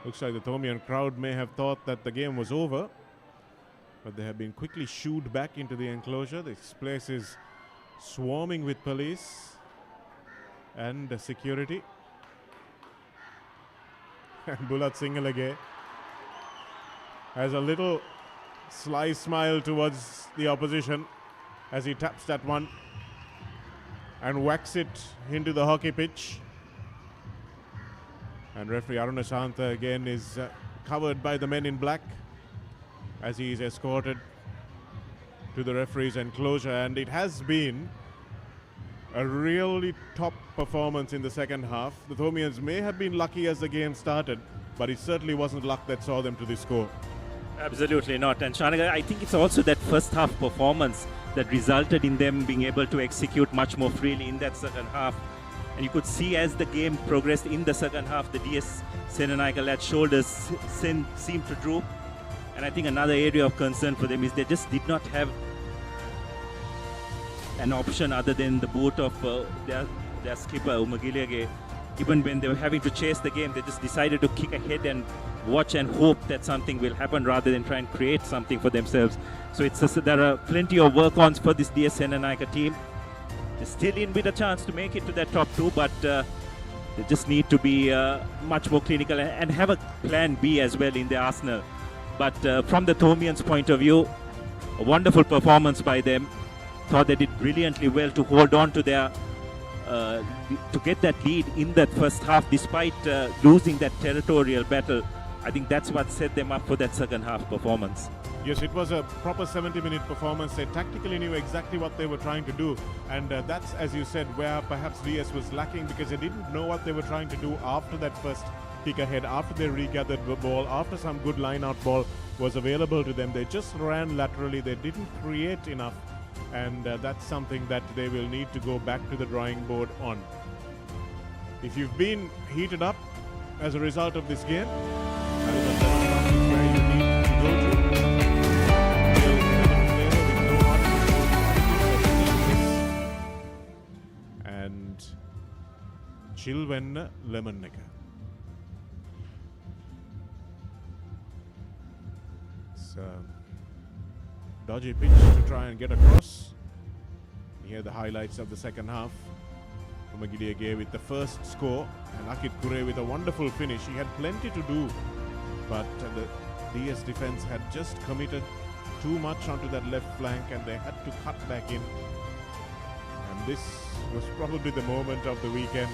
X: Looks like the Thomian crowd may have thought that the game was over, but they have been quickly shooed back into the enclosure. This place is swarming with police and security. Bulat Singalage has a little sly smile towards the opposition as he taps that one and whacks it into the hockey pitch. And referee Aruna Santa again is covered by the men in black as he is escorted to the referee's enclosure. And it has been a really top performance in the second half. The Thomians may have been lucky as the game started, but it certainly wasn't luck that saw them to this score.
C: Absolutely not. And Shanaga, I think it's also that first half performance that resulted in them being able to execute much more freely in that second half. And you could see as the game progressed in the second half, the D.S Senanayake lads' shoulders seemed to droop. And I think another area of concern for them is they just did not have an option other than the boot of their skipper, Umagiliage. Even when they were having to chase the game, they just decided to kick ahead and watch and hope that something will happen rather than try and create something for themselves. So there are plenty of work-ons for this D.S Senanayake team. They're still in with a chance to make it to that top two, but they just need to be much more clinical and have a plan B as well in their arsenal. But from the Thomians' point of view, a wonderful performance by them. Thought they did brilliantly well to hold on to their to get that lead in that first half despite losing that territorial battle. I think that's what set them up for that second half performance.
X: Yes, it was a proper 70-minute performance. They tactically knew exactly what they were trying to do, and that's, as you said, where perhaps DS was lacking, because they didn't know what they were trying to do after that first kick ahead, after they regathered the ball, after some good line-out ball was available to them. They just ran laterally. They didn't create enough, and that's something that they will need to go back to the drawing board on. If you've been heated up as a result of this game, that is a where you need to go to. And Chilwenna Lemonneka. It's a dodgy pitch to try and get across. Here are the highlights of the second half. Umagiliage with the first score, and Akit Kure with a wonderful finish. He had plenty to do, but the DS defense had just committed too much onto that left flank and they had to cut back in. And this was probably the moment of the weekend.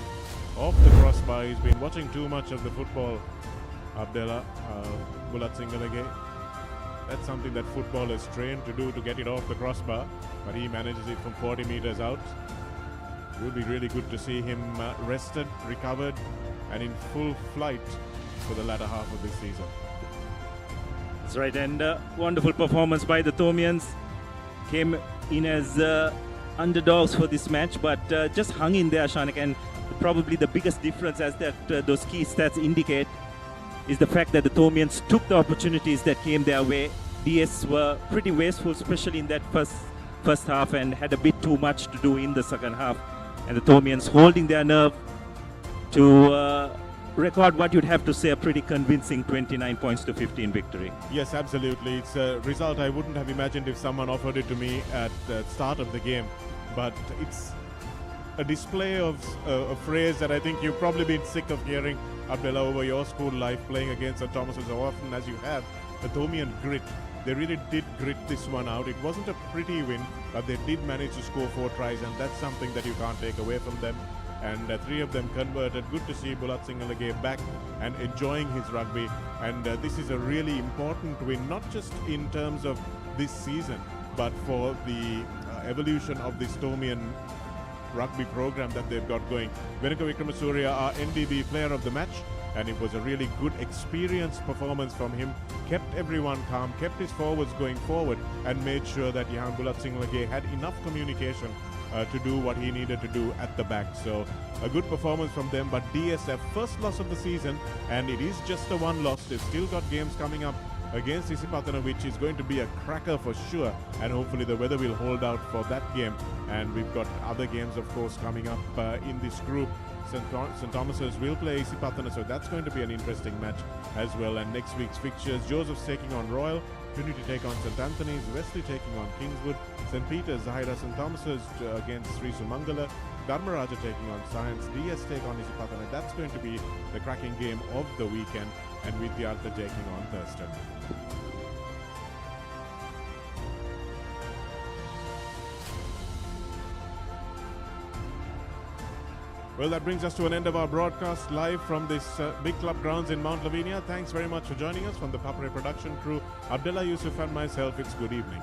X: Off the crossbar, he's been watching too much of the football, Abdullah Bulat Singalage. That's something that footballers train to do, to get it off the crossbar, but he manages it from 40 meters out. It will be really good to see him rested, recovered, and in full flight for the latter half of this season.
C: That's right, and wonderful performance by the Thomians. Came in as underdogs for this match, but just hung in there, Shanik, and probably the biggest difference, as that those key stats indicate, is the fact that the Thomians took the opportunities that came their way. DS were pretty wasteful, especially in that first half, and had a bit too much to do in the second half. And the Thomians holding their nerve to record what you'd have to say a pretty convincing 29 points to 15 victory.
X: Yes, absolutely. It's a result I wouldn't have imagined if someone offered it to me at the start of the game. But it's a display of a phrase that I think you've probably been sick of hearing, Abdullah, over your school life, playing against St. Thomas's so often as you have. The Thomian grit. They really did grit this one out. It wasn't a pretty win, but they did manage to score 4 tries, and that's something that you can't take away from them. And 3 of them converted. Good to see Bulat Singalage back and enjoying his rugby. And this is a really important win, not just in terms of this season, but for the evolution of this Thomian rugby program that they've got going. Venaka Wickramasuriya, our NDB player of the match, and it was a really good experienced performance from him. Kept everyone calm, kept his forwards going forward, and made sure that Yahan Bulat Singalage had enough communication to do what he needed to do at the back. So a good performance from them, but DS their first loss of the season, and it is just a 1 loss. They've still got games coming up against Isipatana, which is going to be a cracker for sure, and hopefully the weather will hold out for that game. And we've got other games, of course, coming up in this group. St. Thomas's will play Isipatana, so that's going to be an interesting match as well. And next week's fixtures, Joseph's taking on Royal, Trinity take on St. Anthony's, Wesley taking on Kingswood, St. Peter's, Zahira St. Thomas's against Sri Sumangala, Dharmaraja taking on Science, DS take on Isipatana. That's going to be the cracking game of the weekend, and Vidyartha taking on Thurston. Well, that brings us to an end of our broadcast live from this big club grounds in Mount Lavinia. Thanks very much for joining us. From the Papare production crew, Abdullah Yusuf and myself, it's good evening.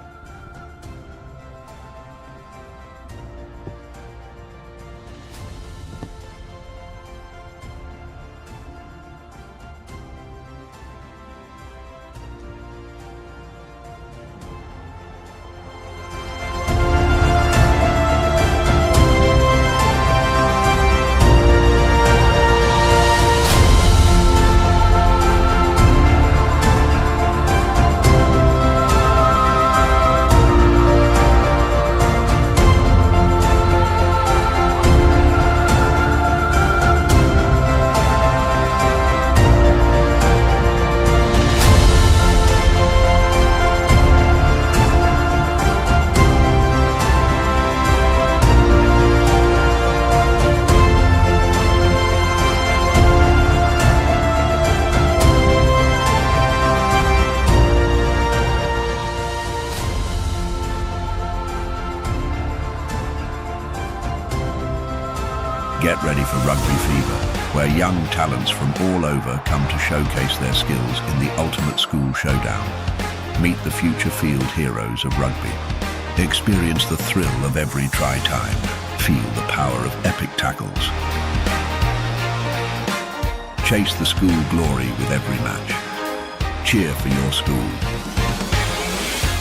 A: Get ready for Rugby Fever, where young talents from all over come to showcase their skills in the ultimate school showdown. Meet the future field heroes of rugby. Experience the thrill of every try time. Feel the power of epic tackles. Chase the school glory with every match. Cheer for your school.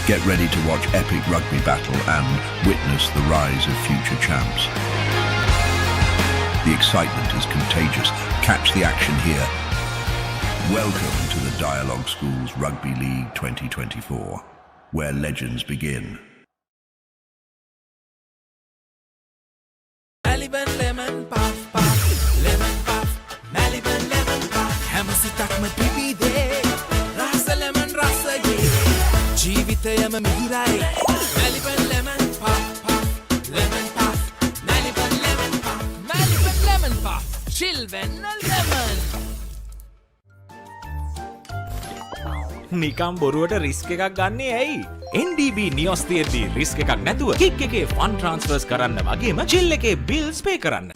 A: Get ready to watch epic rugby battle and witness the rise of future champs. The excitement is contagious. Catch the action here. Welcome to the Dialog Schools Rugby League 2024, where legends begin.
E: Maliban lemon puff puff, lemon puff, Maliban lemon puff. Hamasitak me pipide, rasa lemon rasa ye. Jeevithayam mihirai, Maliban lemon puff puff, lemon puff, Maliban lemon puff, Maliban lemon puff, children lemon.
M: නිකම් බොරුවට risk එකක් ගන්නේ ඇයි? NDB නියොස් තියෙද්දි risk එකක් නැතුව kick එකේ fun ට්‍රාන්ස්ෆර්ස් කරන්න වගේම ජිල් එකේ බිල්ස් පේ කරන්න.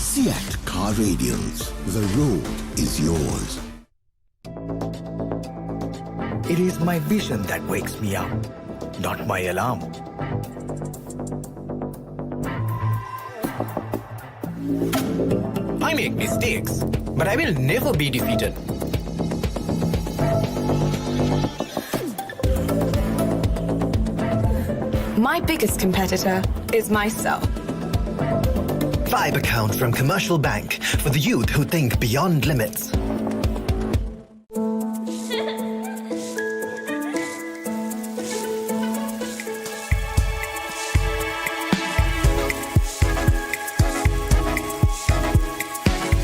D: Seat Car Radials. The road is yours.
G: It is my vision that wakes me up, not my alarm. I make mistakes, but I will never be defeated.
H: My biggest competitor is myself.
G: Vibe account from Commercial Bank for the youth who think beyond limits.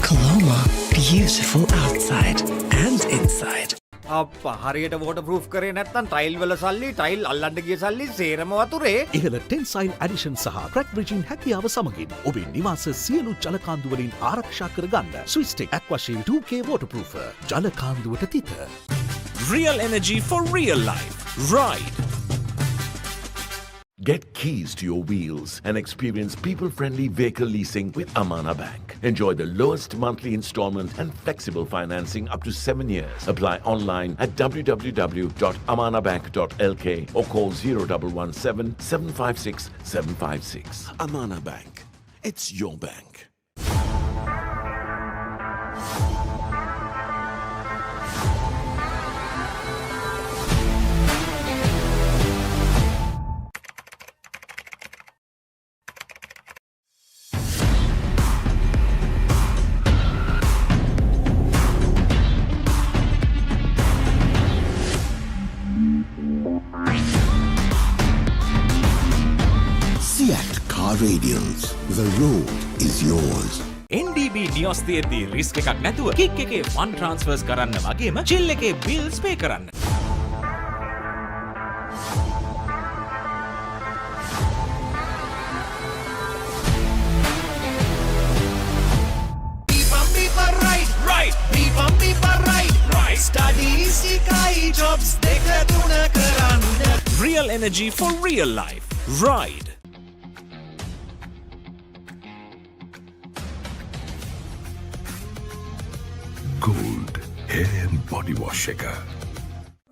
B: Colombo, beautiful outside and inside.
I: අප්පා හරියට waterproof කරේ නැත්නම් tile වල සල්ලි tile අල්ලන්න ගිය සල්ලි සේරම වතුරේ.
L: ඉහළ ටෙන්සයිල් ඇඩිෂන් සහ ක්‍රැක් බ්‍රිජින් හැකියාව සමගින් ඔබේ නිවාස සියලු ජලකාන්දු වලින් ආරක්ෂා කරගන්න. ස්විස්ටෙක් ඇක්වාෂීල් 2K waterproofer. ජලකාන්දුවට තිත.
M: Real energy for real life. Ride.
K: Get keys to your wheels and experience people-friendly vehicle leasing with Amana Bank. Enjoy the lowest monthly installment and flexible financing up to 7 years. Apply online at www.amanabank.lk or call 0117 756 756. Amana Bank. It's your bank.
D: Seat Car Radials. The road is yours.
M: NDB නියොස් තියෙද්දි risk එකක් නැතුව kick එකේ fun ට්‍රාන්ස්ෆර්ස් කරන්න වගේම ජිල් එකේ bills පේ කරන්න. Real energy for real life. Ride.
N: Gold hair and body wash shaker.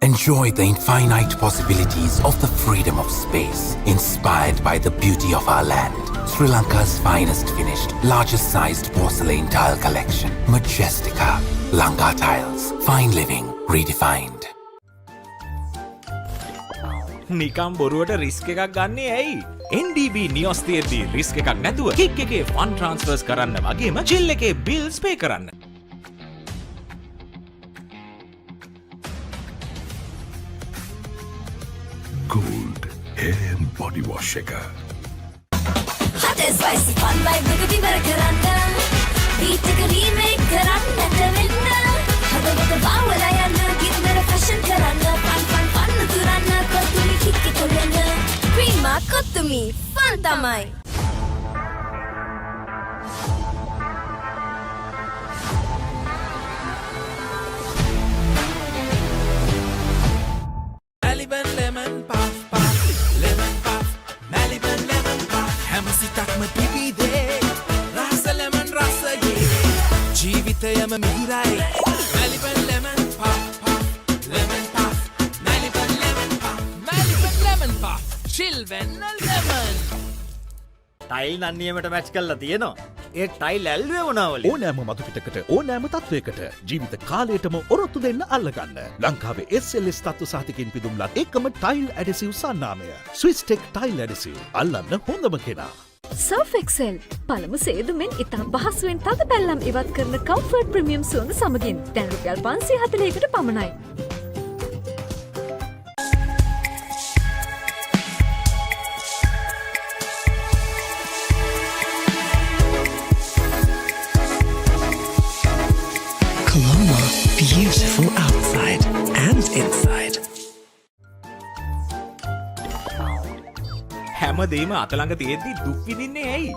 J: Enjoy the infinite possibilities of the freedom of space, inspired by the beauty of our land. Sri Lanka's finest finished, largest sized porcelain tile collection. Majestica. Lanka Tiles. Fine living redefined.
M: නිකම් බොරුවට risk එකක් ගන්නේ ඇයි? NDB නියොස් තියෙද්දි risk එකක් නැතුව kick එකේ fun ට්‍රාන්ස්ෆර්ස් කරන්න වගේම ජිල් එකේ බිල්ස් පේ කරන්න.
N: Gold hair and body wash shaker.
T: Hot and spicy fun vibe එකක ඉවර කරන්න. Beat එක remake කරන්න නැතෙන්න. හදවත බවලා යන්න ගින්දර fashion කරන්න. Fun උතුරන්න කොතුමි kick එක කොල්ලන්න. Prima කොතුමි fun තමයි.
E: Lemon puff puff, lemon puff, Maliban lemon puff. හැම සිතක්ම පිපිදේ, රස lemon රසයේ. ජීවිතයම මිහිරයි. Maliban lemon puff puff, lemon puff, Maliban lemon puff, Maliban lemon puff. Chill වෙන්න lemon.
I: ටයිල් නම් නියමයට මැච් කරලා තියෙනවා. ඒ ටයිල් ඇල්ලුවේ මොනවල?
L: ඕනෑම මතු පිටකට ඕනෑම තත්වයකට ජීවිත කාලයටම ඔරොත්තු දෙන්න අල්ලගන්න. ලංකාවේ SLS තත්ත්ව සහතිකින් පිදුම්ලත් එකම ටයිල් ඇඩසිව් සන්නාමය. ස්විස්ටෙක් ටයිල් ඇඩසිව්. අල්ලන්න හොඳම කෙනා.
F: Surf Excel පළමු සේදුමෙන් ඉතා පහසුවෙන් තද පැල්ලම් ඉවත් කරන කම්ෆර්ට් ප්‍රමියම් සුවඳ සමගින් දැන් රුපියල් 540කට පමණයි.
B: Colombo, beautiful outside and inside.
M: හැම හැමදේම අතළඟ තියෙද්දි දුක් විඳින්නේ ඇයි?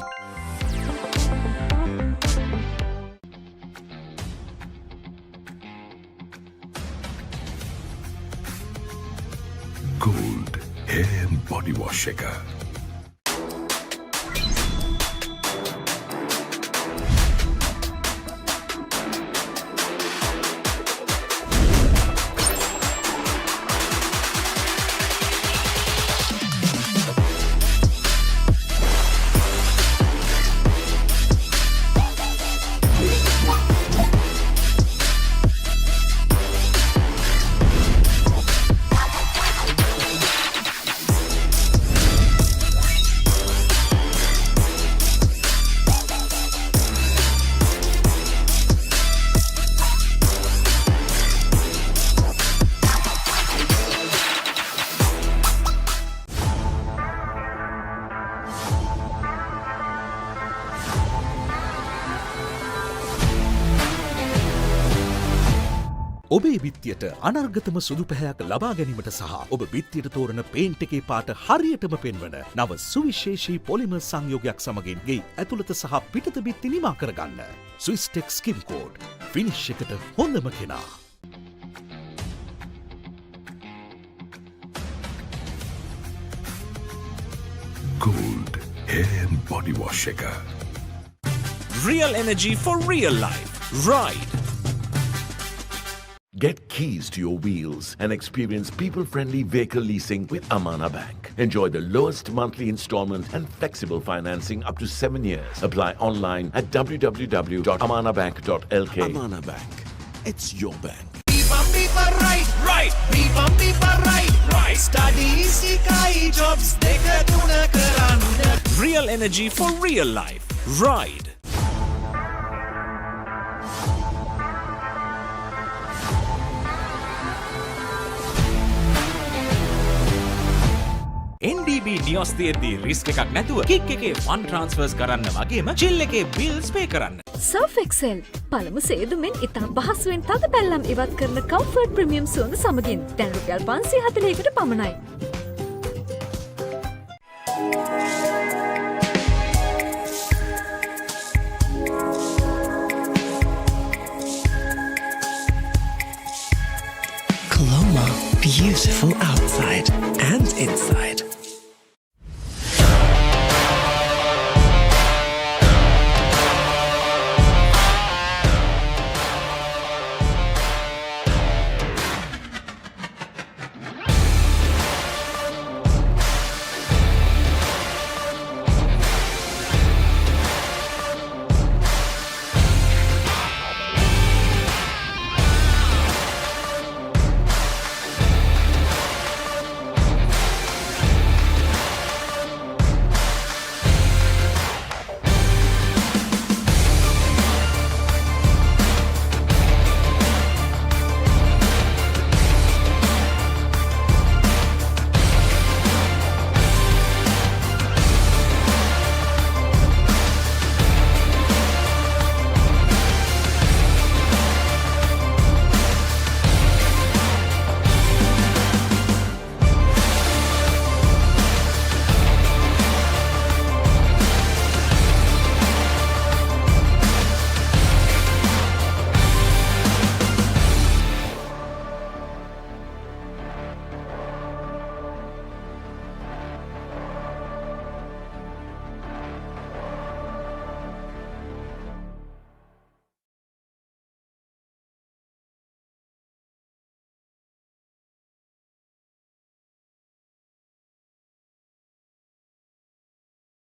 N: Gold hair and body wash එක.
L: ඔබේ බිත්තියට අනර්ගතම සුදු පැහැයක් ලබා ගැනීමට සහ ඔබ බිත්තියට තෝරන පේන්ට් එකේ පාට හරියටම පෙන්වන නව සුවිශේෂී පොලිමර් සංයෝගයක් සමගින් ගේ ඇතුළත සහ පිටත බිත්ති නිමා කරගන්න. ස්විස්ටෙක් ස්කින් කෝඩ් ෆිනිෂ් එකට හොඳම කෙනා.
N: Gold hair and body wash එක.
M: Real energy for real life. Ride.
K: Get keys to your wheels and experience people-friendly vehicle leasing with Amana Bank. Enjoy the lowest monthly installment and flexible financing up to 7 years. Apply online at www.amanabank.lk.
D: Amana Bank. It's your bank.
E: Right. Studies ikai jobs deka tuna karanda.
M: Real energy for real life. Ride. NDB නියොස් තියෙද්දි risk එකක් නැතුව kick එකේ fun ට්‍රාන්ස්ෆර්ස් කරන්න වගේම chill එකේ bills පේ කරන්න.
F: Surf Excel පළමු සේදුමෙන් ඉතා පහසුවෙන් තද පැල්ලම් ඉවත් කරන කම්ෆර්ට් ප්‍රීමියම් සුවඳ සමගින් දැන් රුපියල් 540කට පමණයි.